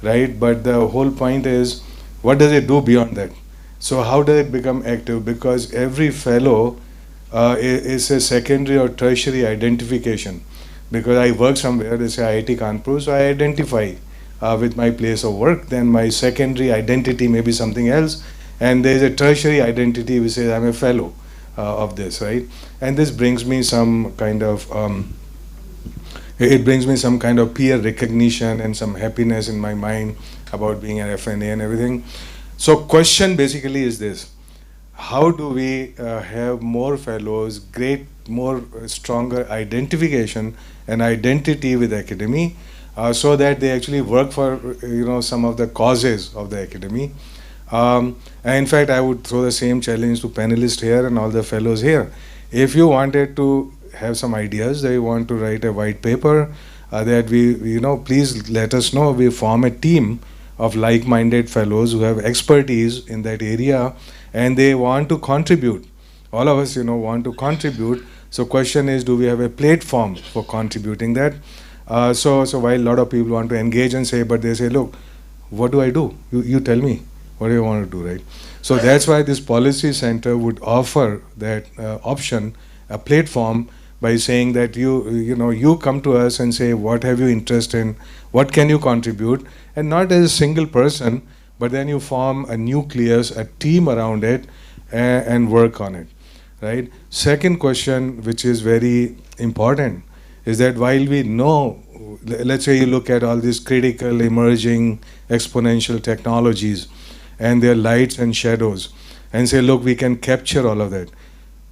right? But the whole point is, what does it do beyond that? So how does it become active? Because every fellow is a secondary or tertiary identification. Because I work somewhere, they say IIT Kanpur, so I identify with my place of work. Then my secondary identity may be something else, and there is a tertiary identity which says I'm a fellow of this, right? And this brings me some kind of peer recognition and some happiness in my mind about being an FNA and everything. So question basically is this: how do we have more fellows, more stronger identification and identity with academy, so that they actually work for some of the causes of the academy. And in fact, I would throw the same challenge to panelists here and all the fellows here. If you wanted to have some ideas, that you want to write a white paper, that we please let us know. We form a team of like-minded fellows who have expertise in that area, and they want to contribute all of us, want to contribute. So question is, do we have a platform for contributing that? So while a lot of people want to engage and say, but they say, look, what do I do? You tell me, what do you want to do, right? So that's why this policy center would offer that option, a platform, by saying that you come to us and say, what have you interest in, what can you contribute, and not as a single person, but then you form a nucleus, a team around it, and work on it, right? Second question, which is very important, is that while we know, let's say you look at all these critical, emerging, exponential technologies, and their lights and shadows, and say, look, we can capture all of that.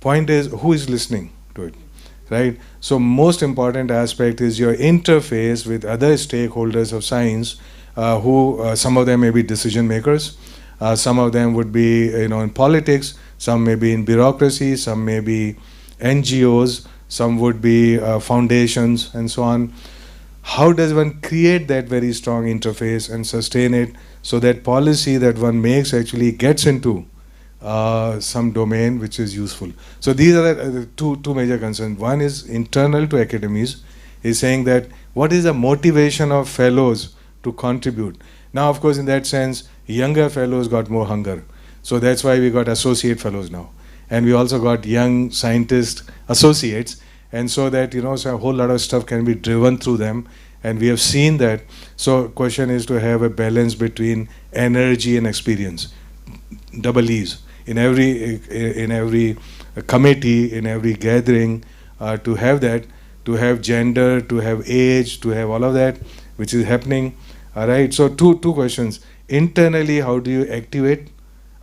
Point is, who is listening to it, right? So most important aspect is your interface with other stakeholders of science, who some of them may be decision makers, some of them would be in politics, some may be in bureaucracy, some may be NGOs, some would be foundations, and so on. How does one create that very strong interface and sustain it so that policy that one makes actually gets into some domain which is useful? So these are the two major concerns. One is internal to academies, is saying that what is the motivation of fellows to contribute? Now, of course, in that sense, younger fellows got more hunger. So that's why we got associate fellows now. And we also got young scientist associates. And so that, so a whole lot of stuff can be driven through them. And we have seen that. So question is to have a balance between energy and experience. Double E's. In every committee, in every gathering, to have that, to have gender, to have age, to have all of that, which is happening. All right, so two questions. Internally, how do you activate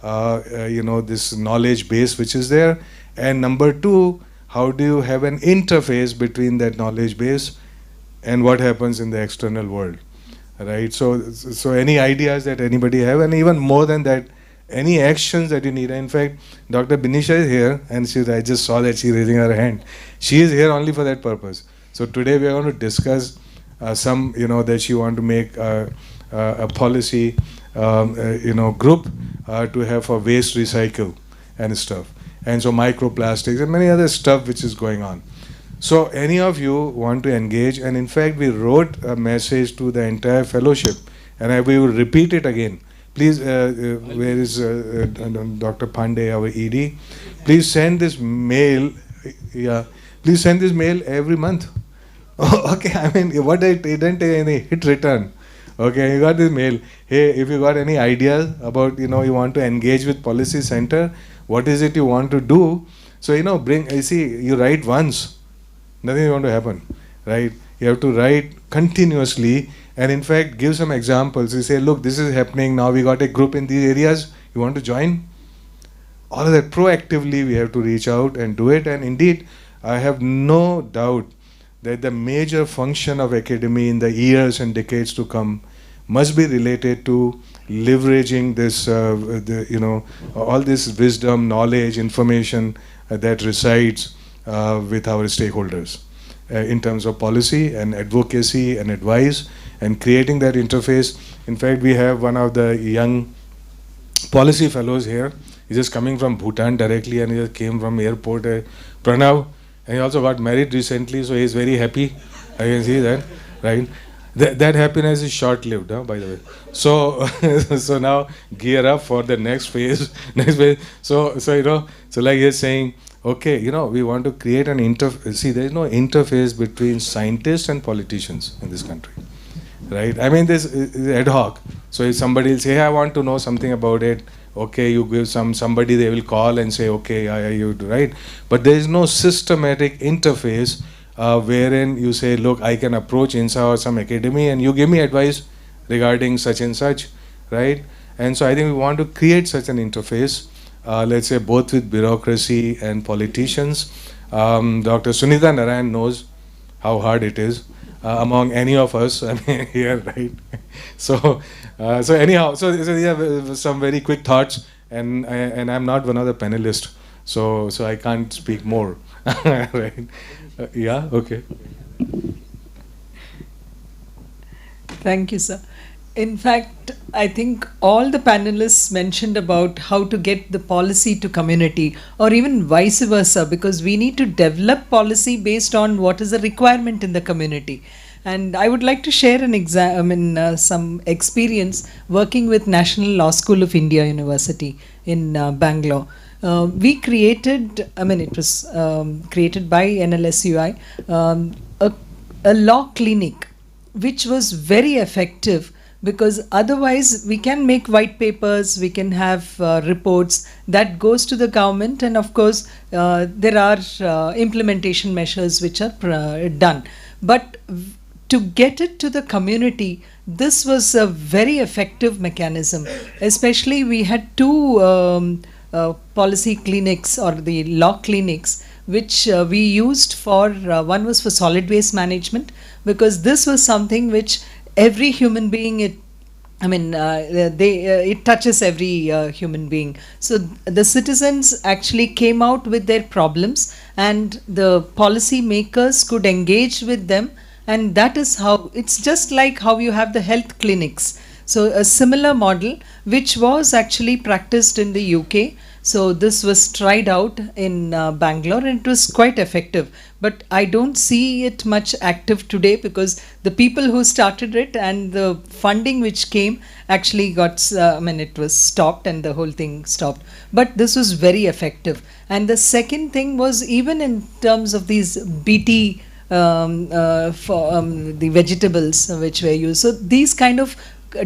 this knowledge base which is there? And number two, how do you have an interface between that knowledge base and what happens in the external world? Right, so any ideas that anybody have, and even more than that, any actions that you need. In fact, Dr. Binisha is here, and I just saw that she's raising her hand. She is here only for that purpose. So today we are going to discuss some, that she want to make a policy, group to have for waste recycle and stuff. And so microplastics and many other stuff which is going on. So any of you want to engage, and in fact we wrote a message to the entire fellowship, and we will repeat it again. Please, where is Dr. Pandey, our ED? Please send this mail. Yeah, please send this mail every month. Okay, I mean, it didn't take any hit return. Okay, you got this mail. Hey, if you got any ideas about, you want to engage with Policy Center, what is it you want to do? So, you write once, nothing is going to happen, right? You have to write continuously, and in fact, give some examples. You say, look, this is happening, now we got a group in these areas, you want to join? All of that, proactively we have to reach out and do it, and indeed, I have no doubt that the major function of academy in the years and decades to come must be related to leveraging this, all this wisdom, knowledge, information that resides with our stakeholders in terms of policy and advocacy and advice and creating that interface. In fact, we have one of the young policy fellows here. He's just coming from Bhutan directly, and he just came from airport, Pranav. And he also got married recently, so he's very happy. I can see that, right? That happiness is short-lived, by the way. So, so now gear up for the next phase. So like he's saying, okay, we want to create an interface. See, there is no interface between scientists and politicians in this country, right? I mean, this is ad hoc. So if somebody will say, hey, I want to know something about it, okay, you give somebody, they will call and say, okay, you do, right? But there is no systematic interface wherein you say, look, I can approach INSA or some academy and you give me advice regarding such and such, right? And so I think we want to create such an interface, let's say both with bureaucracy and politicians. Dr. Sunita Narain knows how hard it is among any of us, I mean, here, right? So anyhow, so yeah, some very quick thoughts, and I'm not one of the panelists, so I can't speak more, right? Yeah, okay. Thank you, sir. In fact, I think all the panelists mentioned about how to get the policy to community, or even vice versa, because we need to develop policy based on what is the requirement in the community. And I would like to share some experience working with National Law School of India University in Bangalore. We created, it was created by NLSUI, a law clinic, which was very effective, because otherwise we can make white papers, we can have reports that goes to the government, and of course there are implementation measures which are done. But to get it to the community, this was a very effective mechanism. Especially we had two policy clinics, or the law clinics, which we used for, one was for solid waste management, because this was something which every human being, it touches every human being. So the citizens actually came out with their problems, and the policy makers could engage with them, and that is how, it's just like how you have the health clinics. So a similar model, which was actually practiced in the UK. So this was tried out in Bangalore, and it was quite effective. But I don't see it much active today, because the people who started it and the funding which came actually got, it was stopped, and the whole thing stopped. But this was very effective. And the second thing was, even in terms of these BT for the vegetables which were used. So these kind of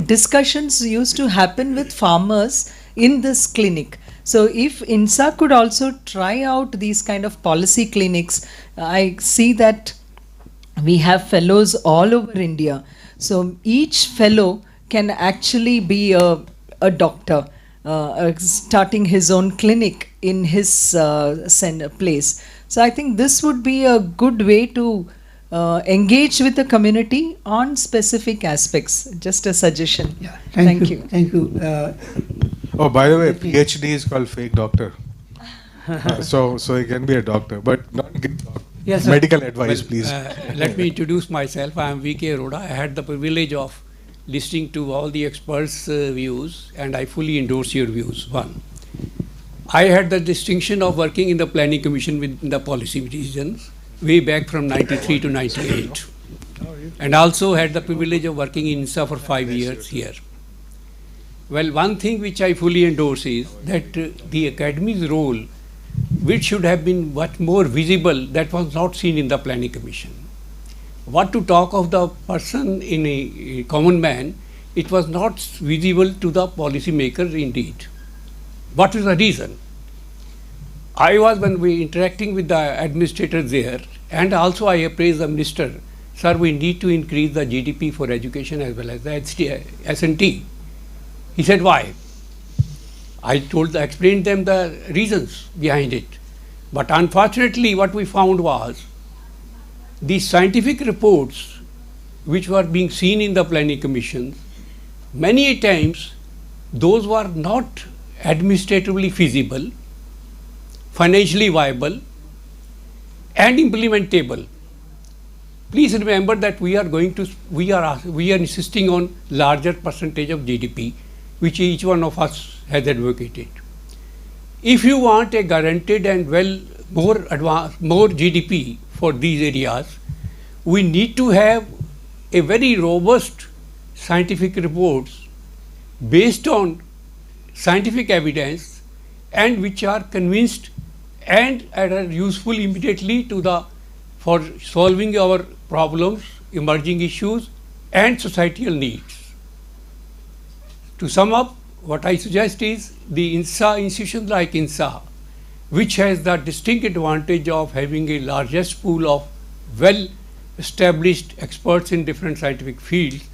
discussions used to happen with farmers in this clinic. So if INSA could also try out these kind of policy clinics, I see that we have fellows all over India. So each fellow can actually be a doctor, starting his own clinic in his place. So I think this would be a good way to engage with the community on specific aspects. Just a suggestion. Yeah. Thank you. Thank you. Oh, by the way, PhD is called fake doctor. So he can be a doctor, but not give yes, medical advice, please. Let me introduce myself. I am V.K. Arora. I had the privilege of listening to all the experts' views, and I fully endorse your views. One, I had the distinction of working in the Planning Commission with the policy decisions way back from 93 to 98, and also had the privilege of working in INSA for 5 years here. Well, one thing which I fully endorse is that the Academy's role, which should have been much more visible, that was not seen in the Planning Commission. What to talk of the person in a common man, it was not visible to the policy makers indeed. What is the reason? I was, when we interacting with the administrators there, and also I appraised the minister, sir, we need to increase the GDP for education as well as the S&T. He said, why? I explained them the reasons behind it. But unfortunately, what we found was, the scientific reports which were being seen in the planning commission, many times those were not administratively feasible, financially viable, and implementable. Please remember that we are insisting on larger percentage of GDP, which each one of us has advocated. If you want a guaranteed and more GDP for these areas, we need to have a very robust scientific reports based on scientific evidence, and which are convinced and are useful immediately for solving our problems, emerging issues, and societal needs. To sum up, what I suggest is the INSA, institutions like INSA, which has the distinct advantage of having a largest pool of well-established experts in different scientific fields,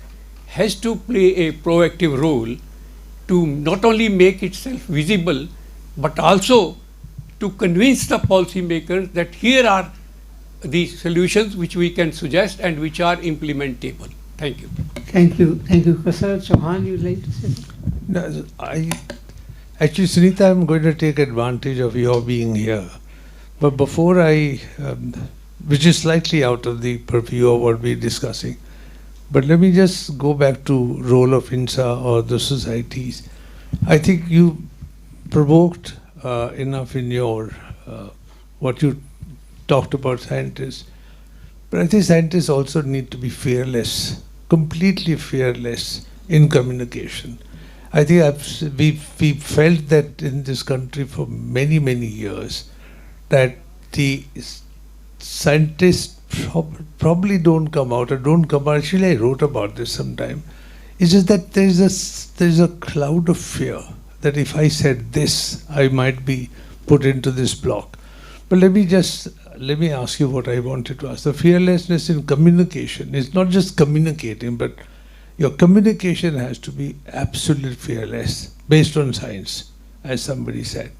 has to play a proactive role to not only make itself visible, but also to convince the policymakers that here are the solutions which we can suggest and which are implementable. Thank you. Thank you. Thank you. Professor Chauhan, you'd like to say something? No, actually, Sunita, I'm going to take advantage of your being here. But before which is slightly out of the purview of what we're discussing, But let me just go back to role of INSA or the societies. I think you provoked enough in your what you talked about scientists. But I think scientists also need to be fearless, completely fearless in communication. I think we felt that in this country for many, many years that the scientists probably don't come out or don't come out. Actually, I wrote about this sometime. It's just that there's a cloud of fear that if I said this, I might be put into this block. But let me ask you what I wanted to ask. The fearlessness in communication is not just communicating, but your communication has to be absolutely fearless, based on science, as somebody said.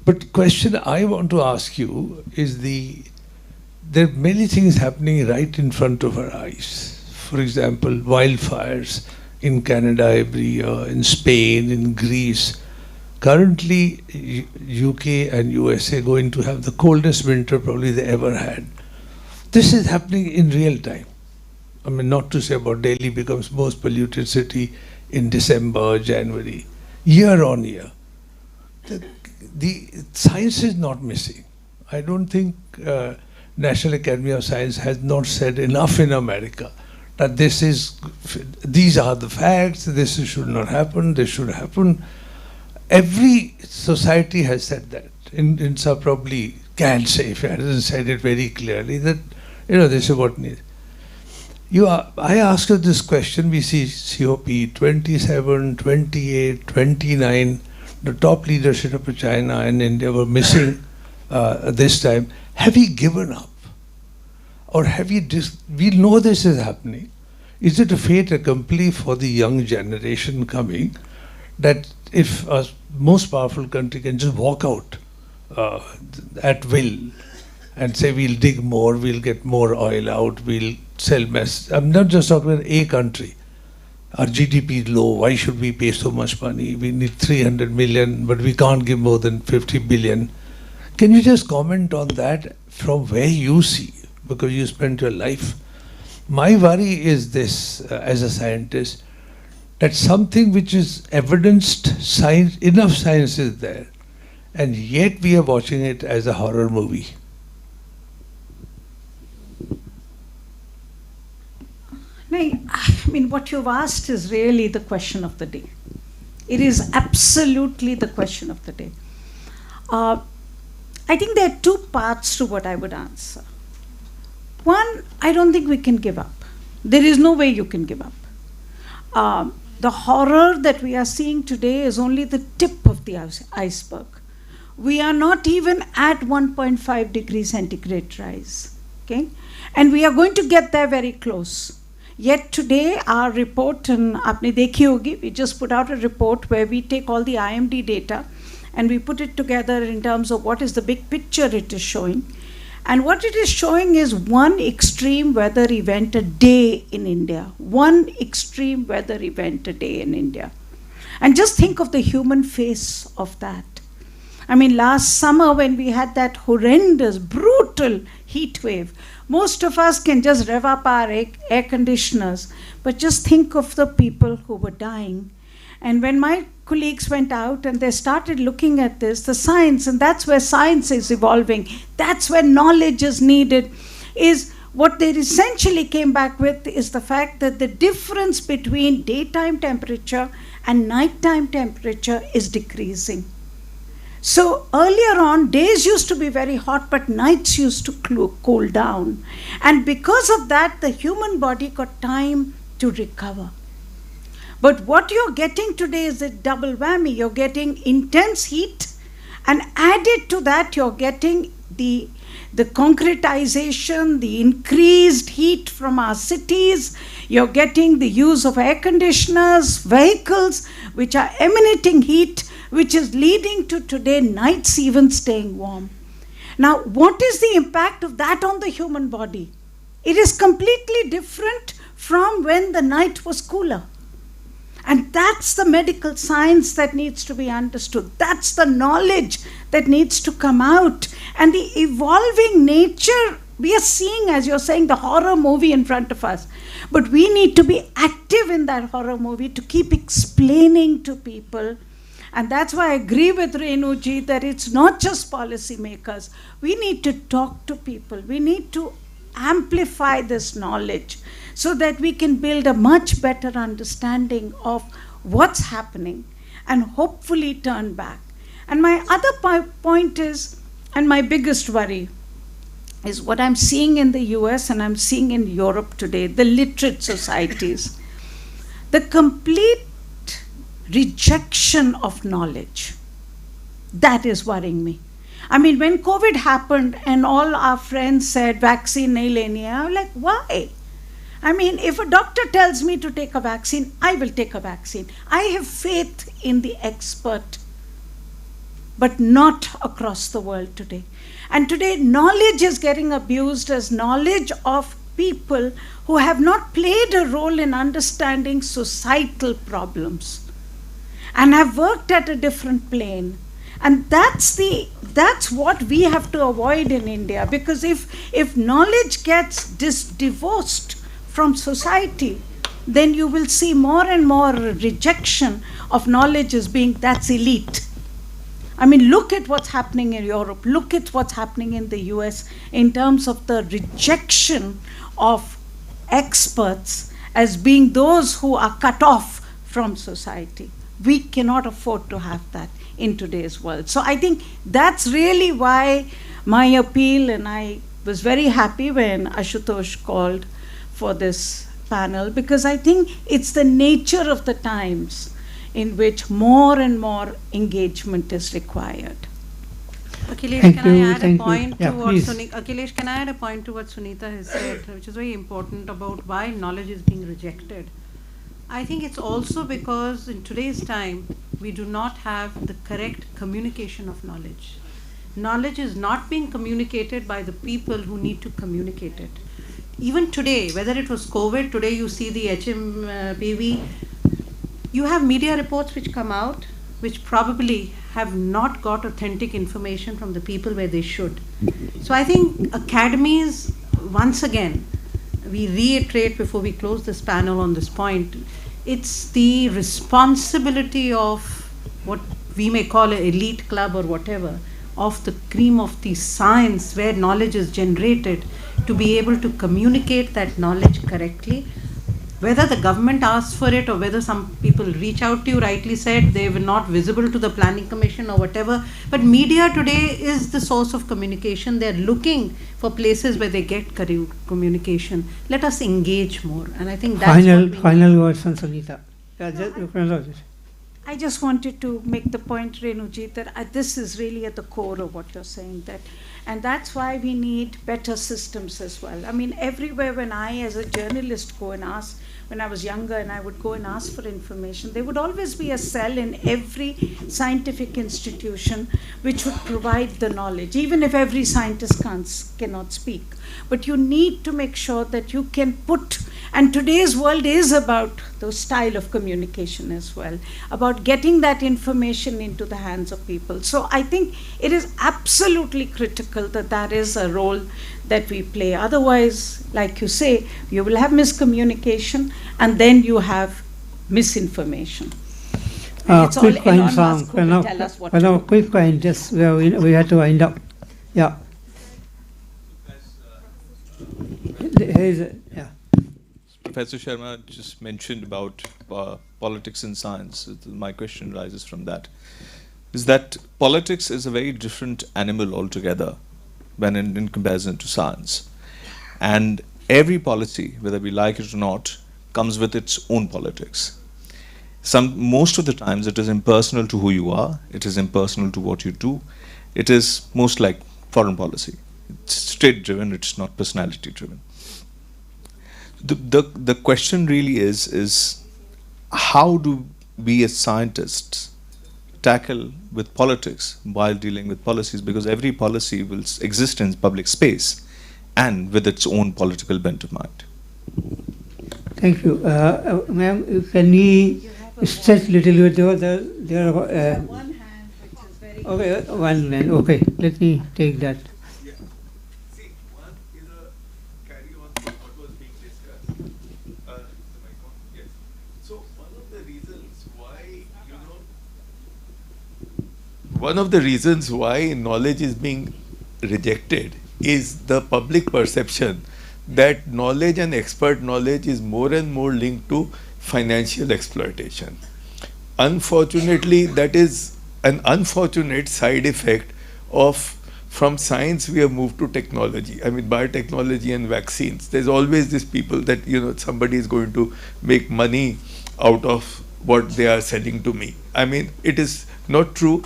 But the question I want to ask you is there are many things happening right in front of our eyes. For example, wildfires in Canada every year, in Spain, in Greece. Currently, UK and USA are going to have the coldest winter probably they ever had. This is happening in real time. I mean, not to say about Delhi becomes most polluted city in December, January, year on year. The science is not missing. I don't think National Academy of Science has not said enough in America that these are the facts, this should not happen, this should happen. Every society has said that. INSA probably can say, if it hasn't said it very clearly, that this is what needs. I ask you this question, we see COP 27, 28, 29, the top leadership of China and India were missing this time. Have you given up? Or have you we know this is happening. Is it a fait accompli for the young generation coming that if a most powerful country can just walk out at will and say we'll dig more, we'll get more oil out, we'll sell mess. I'm not just talking about a country. Our GDP is low, why should we pay so much money? We need 300 million, but we can't give more than 50 billion. Can you just comment on that from where you see, because you spent your life? My worry is this, as a scientist, that something which is evidenced, science, enough science is there, and yet we are watching it as a horror movie. I mean, what you've asked is really the question of the day. It is absolutely the question of the day. I think there are two parts to what I would answer. One, I don't think we can give up. There is no way you can give up. The horror that we are seeing today is only the tip of the iceberg. We are not even at 1.5 degrees centigrade rise, okay? And we are going to get there very close. Yet today, our report, and aapne dekhi hogi, we just put out a report where we take all the IMD data and we put it together in terms of what is the big picture it is showing. And what it is showing is one extreme weather event a day in India. One extreme weather event a day in India. And just think of the human face of that. I mean, last summer when we had that horrendous, brutal heat wave, most of us can just rev up our air conditioners, but just think of the people who were dying. And when my colleagues went out and they started looking at this, the science, and that's where science is evolving, that's where knowledge is needed, is what they essentially came back with is the fact that the difference between daytime temperature and nighttime temperature is decreasing. So earlier on, days used to be very hot, but nights used to cool down. And because of that, the human body got time to recover. But what you're getting today is a double whammy. You're getting intense heat, and added to that, you're getting the concretization, the increased heat from our cities. You're getting the use of air conditioners, vehicles, which are emanating heat, which is leading to today nights even staying warm. Now, what is the impact of that on the human body? It is completely different from when the night was cooler. And that's the medical science that needs to be understood. That's the knowledge that needs to come out. And the evolving nature we are seeing, as you're saying, the horror movie in front of us. But we need to be active in that horror movie to keep explaining to people. And that's why I agree with Renu ji that it's not just policymakers. We need to talk to people. We need to amplify this knowledge so that we can build a much better understanding of what's happening and hopefully turn back. And my other point is, and my biggest worry, is what I'm seeing in the US and I'm seeing in Europe today, the literate societies. The complete rejection of knowledge. That is worrying me. I mean, when COVID happened and all our friends said, vaccine nahi leni hai, I'm like, why? I mean, if a doctor tells me to take a vaccine, I will take a vaccine. I have faith in the expert, but not across the world today. And today, knowledge is getting abused as knowledge of people who have not played a role in understanding societal problems and have worked at a different plane. And that's what we have to avoid in India, because if knowledge gets divorced from society, then you will see more and more rejection of knowledge as being, that's elite. I mean, look at what's happening in Europe, look at what's happening in the US in terms of the rejection of experts as being those who are cut off from society. We cannot afford to have that in today's world. So I think that's really why my appeal, and I was very happy when Ashutosh called for this panel, because I think it's the nature of the times in which more and more engagement is required. Akhilesh, can I add a point to what Akhilesh, can I add a point to what Sunita has said, which is very important about why knowledge is being rejected. I think it's also because in today's time, we do not have the correct communication of knowledge. Knowledge is not being communicated by the people who need to communicate it. Even today, whether it was COVID, today you see the HMPV, you have media reports which come out which probably have not got authentic information from the people where they should. So I think academies, once again, we reiterate before we close this panel on this point, it's the responsibility of what we may call an elite club or whatever, of the cream of the science where knowledge is generated, to be able to communicate that knowledge correctly. Whether the government asks for it or whether some people reach out to you, rightly said, they were not visible to the planning commission or whatever. But media today is the source of communication. They're looking for places where they get communication. Let us engage more. And I think that's final words on Sunita. I just wanted to make the point, Renuji, that this is really at the core of what you're saying. And that's why we need better systems as well. I mean, everywhere when I, as a journalist, go and ask, when I was younger and I would go and ask for information, there would always be a cell in every scientific institution which would provide the knowledge, even if every scientist cannot speak. But you need to make sure that you can put, and today's world is about the style of communication as well, about getting that information into the hands of people. So I think it is absolutely critical that that is a role that we play. Otherwise, like you say, you will have miscommunication and then you have misinformation. It's quick all Elon song. Musk who will tell us what to do. Quick coin, just we had to wind up. Yeah. Yeah. Professor Sharma just mentioned about politics and science. My question arises from that. Is that politics is a very different animal altogether when in comparison to science. And every policy, whether we like it or not, comes with its own politics. Most of the times it is impersonal to who you are, it is impersonal to what you do. It is most like foreign policy. It's state-driven, it's not personality-driven. The question really is how do we as scientists tackle with politics while dealing with policies, because every policy will exist in public space and with its own political bent of mind. Thank you. Ma'am, can we stretch a little bit? There are one hand which is very okay, one hand. Okay, let me take that. See, one is one of the reasons why knowledge is being rejected is the public perception that knowledge and expert knowledge is more and more linked to financial exploitation. Unfortunately, that is an unfortunate side effect of from science we have moved to technology. I mean, biotechnology and vaccines. There's always this people that, you know, somebody is going to make money out of what they are selling to me. I mean, it is not true.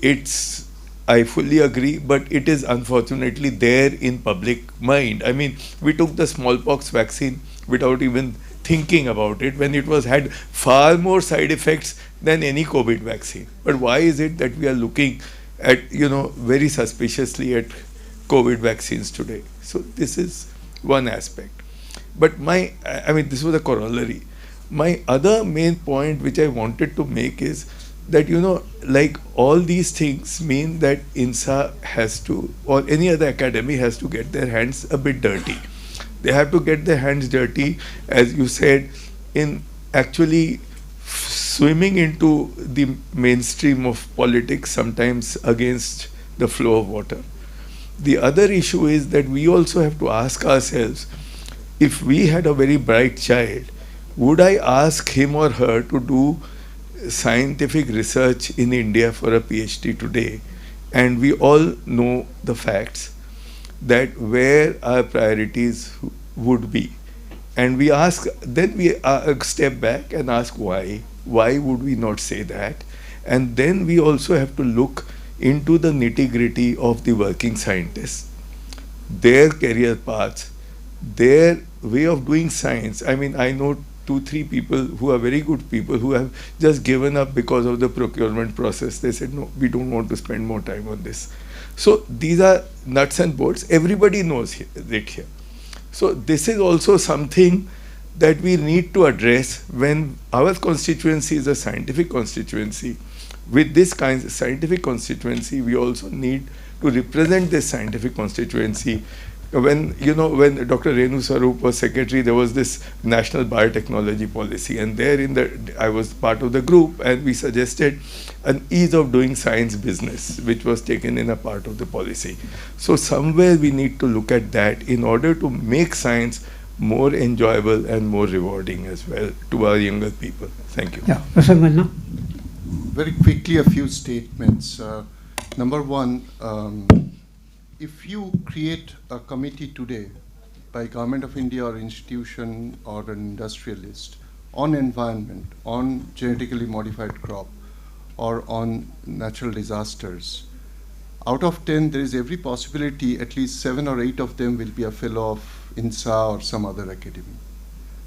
It's, I fully agree, but it is unfortunately there in public mind. I mean, we took the smallpox vaccine without even thinking about it when it was had far more side effects than any COVID vaccine. But why is it that we are looking at, you know, very suspiciously at COVID vaccines today? So this is one aspect. But I mean, this was a corollary. My other main point which I wanted to make is that, you know, like all these things mean that INSA has to, or any other academy has to get their hands a bit dirty. They have to get their hands dirty, as you said, in actually swimming into the mainstream of politics, sometimes against the flow of water. The other issue is that we also have to ask ourselves, if we had a very bright child, would I ask him or her to do scientific research in India for a PhD today? And we all know the facts that where our priorities would be. And we ask, then we step back and ask why. Why would we not say that? And then we also have to look into the nitty-gritty of the working scientists, their career paths, their way of doing science. I mean, I know 2-3 people who are very good people who have just given up because of the procurement process. They said, no, we don't want to spend more time on this. So these are nuts and bolts. Everybody knows it here. So this is also something that we need to address when our constituency is a scientific constituency. With this kind of scientific constituency, we also need to represent this scientific constituency. When, you know, when Dr. Renu Swarup was secretary, there was this national biotechnology policy, and there I was part of the group, and we suggested an ease of doing science business, which was taken in a part of the policy. So somewhere we need to look at that in order to make science more enjoyable and more rewarding as well to our younger people. Thank you. Yeah, Professor Manna. Very quickly, a few statements. Number one, if you create a committee today by Government of India or institution or an industrialist on environment, on genetically modified crop, or on natural disasters, out of 10, there is every possibility at least 7 or 8 of them will be a fellow of INSA or some other academy.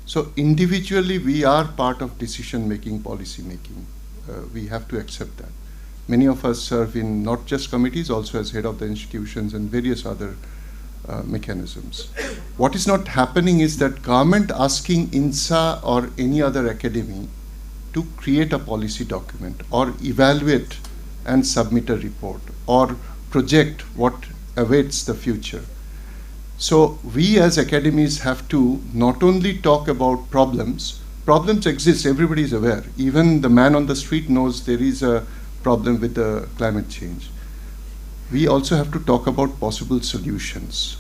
So individually, we are part of decision-making, policy-making. We have to accept that. Many of us serve in not just committees, also as head of the institutions and various other mechanisms. What is not happening is that government asking INSA or any other academy to create a policy document or evaluate and submit a report or project what awaits the future. So we as academies have to not only talk about problems. Problems exist, everybody is aware. Even the man on the street knows there is a problem with the climate change. We also have to talk about possible solutions.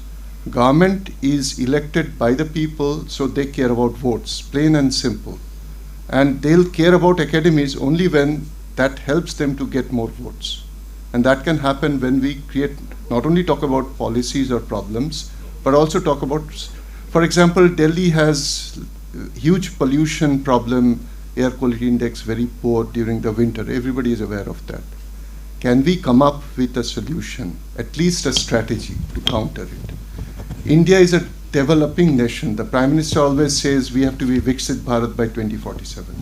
Government is elected by the people, so they care about votes, plain and simple. And they'll care about academies only when that helps them to get more votes. And that can happen when we not only talk about policies or problems, but also talk about, for example, Delhi has huge pollution problem, air quality index very poor during the winter. Everybody is aware of that. Can we come up with a solution, at least a strategy to counter it? India is a developing nation. The Prime Minister always says we have to be Viksit Bharat by 2047.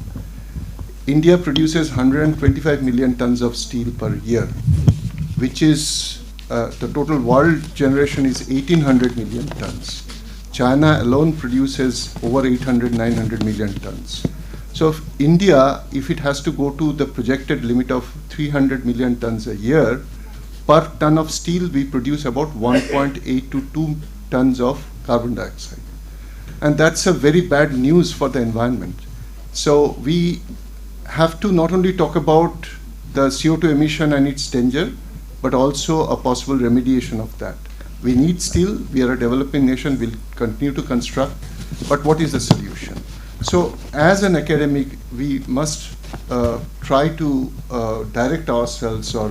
India produces 125 million tons of steel per year, which is the total world generation is 1800 million tons. China alone produces over 800, 900 million tons. So if India, if it has to go to the projected limit of 300 million tons a year, per ton of steel we produce about 1.8 to 2 tons of carbon dioxide. And that's a very bad news for the environment. So we have to not only talk about the CO2 emission and its danger, but also a possible remediation of that. We need steel, we are a developing nation, we'll continue to construct, but what is the solution? So as an academic, we must try to direct ourselves or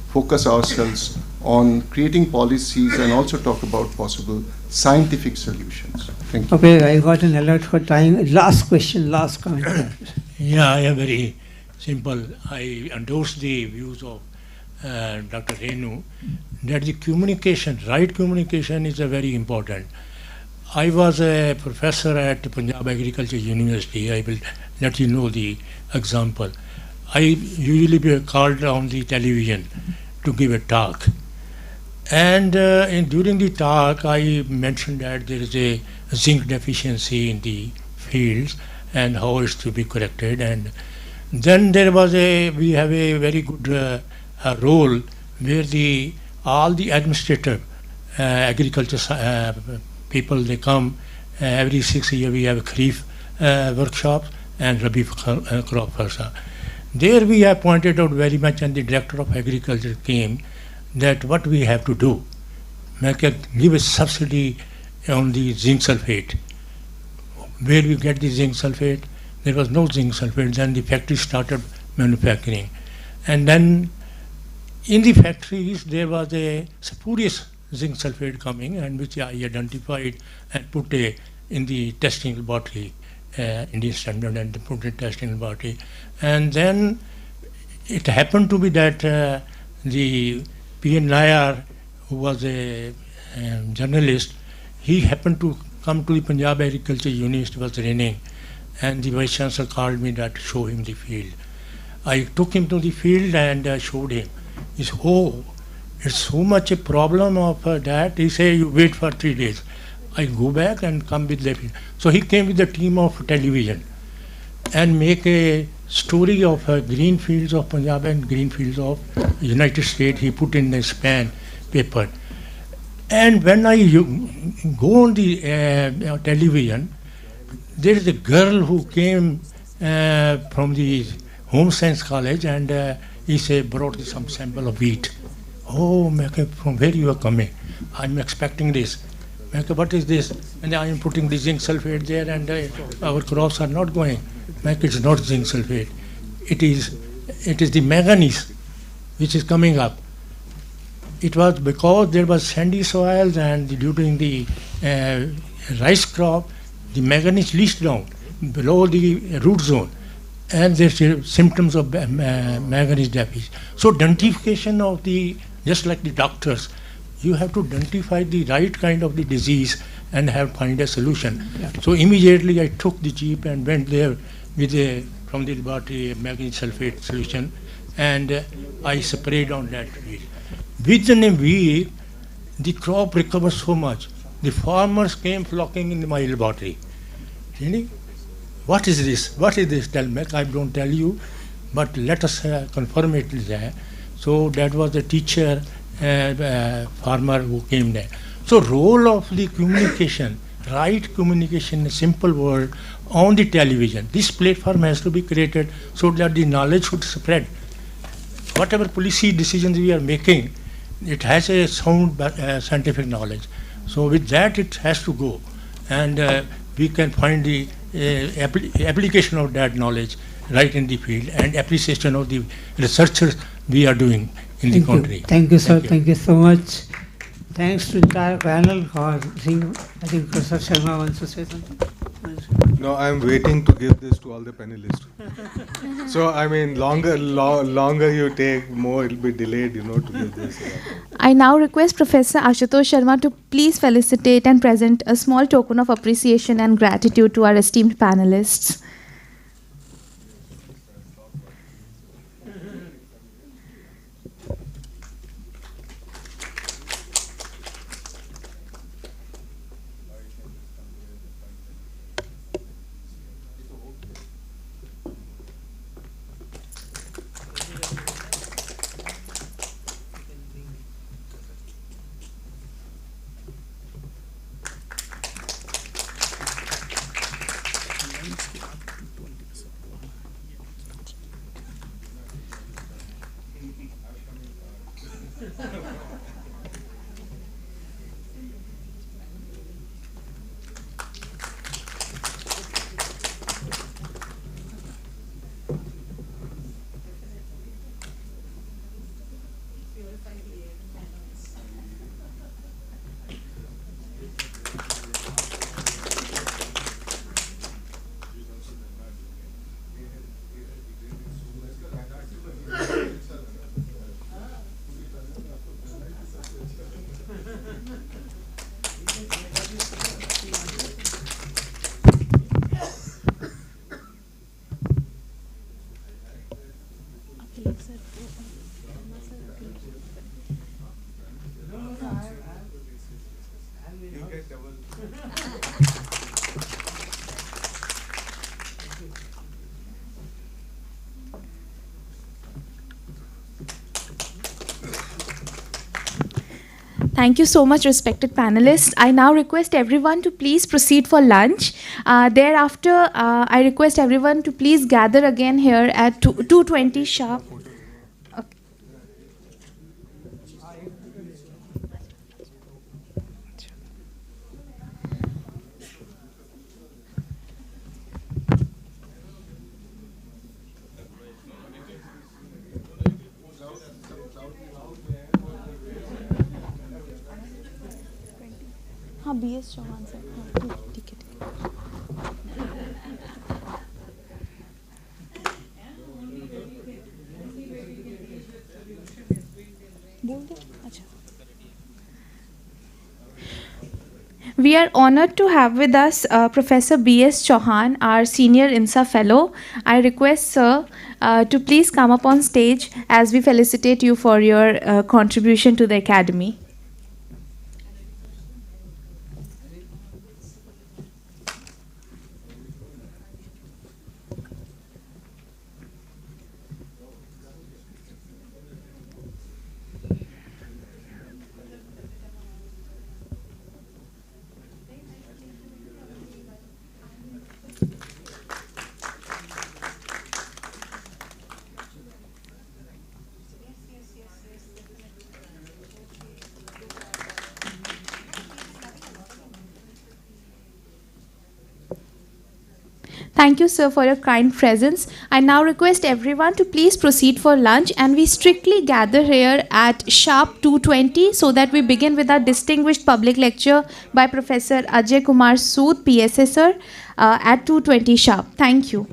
focus ourselves on creating policies and also talk about possible scientific solutions. Thank you. Okay, I got an alert for time. Last question, last comment. Yeah, I am very simple. I endorse the views of Dr. Renu that the communication, right communication is a very important. I was a professor at Punjab Agriculture University. I will let you know the example. I usually be called on the television to give a talk. And during the talk, I mentioned that there is a zinc deficiency in the fields and how it's to be corrected. And then there was we have a very good role where all the administrative agriculture people, they come every 6 years. We have a Kharif workshops and Rabi crop workshop. There we have pointed out very much, and the director of agriculture came, that what we have to do, give a subsidy on the zinc sulfate. Where we get the zinc sulfate? There was no zinc sulfate. Then the factory started manufacturing. And then in the factories there was a spurious zinc sulfate coming, and which I identified and put in the testing laboratory, Indian standard, and put in testing laboratory. And then it happened to be that the P.N. Nair, who was a journalist, he happened to come to the Punjab Agriculture University, was raining, and the Vice Chancellor called me that to show him the field. I took him to the field and showed him. He said, oh, it's so much a problem of that. He said, you wait for 3 days. I go back and come with the field. So he came with the team of television and make a story of green fields of Punjab and green fields of United States. He put in a span paper. And when I go on the television, there is a girl who came from the Home Science College, and he said, brought some sample of wheat. Oh, from where you are coming? I'm expecting this. What is this? And I am putting the zinc sulfate there, and our crops are not going. It's not zinc sulfate. It is the manganese which is coming up. It was because there was sandy soils, and during the rice crop, the manganese leached down below the root zone, and there's symptoms of manganese deficiency. So identification of just like the doctors, you have to identify the right kind of the disease and find a solution. Yeah. So immediately I took the jeep and went there with from the laboratory manganese sulfate solution, and I sprayed on that field. Within a week, the crop recovered so much. The farmers came flocking in my laboratory. Really? What is this? What is this? Tell me. I don't tell you, but let us confirm it there. So that was the teacher, farmer who came there. So role of the communication, right communication in a simple word on the television. This platform has to be created so that the knowledge should spread. Whatever policy decisions we are making, it has a sound scientific knowledge. So with that it has to go, and we can find the application of that knowledge right in the field, and appreciation of the researchers we are doing in the country. Thank you, sir. Thank you so much. Thanks to the entire panel for seeing. I think Professor Sharma wants to say something. No, I'm waiting to give this to all the panelists. So, I mean, longer you take, more it'll be delayed, to give this. I now request Professor Ashutosh Sharma to please felicitate and present a small token of appreciation and gratitude to our esteemed panelists. Thank you so much, respected panelists. I now request everyone to please proceed for lunch. Thereafter, I request everyone to please gather again here at 2:20 sharp. हाँ BS Chauhan sir हाँ ठीक है बोल दो अच्छा We are honored to have with us Professor B.S. Chauhan, our Senior INSA Fellow. I request Sir to please come up on stage as we felicitate you for your contribution to the Academy. Thank you, sir, for your kind presence. I now request everyone to please proceed for lunch, and we strictly gather here at sharp 2:20 so that we begin with our distinguished public lecture by Professor Ajay Kumar Sood, PSA, sir, at 2:20 sharp. Thank you.